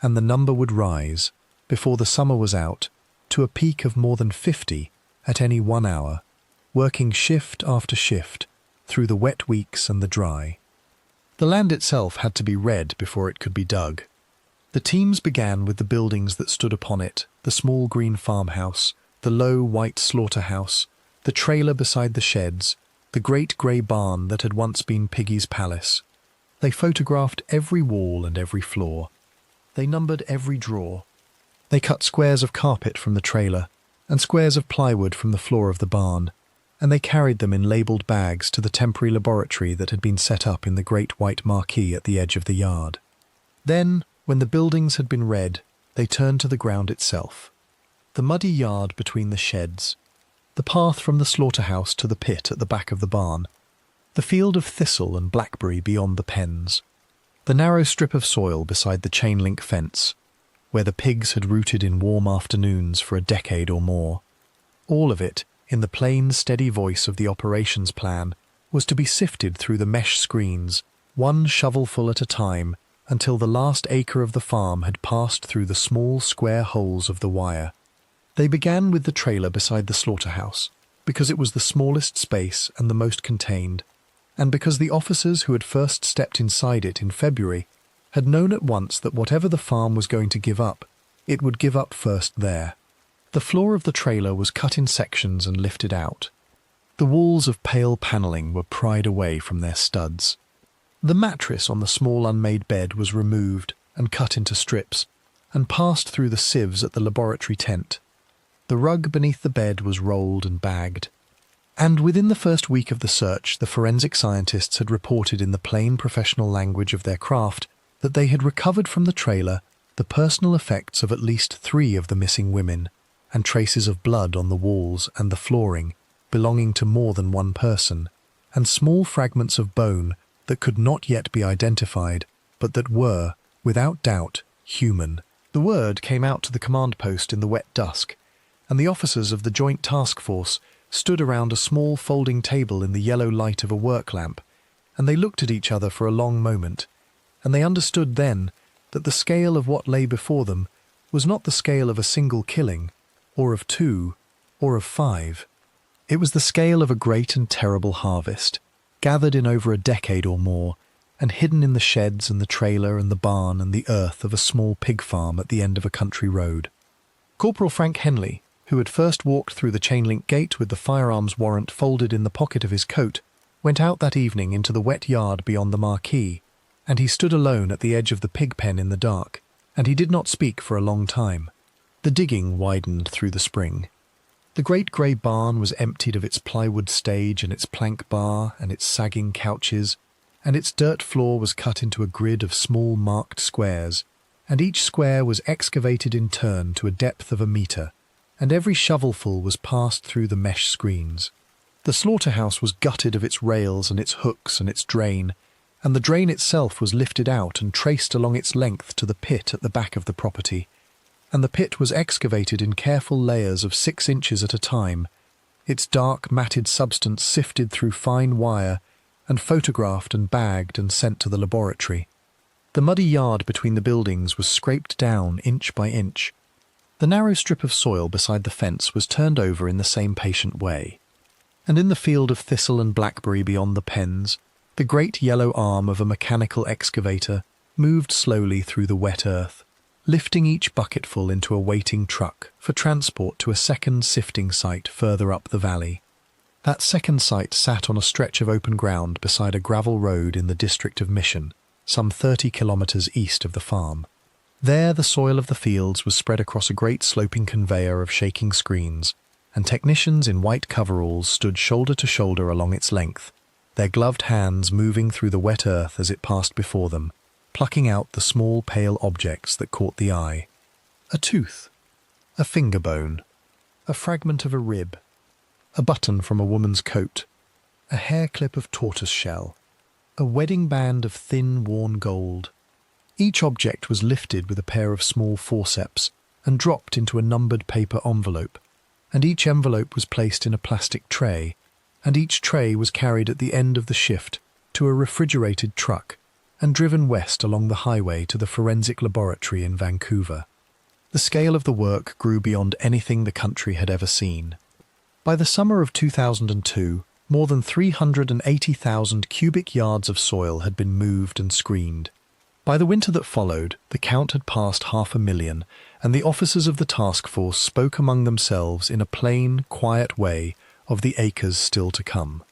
and the number would rise, before the summer was out, to a peak of more than 50 at any 1 hour, working shift after shift through the wet weeks and the dry. The land itself had to be red before it could be dug. The teams began with the buildings that stood upon it, the small green farmhouse, the low white slaughterhouse, the trailer beside the sheds, the great grey barn that had once been Piggy's palace. They photographed every wall and every floor. They numbered every drawer. They cut squares of carpet from the trailer and squares of plywood from the floor of the barn, and they carried them in labelled bags to the temporary laboratory that had been set up in the great white marquee at the edge of the yard. Then, when the buildings had been read, they turned to the ground itself. The muddy yard between the sheds, the path from the slaughterhouse to the pit at the back of the barn, the field of thistle and blackberry beyond the pens, the narrow strip of soil beside the chain-link fence, where the pigs had rooted in warm afternoons for a decade or more. All of it, in the plain, steady voice of the operations plan, was to be sifted through the mesh screens, one shovelful at a time, until the last acre of the farm had passed through the small square holes of the wire. They began with the trailer beside the slaughterhouse, because it was the smallest space and the most contained, and because the officers who had first stepped inside it in February had known at once that whatever the farm was going to give up, it would give up first there. The floor of the trailer was cut in sections and lifted out. The walls of pale panelling were pried away from their studs. The mattress on the small unmade bed was removed and cut into strips, and passed through the sieves at the laboratory tent. The rug beneath the bed was rolled and bagged. And within the first week of the search, the forensic scientists had reported in the plain professional language of their craft that they had recovered from the trailer the personal effects of at least 3 of the missing women, and traces of blood on the walls and the flooring belonging to more than one person, and small fragments of bone that could not yet be identified, but that were, without doubt, human. The word came out to the command post in the wet dusk, and the officers of the Joint Task Force stood around a small folding table in the yellow light of a work lamp, and they looked at each other for a long moment, and they understood then that the scale of what lay before them was not the scale of a single killing, or of 2, or of 5. It was the scale of a great and terrible harvest, gathered in over a decade or more, and hidden in the sheds and the trailer and the barn and the earth of a small pig farm at the end of a country road. Corporal Frank Henley, who had first walked through the chain-link gate with the firearms warrant folded in the pocket of his coat, went out that evening into the wet yard beyond the marquee, and he stood alone at the edge of the pig pen in the dark, and he did not speak for a long time. The digging widened through the spring. The great grey barn was emptied of its plywood stage and its plank bar and its sagging couches, and its dirt floor was cut into a grid of small marked squares, and each square was excavated in turn to a depth of 1 metre, and every shovelful was passed through the mesh screens. The slaughterhouse was gutted of its rails and its hooks and its drain, and the drain itself was lifted out and traced along its length to the pit at the back of the property, and the pit was excavated in careful layers of 6 inches at a time, its dark, matted substance sifted through fine wire and photographed and bagged and sent to the laboratory. The muddy yard between the buildings was scraped down inch by inch. The narrow strip of soil beside the fence was turned over in the same patient way, and in the field of thistle and blackberry beyond the pens, the great yellow arm of a mechanical excavator moved slowly through the wet earth, lifting each bucketful into a waiting truck for transport to a second sifting site further up the valley. That second site sat on a stretch of open ground beside a gravel road in the district of Mission, some 30 kilometres east of the farm. There the soil of the fields was spread across a great sloping conveyor of shaking screens, and technicians in white coveralls stood shoulder to shoulder along its length, their gloved hands moving through the wet earth as it passed before them, plucking out the small pale objects that caught the eye. A tooth, a finger bone, a fragment of a rib, a button from a woman's coat, a hair clip of tortoise shell, a wedding band of thin worn gold. Each object was lifted with a pair of small forceps and dropped into a numbered paper envelope, and each envelope was placed in a plastic tray, and each tray was carried at the end of the shift to a refrigerated truck and driven west along the highway to the forensic laboratory in Vancouver. The scale of the work grew beyond anything the country had ever seen. By the summer of 2002, more than 380,000 cubic yards of soil had been moved and screened. By the winter that followed, the count had passed 500,000, and the officers of the task force spoke among themselves in a plain, quiet way of the acres still to come.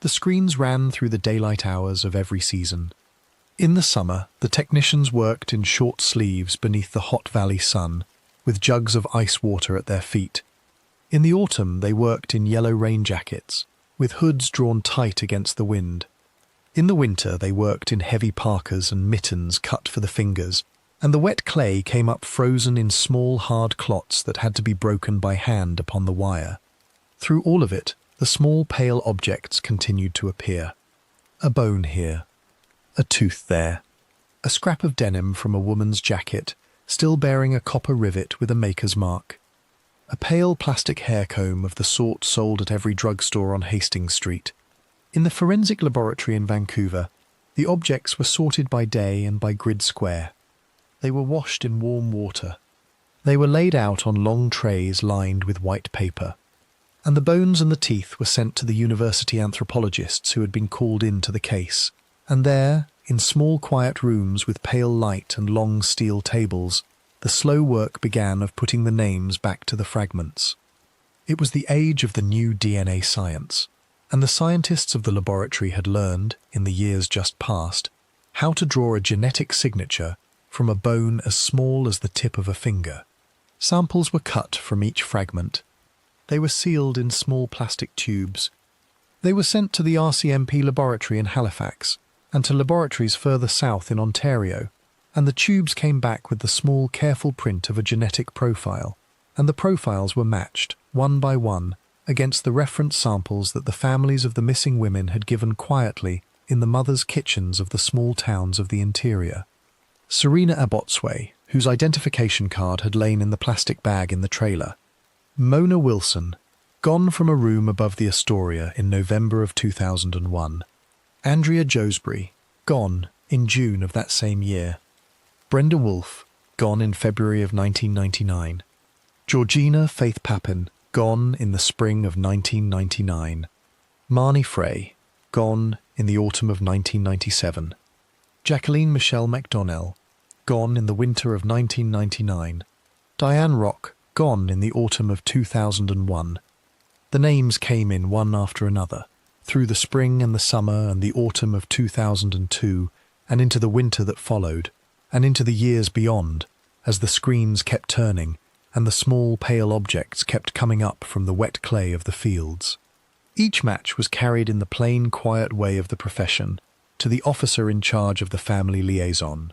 The screens ran through the daylight hours of every season. In the summer, the technicians worked in short sleeves beneath the hot valley sun, with jugs of ice water at their feet. In the autumn, they worked in yellow rain jackets, with hoods drawn tight against the wind. In the winter, they worked in heavy parkas and mittens cut for the fingers, and the wet clay came up frozen in small, hard clots that had to be broken by hand upon the wire. Through all of it, the small, pale objects continued to appear. A bone here, a tooth there, a scrap of denim from a woman's jacket, still bearing a copper rivet with a maker's mark, a pale plastic hair comb of the sort sold at every drugstore on Hastings Street. In the forensic laboratory in Vancouver, the objects were sorted by day and by grid square. They were washed in warm water. They were laid out on long trays lined with white paper, and the bones and the teeth were sent to the university anthropologists who had been called into the case, and there, in small quiet rooms with pale light and long steel tables, the slow work began of putting the names back to the fragments. It was the age of the new DNA science, and the scientists of the laboratory had learned, in the years just past, how to draw a genetic signature from a bone as small as the tip of a finger. Samples were cut from each fragment. They were sealed in small plastic tubes. They were sent to the RCMP laboratory in Halifax and to laboratories further south in Ontario, and the tubes came back with the small, careful print of a genetic profile, and the profiles were matched, one by one, against the reference samples that the families of the missing women had given quietly in the mothers' kitchens of the small towns of the interior. Serena Abotsway, whose identification card had lain in the plastic bag in the trailer. Mona Wilson, gone from a room above the Astoria in November of 2001. Andrea Josbury, gone in June of that same year. Brenda Wolfe, gone in February of 1999. Georgina Faith Papin, gone in the spring of 1999. Marnie Frey, gone in the autumn of 1997. Jacqueline Michelle McDonnell, gone in the winter of 1999. Diane Rock, gone in the autumn of 2001. The names came in one after another, through the spring and the summer and the autumn of 2002, and into the winter that followed, and into the years beyond, as the screens kept turning and the small pale objects kept coming up from the wet clay of the fields. Each match was carried in the plain, quiet way of the profession to the officer in charge of the family liaison.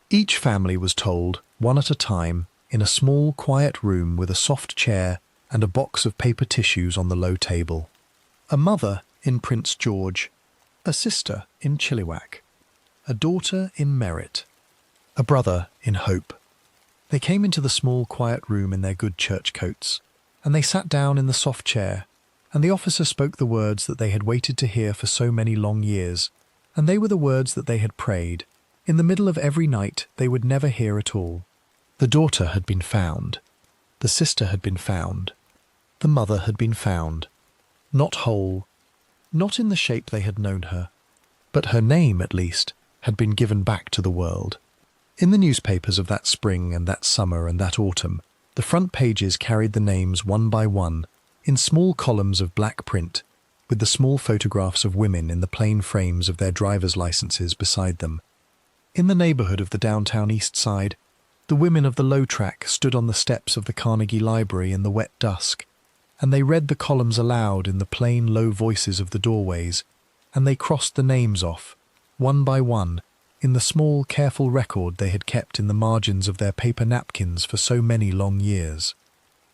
Each family was told, one at a time, in a small, quiet room with a soft chair and a box of paper tissues on the low table. A mother in Prince George, a sister in Chilliwack, a daughter in Merritt, a brother in Hope. They came into the small, quiet room in their good church coats, and they sat down in the soft chair, and the officer spoke the words that they had waited to hear for so many long years, and they were the words that they had prayed. In the middle of every night they would never hear at all. The daughter had been found. The sister had been found. The mother had been found. Not whole, not in the shape they had known her, but her name, at least, had been given back to the world. In the newspapers of that spring and that summer and that autumn, the front pages carried the names one by one, in small columns of black print, with the small photographs of women in the plain frames of their driver's licenses beside them. In the neighbourhood of the Downtown Eastside, the women of the low track stood on the steps of the Carnegie Library in the wet dusk, and they read the columns aloud in the plain, low voices of the doorways, and they crossed the names off, one by one, in the small, careful record they had kept in the margins of their paper napkins for so many long years.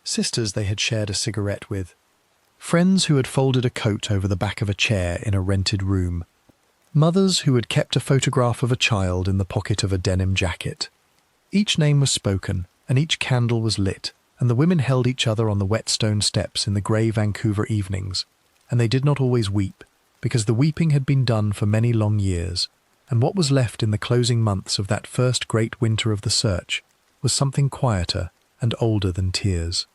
Sisters they had shared a cigarette with. Friends who had folded a coat over the back of a chair in a rented room. Mothers who had kept a photograph of a child in the pocket of a denim jacket. Each name was spoken, and each candle was lit, and the women held each other on the wet stone steps in the grey Vancouver evenings, and they did not always weep, because the weeping had been done for many long years, and what was left in the closing months of that first great winter of the search was something quieter and older than tears.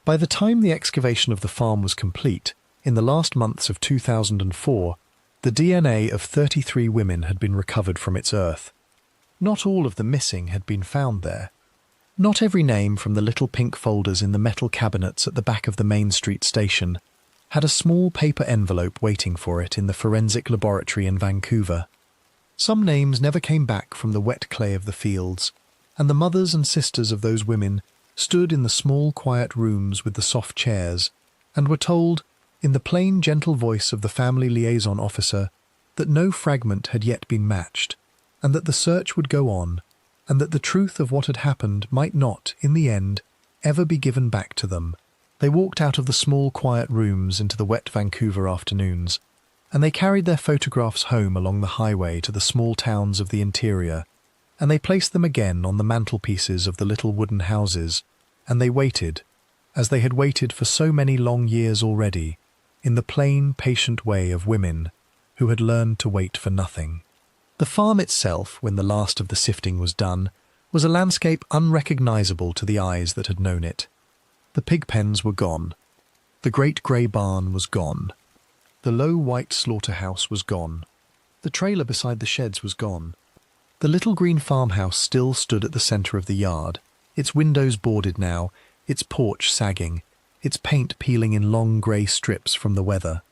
By the time the excavation of the farm was complete, in the last months of 2004, the DNA of 33 women had been recovered from its earth. Not all of the missing had been found there. Not every name from the little pink folders in the metal cabinets at the back of the Main Street station had a small paper envelope waiting for it in the forensic laboratory in Vancouver. Some names never came back from the wet clay of the fields, and the mothers and sisters of those women stood in the small, quiet rooms with the soft chairs, and were told, in the plain, gentle voice of the family liaison officer, that no fragment had yet been matched, and that the search would go on, and that the truth of what had happened might not, in the end, ever be given back to them. They walked out of the small, quiet rooms into the wet Vancouver afternoons, and they carried their photographs home along the highway to the small towns of the interior, and they placed them again on the mantelpieces of the little wooden houses, and they waited, as they had waited for so many long years already, in the plain, patient way of women who had learned to wait for nothing. The farm itself, when the last of the sifting was done, was a landscape unrecognizable to the eyes that had known it. The pig pens were gone. The great grey barn was gone. The low white slaughterhouse was gone. The trailer beside the sheds was gone. The little green farmhouse still stood at the centre of the yard, its windows boarded now, its porch sagging, its paint peeling in long grey strips from the weather.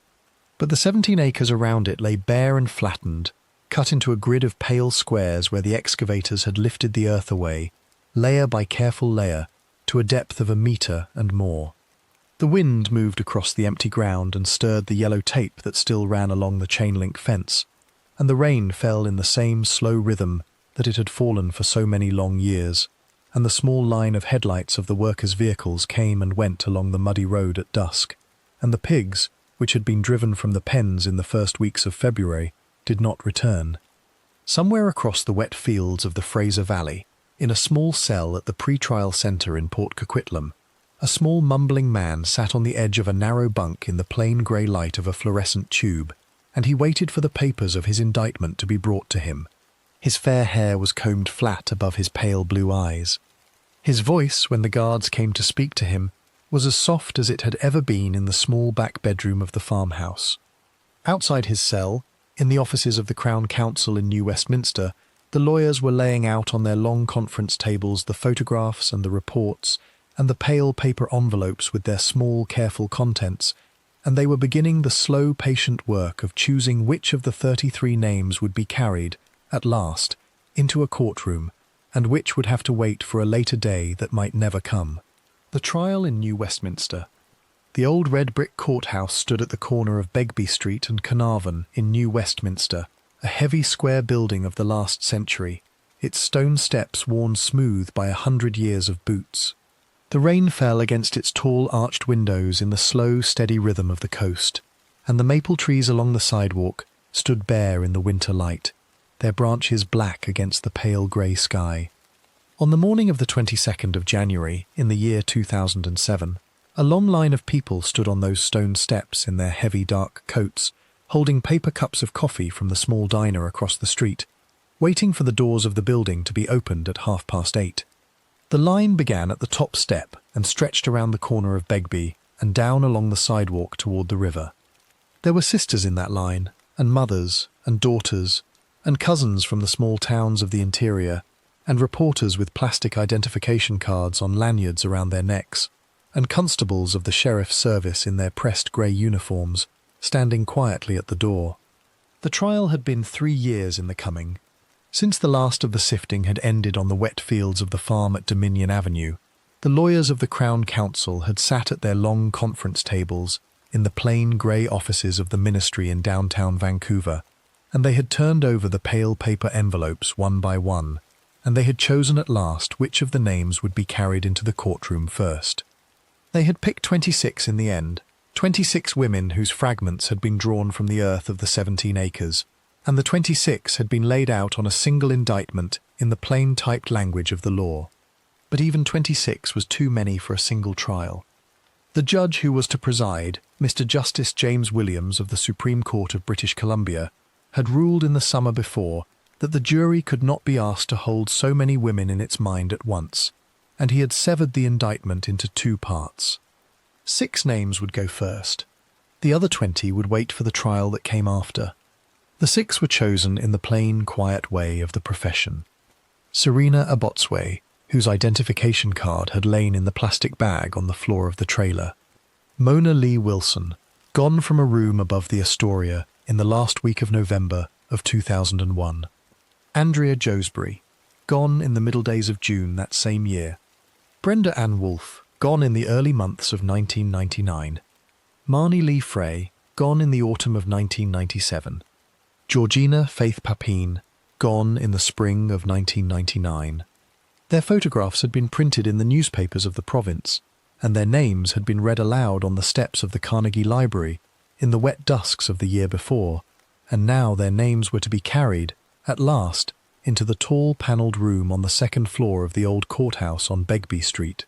But the 17 acres around it lay bare and flattened, cut into a grid of pale squares where the excavators had lifted the earth away, layer by careful layer, to a depth of 1 metre and more. The wind moved across the empty ground and stirred the yellow tape that still ran along the chain-link fence, and the rain fell in the same slow rhythm that it had fallen for so many long years, and the small line of headlights of the workers' vehicles came and went along the muddy road at dusk, and the pigs, which had been driven from the pens in the first weeks of February, did not return. Somewhere across the wet fields of the Fraser Valley, in a small cell at the pre-trial centre in Port Coquitlam, a small mumbling man sat on the edge of a narrow bunk in the plain grey light of a fluorescent tube, and he waited for the papers of his indictment to be brought to him. His fair hair was combed flat above his pale blue eyes. His voice, when the guards came to speak to him, was as soft as it had ever been in the small back bedroom of the farmhouse. Outside his cell, in the offices of the Crown Counsel in New Westminster, the lawyers were laying out on their long conference tables the photographs and the reports and the pale paper envelopes with their small, careful contents, and they were beginning the slow, patient work of choosing which of the 33 names would be carried, at last, into a courtroom, and which would have to wait for a later day that might never come. The trial in New Westminster. The old red brick courthouse stood at the corner of Begside Street and Carnarvon in New Westminster, a heavy square building of the last century, its stone steps worn smooth by 100 years of boots. The rain fell against its tall arched windows in the slow, steady rhythm of the coast, and the maple trees along the sidewalk stood bare in the winter light, their branches black against the pale grey sky. On the morning of the 22nd of January, in the year 2007, a long line of people stood on those stone steps in their heavy dark coats, holding paper cups of coffee from the small diner across the street, waiting for the doors of the building to be opened at 8:30. The line began at the top step and stretched around the corner of Begside and down along the sidewalk toward the river. There were sisters in that line, and mothers, and daughters, and cousins from the small towns of the interior, and reporters with plastic identification cards on lanyards around their necks, and constables of the sheriff's service in their pressed grey uniforms, standing quietly at the door. The trial had been 3 years in the coming. Since the last of the sifting had ended on the wet fields of the farm at Dominion Avenue, the lawyers of the Crown Counsel had sat at their long conference tables in the plain grey offices of the ministry in downtown Vancouver, and they had turned over the pale paper envelopes one by one, and they had chosen at last which of the names would be carried into the courtroom first. They had picked 26 in the end, 26 women whose fragments had been drawn from the earth of the 17 acres, and the 26 had been laid out on a single indictment in the plain typed language of the law. But even 26 was too many for a single trial. The judge who was to preside, Mr. Justice James Williams of the Supreme Court of British Columbia, had ruled in the summer before that the jury could not be asked to hold so many women in its mind at once, and he had severed the indictment into 2 parts. 6 names would go first. The other 20 would wait for the trial that came after. The 6 were chosen in the plain, quiet way of the profession. Serena Abotsway, whose identification card had lain in the plastic bag on the floor of the trailer. Mona Lee Wilson, gone from a room above the Astoria in the last week of November of 2001. Andrea Josbury, gone in the middle days of June that same year. Brenda Ann Wolfe, gone in the early months of 1999. Marnie Lee Frey, gone in the autumn of 1997. Georgina Faith Papine, gone in the spring of 1999. Their photographs had been printed in the newspapers of the province, and their names had been read aloud on the steps of the Carnegie Library in the wet dusks of the year before, and now their names were to be carried, at last, into the tall panelled room on the second floor of the old courthouse on Begside Street.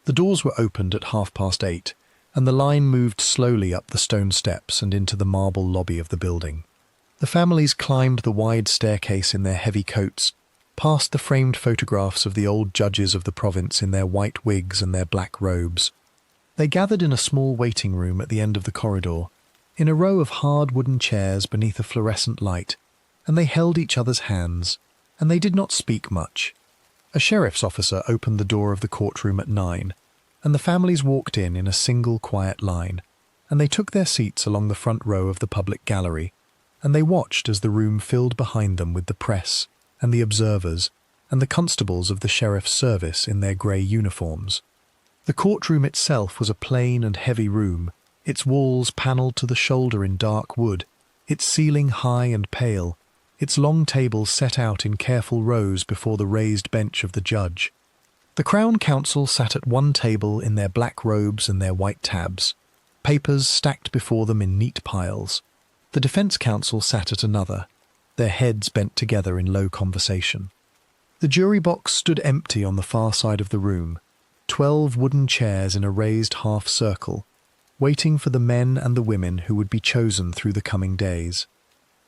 The doors were opened at 8:30, and the line moved slowly up the stone steps and into the marble lobby of the building. The families climbed the wide staircase in their heavy coats, past the framed photographs of the old judges of the province in their white wigs and their black robes. They gathered in a small waiting room at the end of the corridor, in a row of hard wooden chairs beneath a fluorescent light, and they held each other's hands, and they did not speak much. A sheriff's officer opened the door of the courtroom at 9, and the families walked in a single quiet line, and they took their seats along the front row of the public gallery, and they watched as the room filled behind them with the press and the observers and the constables of the sheriff's service in their grey uniforms. The courtroom itself was a plain and heavy room, its walls panelled to the shoulder in dark wood, its ceiling high and pale, its long tables set out in careful rows before the raised bench of the judge. The Crown Counsel sat at one table in their black robes and their white tabs, papers stacked before them in neat piles. The Defence Counsel sat at another, their heads bent together in low conversation. The jury box stood empty on the far side of the room, 12 wooden chairs in a raised half-circle, waiting for the men and the women who would be chosen through the coming days.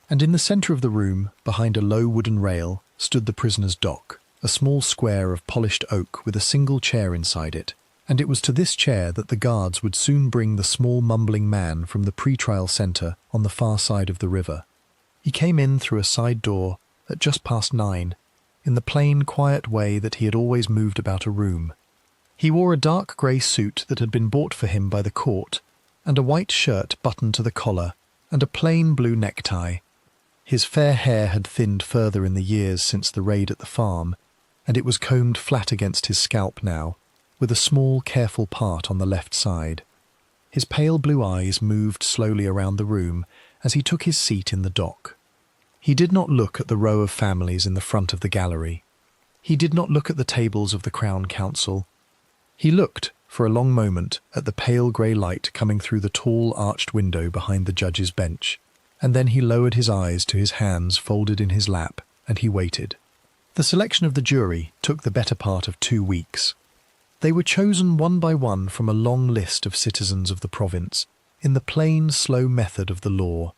And in the centre of the room, behind a low wooden rail, stood the prisoner's dock, a small square of polished oak with a single chair inside it, and it was to this chair that the guards would soon bring the small mumbling man from the pre-trial centre on the far side of the river. He came in through a side door at just past 9, in the plain, quiet way that he had always moved about a room. He wore a dark grey suit that had been bought for him by the court, and a white shirt buttoned to the collar, and a plain blue necktie. His fair hair had thinned further in the years since the raid at the farm, and it was combed flat against his scalp now, with a small, careful part on the left side. His pale blue eyes moved slowly around the room as he took his seat in the dock. He did not look at the row of families in the front of the gallery. He did not look at the tables of the Crown Counsel. He looked, for a long moment, at the pale grey light coming through the tall arched window behind the judge's bench, and then he lowered his eyes to his hands folded in his lap, and he waited. The selection of the jury took the better part of 2 weeks. They were chosen one by one from a long list of citizens of the province, in the plain, slow method of the law.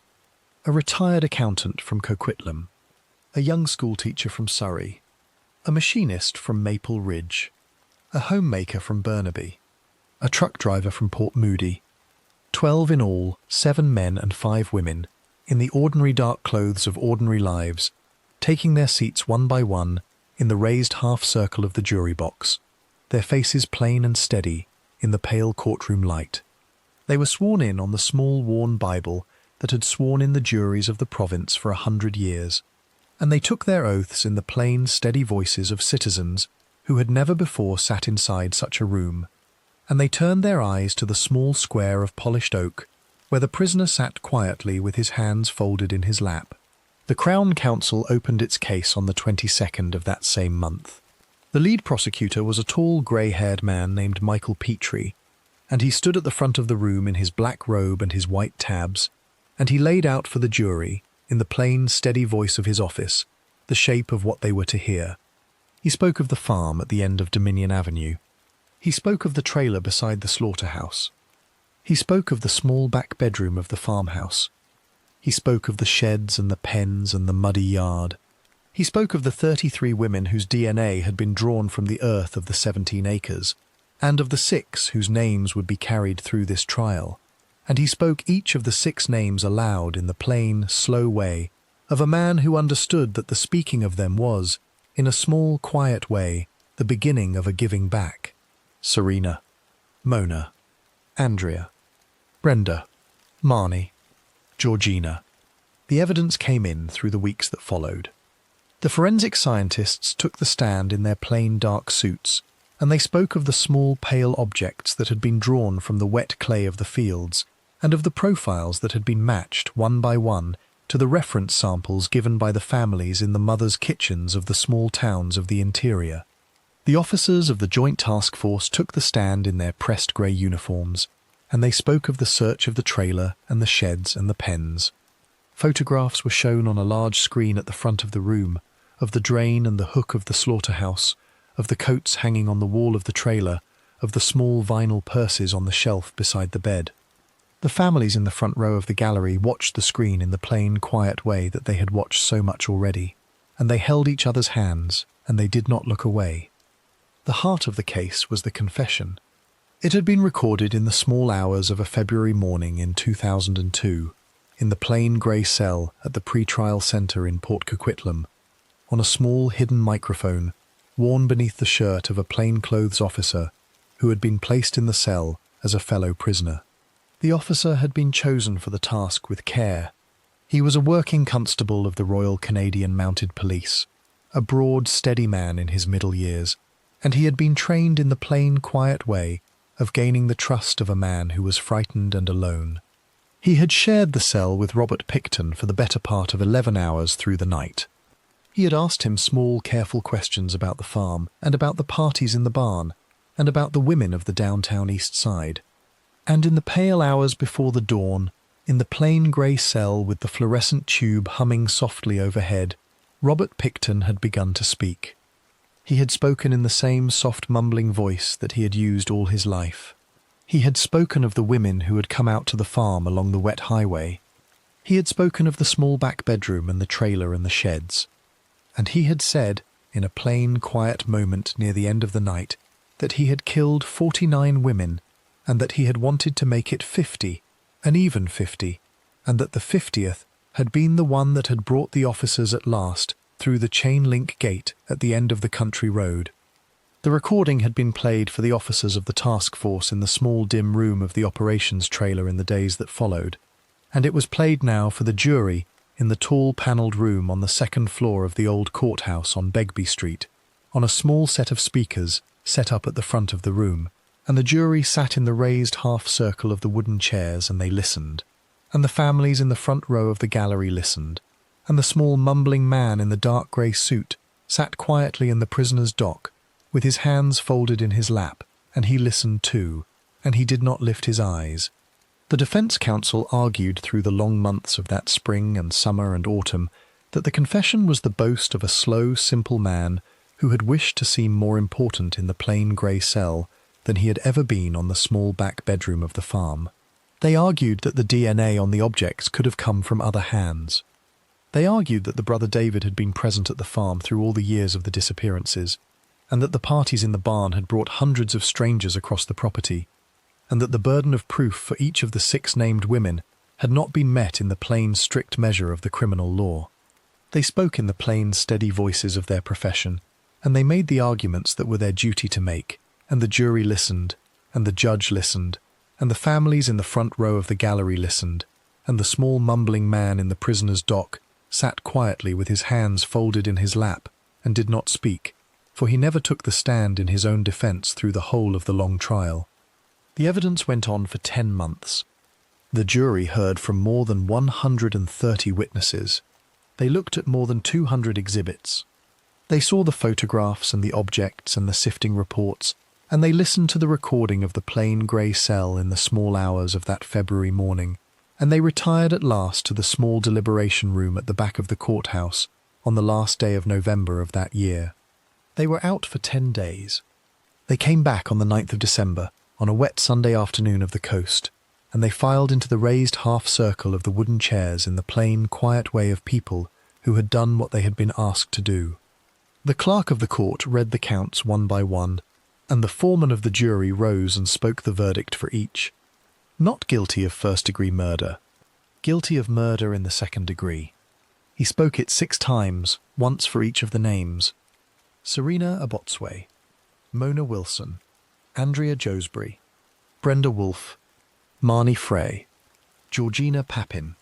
A retired accountant from Coquitlam, a young schoolteacher from Surrey, a machinist from Maple Ridge, a homemaker from Burnaby, a truck driver from Port Moody. 12 in all, 7 men and 5 women, in the ordinary dark clothes of ordinary lives, taking their seats one by one in the raised half-circle of the jury box, their faces plain and steady in the pale courtroom light. They were sworn in on the small worn Bible that had sworn in the juries of the province for 100 years, and they took their oaths in the plain, steady voices of citizens who had never before sat inside such a room, and they turned their eyes to the small square of polished oak where the prisoner sat quietly with his hands folded in his lap. The Crown Counsel opened its case on the 22nd of that same month. The lead prosecutor was a tall, grey-haired man named Michael Petrie, and he stood at the front of the room in his black robe and his white tabs, and he laid out for the jury, in the plain, steady voice of his office, the shape of what they were to hear. He spoke of the farm at the end of Dominion Avenue. He spoke of the trailer beside the slaughterhouse. He spoke of the small back bedroom of the farmhouse. He spoke of the sheds and the pens and the muddy yard. He spoke of the 33 women whose DNA had been drawn from the earth of the 17 acres, and of the 6 whose names would be carried through this trial. And he spoke each of the 6 names aloud in the plain, slow way of a man who understood that the speaking of them was, in a small, quiet way, the beginning of a giving back. Serena, Mona, Andrea, Brenda, Marnie, Georgina. The evidence came in through the weeks that followed. The forensic scientists took the stand in their plain dark suits, and they spoke of the small pale objects that had been drawn from the wet clay of the fields, and of the profiles that had been matched one by one to the reference samples given by the families in the mothers' kitchens of the small towns of the interior. The officers of the Joint Task Force took the stand in their pressed grey uniforms, and they spoke of the search of the trailer and the sheds and the pens. Photographs were shown on a large screen at the front of the room, of the drain and the hook of the slaughterhouse, of the coats hanging on the wall of the trailer, of the small vinyl purses on the shelf beside the bed. The families in the front row of the gallery watched the screen in the plain, quiet way that they had watched so much already, and they held each other's hands, and they did not look away. The heart of the case was the confession. It had been recorded in the small hours of a February morning in 2002, in the plain grey cell at the pre-trial centre in Port Coquitlam, on a small hidden microphone worn beneath the shirt of a plainclothes officer who had been placed in the cell as a fellow prisoner. The officer had been chosen for the task with care. He was a working constable of the Royal Canadian Mounted Police, a broad, steady man in his middle years, and he had been trained in the plain, quiet way of gaining the trust of a man who was frightened and alone. He had shared the cell with Robert Pickton for the better part of 11 hours through the night. He had asked him small, careful questions about the farm and about the parties in the barn and about the women of the Downtown Eastside. And in the pale hours before the dawn, in the plain grey cell with the fluorescent tube humming softly overhead, Robert Pickton had begun to speak. He had spoken in the same soft mumbling voice that he had used all his life. He had spoken of the women who had come out to the farm along the wet highway. He had spoken of the small back bedroom and the trailer and the sheds. And he had said, in a plain, quiet moment near the end of the night, that he had killed 49 women, and that he had wanted to make it 50, an even 50, and that the 50th had been the one that had brought the officers at last through the chain-link gate at the end of the country road. The recording had been played for the officers of the task force in the small dim room of the operations trailer in the days that followed, and it was played now for the jury in the tall panelled room on the second floor of the old courthouse on Begbie Street, on a small set of speakers set up at the front of the room, and the jury sat in the raised half-circle of the wooden chairs and they listened, and the families in the front row of the gallery listened, and the small mumbling man in the dark grey suit sat quietly in the prisoner's dock, with his hands folded in his lap, and he listened too, and he did not lift his eyes. The defence counsel argued through the long months of that spring and summer and autumn that the confession was the boast of a slow, simple man who had wished to seem more important in the plain grey cell than he had ever been on the small back bedroom of the farm. They argued that the DNA on the objects could have come from other hands. They argued that the brother David had been present at the farm through all the years of the disappearances, and that the parties in the barn had brought hundreds of strangers across the property, and that the burden of proof for each of the 6 named women had not been met in the plain, strict measure of the criminal law. They spoke in the plain, steady voices of their profession, and they made the arguments that were their duty to make, and the jury listened, and the judge listened, and the families in the front row of the gallery listened, and the small mumbling man in the prisoner's dock sat quietly with his hands folded in his lap and did not speak, for he never took the stand in his own defence through the whole of the long trial. The evidence went on for 10 months. The jury heard from more than 130 witnesses. They looked at more than 200 exhibits. They saw the photographs and the objects and the sifting reports, and they listened to the recording of the plain grey cell in the small hours of that February morning, and they retired at last to the small deliberation room at the back of the courthouse on the last day of November of that year. They were out for 10 days. They came back on the 9th of December, on a wet Sunday afternoon of the coast, and they filed into the raised half-circle of the wooden chairs in the plain, quiet way of people who had done what they had been asked to do. The clerk of the court read the counts one by one, and the foreman of the jury rose and spoke the verdict for each. Not guilty of first-degree murder, guilty of murder in the second degree. He spoke it 6 times, once for each of the names. Serena Abotsway, Mona Wilson, Andrea Josbury, Brenda Wolfe, Marnie Frey, Georgina Papin.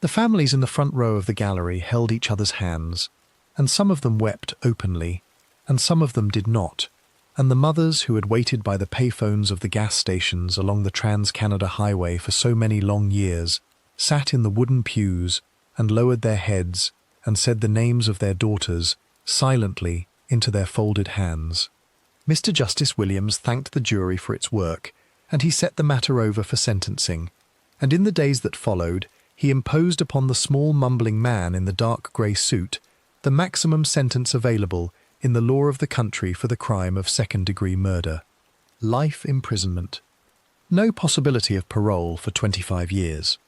The families in the front row of the gallery held each other's hands, and some of them wept openly, and some of them did not, and the mothers who had waited by the payphones of the gas stations along the Trans-Canada Highway for so many long years sat in the wooden pews and lowered their heads and said the names of their daughters silently into their folded hands. Mr. Justice Williams thanked the jury for its work, and he set the matter over for sentencing, and in the days that followed he imposed upon the small mumbling man in the dark grey suit the maximum sentence available in the law of the country for the crime of second-degree murder. Life imprisonment. No possibility of parole for 25 years.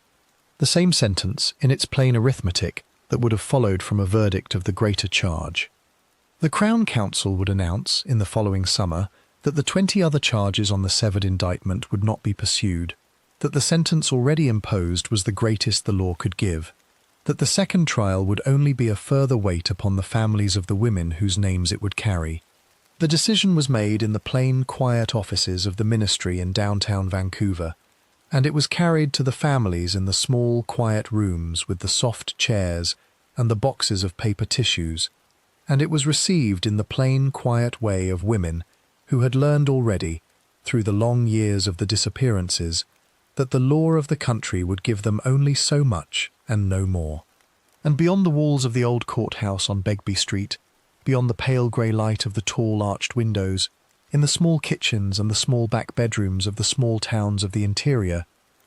The same sentence in its plain arithmetic that would have followed from a verdict of the greater charge. The Crown Counsel would announce, in the following summer, that the 20 other charges on the severed indictment would not be pursued, that the sentence already imposed was the greatest the law could give, that the second trial would only be a further weight upon the families of the women whose names it would carry, The decision was made in the plain, quiet offices of the ministry in downtown Vancouver, and it was carried to the families in the small, quiet rooms with the soft chairs and the boxes of paper tissues, and it was received in the plain, quiet way of women who had learned already, through the long years of the disappearances, that the law of the country would give them only so much and no more. And beyond the walls of the old courthouse on Begbie Street, beyond the pale grey light of the tall arched windows, in the small kitchens and the small back bedrooms of the small towns of the interior,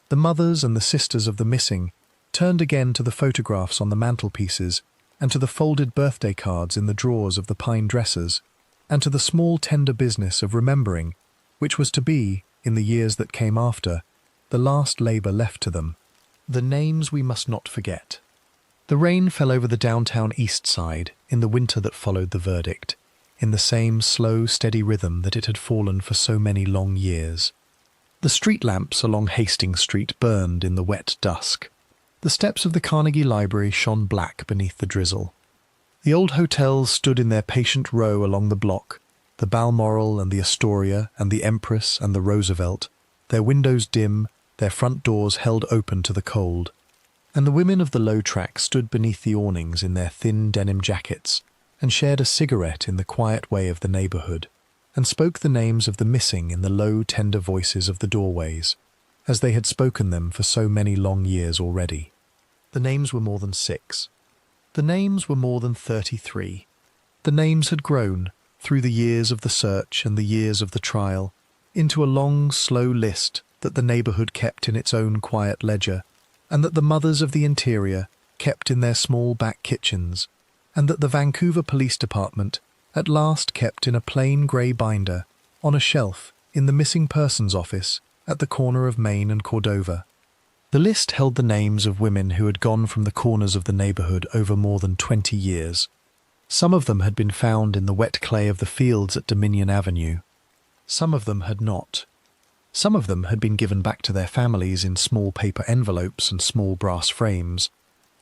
the mothers and the sisters of the missing turned again to the photographs on the mantelpieces and to the folded birthday cards in the drawers of the pine dressers, and to the small tender business of remembering, which was to be, in the years that came after, the last labour left to them. The names we must not forget. The rain fell over the downtown Eastside in the winter that followed the verdict, in the same slow, steady rhythm that it had fallen for so many long years. The street lamps along Hastings Street burned in the wet dusk. The steps of the Carnegie Library shone black beneath the drizzle. The old hotels stood in their patient row along the block, the Balmoral and the Astoria and the Empress and the Roosevelt, their windows dim, their front doors held open to the cold. And the women of the low track stood beneath the awnings in their thin denim jackets and shared a cigarette in the quiet way of the neighbourhood, and spoke the names of the missing in the low, tender voices of the doorways, as they had spoken them for so many long years already. The names were more than 6. The names were more than 33. The names had grown, through the years of the search and the years of the trial, into a long, slow list that the neighbourhood kept in its own quiet ledger, and that the mothers of the interior kept in their small back kitchens, and that the Vancouver Police Department at last kept in a plain grey binder on a shelf in the missing persons office at the corner of Main and Cordova. The list held the names of women who had gone from the corners of the neighbourhood over more than 20 years. Some of them had been found in the wet clay of the fields at Dominion Avenue. Some of them had not. Some of them had been given back to their families in small paper envelopes and small brass frames.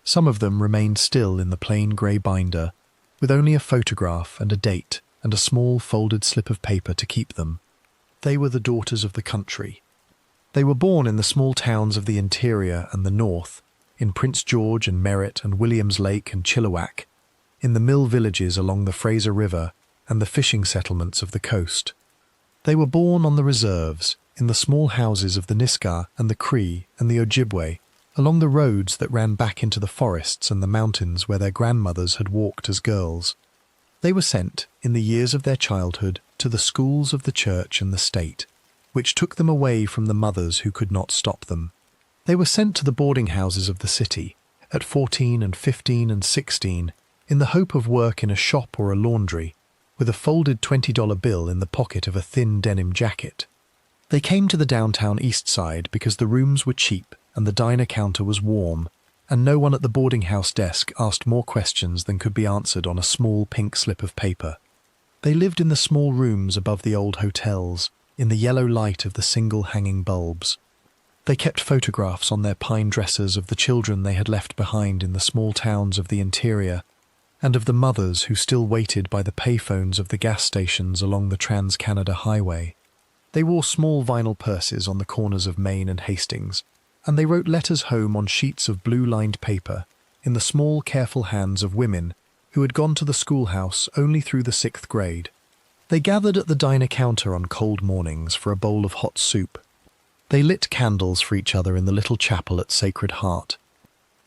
Some of them remained still in the plain grey binder, with only a photograph and a date and a small folded slip of paper to keep them. They were the daughters of the country. They were born in the small towns of the interior and the north, in Prince George and Merritt and Williams Lake and Chilliwack, in the mill villages along the Fraser River and the fishing settlements of the coast. They were born on the reserves, in the small houses of the Nisga'a and the Cree and the Ojibwe, along the roads that ran back into the forests and the mountains where their grandmothers had walked as girls. They were sent, in the years of their childhood, to the schools of the church and the state, which took them away from the mothers who could not stop them. They were sent to the boarding houses of the city, at 14 and 15 and 16, in the hope of work in a shop or a laundry, with a folded $20 bill in the pocket of a thin denim jacket. They came to the downtown Eastside because the rooms were cheap and the diner counter was warm, and no one at the boarding house desk asked more questions than could be answered on a small pink slip of paper. They lived in the small rooms above the old hotels, in the yellow light of the single hanging bulbs. They kept photographs on their pine dressers of the children they had left behind in the small towns of the interior, and of the mothers who still waited by the payphones of the gas stations along the Trans-Canada Highway. They wore small vinyl purses on the corners of Main and Hastings, and they wrote letters home on sheets of blue-lined paper in the small, careful hands of women who had gone to the schoolhouse only through the 6th grade. They gathered at the diner counter on cold mornings for a bowl of hot soup. They lit candles for each other in the little chapel at Sacred Heart.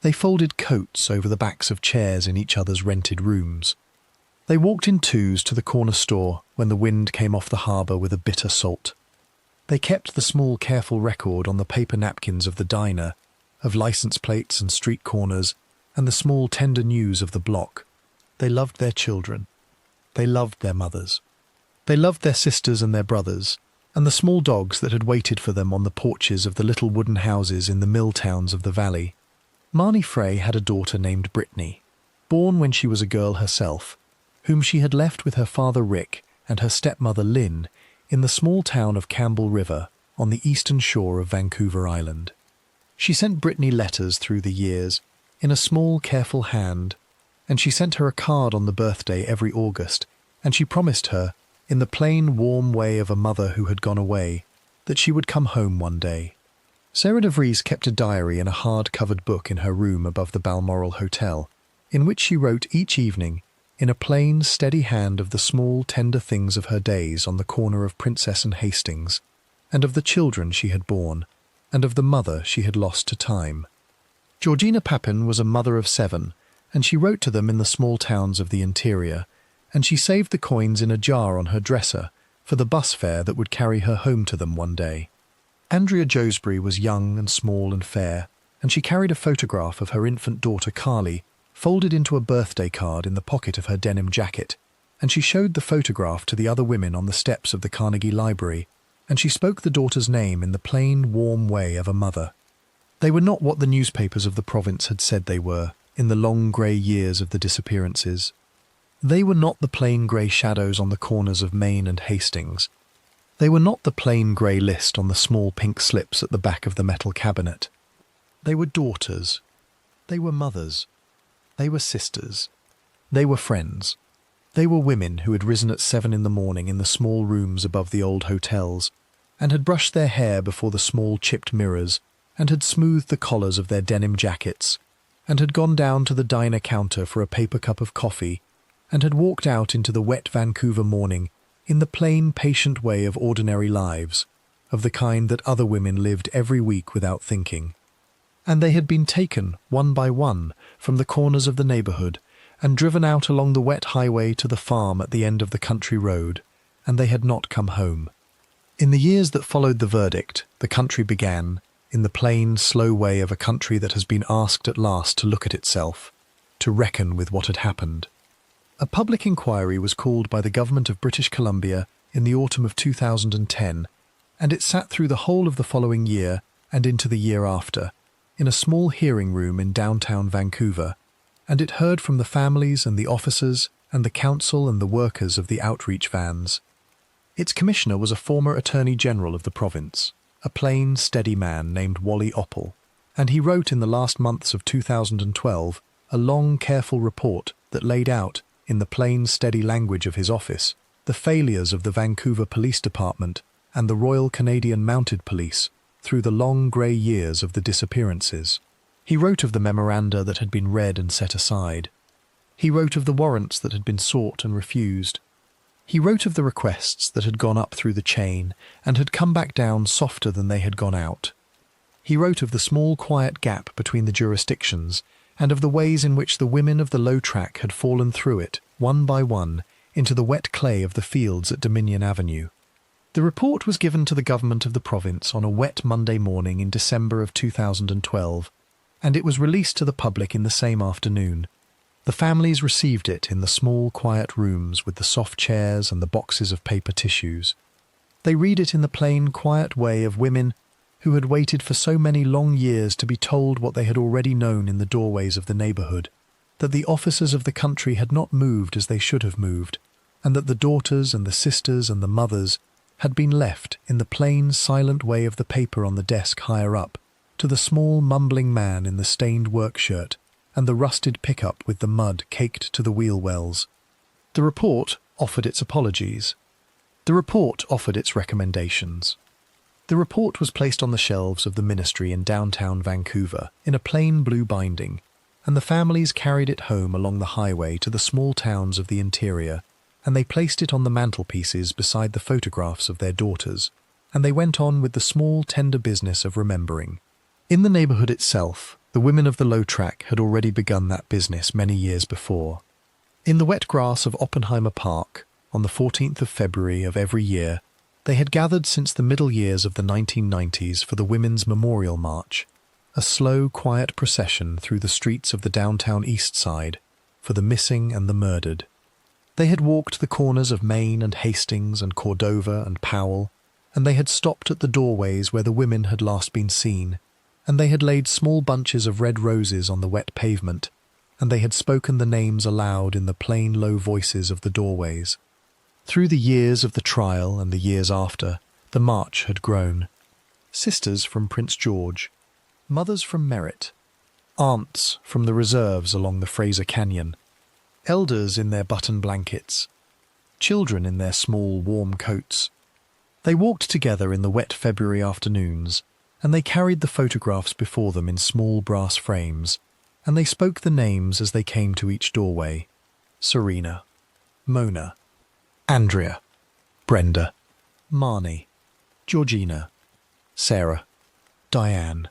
They folded coats over the backs of chairs in each other's rented rooms. They walked in twos to the corner store when the wind came off the harbour with a bitter salt. They kept the small, careful record on the paper napkins of the diner, of licence plates and street corners, and the small, tender news of the block. They loved their children. They loved their mothers. They loved their sisters and their brothers, and the small dogs that had waited for them on the porches of the little wooden houses in the mill towns of the valley. Marnie Frey had a daughter named Brittany, born when she was a girl herself, whom she had left with her father Rick and her stepmother Lynn in the small town of Campbell River on the eastern shore of Vancouver Island. She sent Brittany letters through the years, in a small, careful hand, and she sent her a card on the birthday every August, and she promised her, in the plain, warm way of a mother who had gone away, that she would come home one day. Sarah de Vries kept a diary in a hard-covered book in her room above the Balmoral Hotel, in which she wrote each evening, in a plain, steady hand, of the small, tender things of her days on the corner of Princess and Hastings, and of the children she had borne, and of the mother she had lost to time. Georgina Papin was a mother of 7, and she wrote to them in the small towns of the interior, and she saved the coins in a jar on her dresser for the bus fare that would carry her home to them one day. Andrea Josbury was young and small and fair, and she carried a photograph of her infant daughter Carly folded into a birthday card in the pocket of her denim jacket, and she showed the photograph to the other women on the steps of the Carnegie Library, and she spoke the daughter's name in the plain, warm way of a mother. They were not what the newspapers of the province had said they were in the long grey years of the disappearances. They were not the plain grey shadows on the corners of Main and Hastings. They were not the plain grey list on the small pink slips at the back of the metal cabinet. They were daughters. They were mothers. They were sisters. They were friends. They were women who had risen at 7 in the morning in the small rooms above the old hotels, and had brushed their hair before the small chipped mirrors, and had smoothed the collars of their denim jackets, and had gone down to the diner counter for a paper cup of coffee, and had walked out into the wet Vancouver morning in the plain, patient way of ordinary lives, of the kind that other women lived every week without thinking. And they had been taken, one by one, from the corners of the neighbourhood, and driven out along the wet highway to the farm at the end of the country road, and they had not come home. In the years that followed the verdict, the country began, in the plain, slow way of a country that has been asked at last to look at itself, to reckon with what had happened. A public inquiry was called by the government of British Columbia in the autumn of 2010, and it sat through the whole of the following year and into the year after, in a small hearing room in downtown Vancouver, and it heard from the families and the officers and the council and the workers of the outreach vans. Its commissioner was a former Attorney General of the province, a plain, steady man named Wally Oppel, and he wrote in the last months of 2012 a long, careful report that laid out, in the plain, steady language of his office, the failures of the Vancouver Police Department and the Royal Canadian Mounted Police through the long grey years of the disappearances. He wrote of the memoranda that had been read and set aside. He wrote of the warrants that had been sought and refused. He wrote of the requests that had gone up through the chain and had come back down softer than they had gone out. He wrote of the small, quiet gap between the jurisdictions and of the ways in which the women of the low track had fallen through it, one by one, into the wet clay of the fields at Dominion Avenue. The report was given to the government of the province on a wet Monday morning in December of 2012, and it was released to the public in the same afternoon. The families received it in the small, quiet rooms with the soft chairs and the boxes of paper tissues. They read it in the plain, quiet way of women who had waited for so many long years to be told what they had already known in the doorways of the neighbourhood, that the officers of the country had not moved as they should have moved, and that the daughters and the sisters and the mothers had been left, in the plain, silent way of the paper on the desk higher up, to the small, mumbling man in the stained work shirt and the rusted pickup with the mud caked to the wheel wells. The report offered its apologies. The report offered its recommendations. The report was placed on the shelves of the ministry in downtown Vancouver in a plain blue binding, and the families carried it home along the highway to the small towns of the interior, and they placed it on the mantelpieces beside the photographs of their daughters, and they went on with the small, tender business of remembering. In the neighbourhood itself, the women of the low track had already begun that business many years before. In the wet grass of Oppenheimer Park, on the 14th of February of every year, they had gathered since the middle years of the 1990s for the Women's Memorial March, a slow, quiet procession through the streets of the Downtown Eastside for the missing and the murdered. They had walked the corners of Main and Hastings and Cordova and Powell, and they had stopped at the doorways where the women had last been seen, and they had laid small bunches of red roses on the wet pavement, and they had spoken the names aloud in the plain, low voices of the doorways. Through the years of the trial and the years after, the march had grown. Sisters from Prince George, mothers from Merritt, aunts from the reserves along the Fraser Canyon, elders in their button blankets, children in their small, warm coats. They walked together in the wet February afternoons, and they carried the photographs before them in small brass frames, and they spoke the names as they came to each doorway. Serena, Mona, Andrea, Brenda, Marnie, Georgina, Sarah, Diane,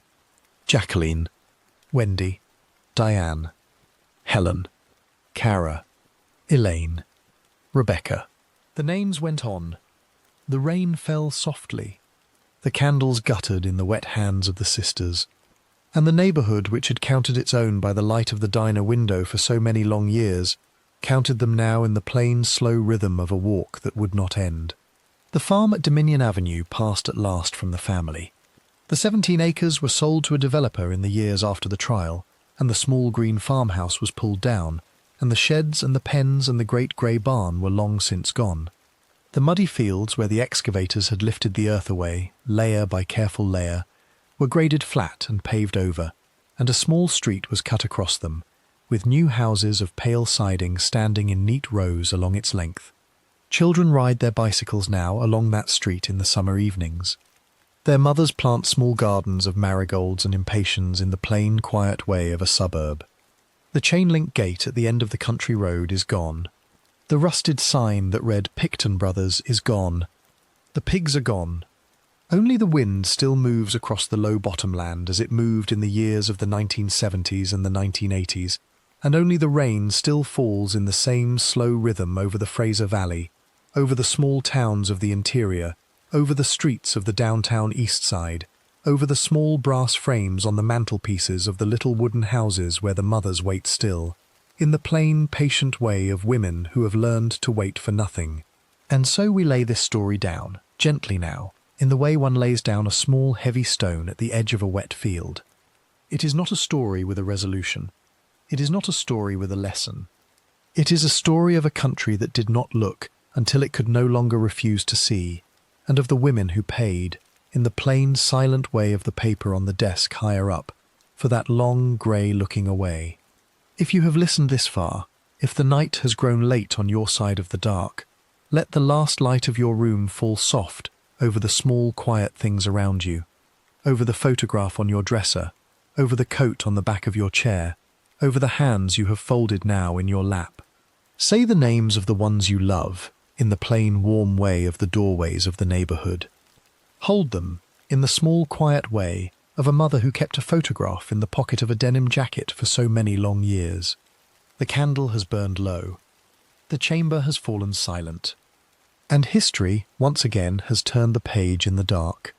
Jacqueline, Wendy, Diane, Helen, Cara, Elaine, Rebecca. The names went on. The rain fell softly. The candles guttered in the wet hands of the sisters, and the neighbourhood, which had counted its own by the light of the diner window for so many long years, counted them now in the plain, slow rhythm of a walk that would not end. The farm at Dominion Avenue passed at last from the family. The 17 acres were sold to a developer in the years after the trial, and the small green farmhouse was pulled down, and the sheds and the pens and the great grey barn were long since gone. The muddy fields where the excavators had lifted the earth away, layer by careful layer, were graded flat and paved over, and a small street was cut across them, with new houses of pale siding standing in neat rows along its length. Children ride their bicycles now along that street in the summer evenings. Their mothers plant small gardens of marigolds and impatiens in the plain, quiet way of a suburb. The chain-link gate at the end of the country road is gone. The rusted sign that read Pickton Brothers is gone. The pigs are gone. Only the wind still moves across the low bottomland as it moved in the years of the 1970s and the 1980s, and only the rain still falls in the same slow rhythm over the Fraser Valley, over the small towns of the interior, over the streets of the Downtown Eastside, over the small brass frames on the mantelpieces of the little wooden houses where the mothers wait still, in the plain, patient way of women who have learned to wait for nothing. And so we lay this story down, gently now, in the way one lays down a small, heavy stone at the edge of a wet field. It is not a story with a resolution. It is not a story with a lesson. It is a story of a country that did not look until it could no longer refuse to see, and of the women who paid, in the plain, silent way of the paper on the desk higher up, for that long, grey looking away. If you have listened this far, if the night has grown late on your side of the dark, let the last light of your room fall soft over the small, quiet things around you, over the photograph on your dresser, over the coat on the back of your chair, over the hands you have folded now in your lap. Say the names of the ones you love, in the plain, warm way of the doorways of the neighbourhood. Hold them, in the small, quiet way of a mother who kept a photograph in the pocket of a denim jacket for so many long years. The candle has burned low. The chamber has fallen silent. And history, once again, has turned the page in the dark.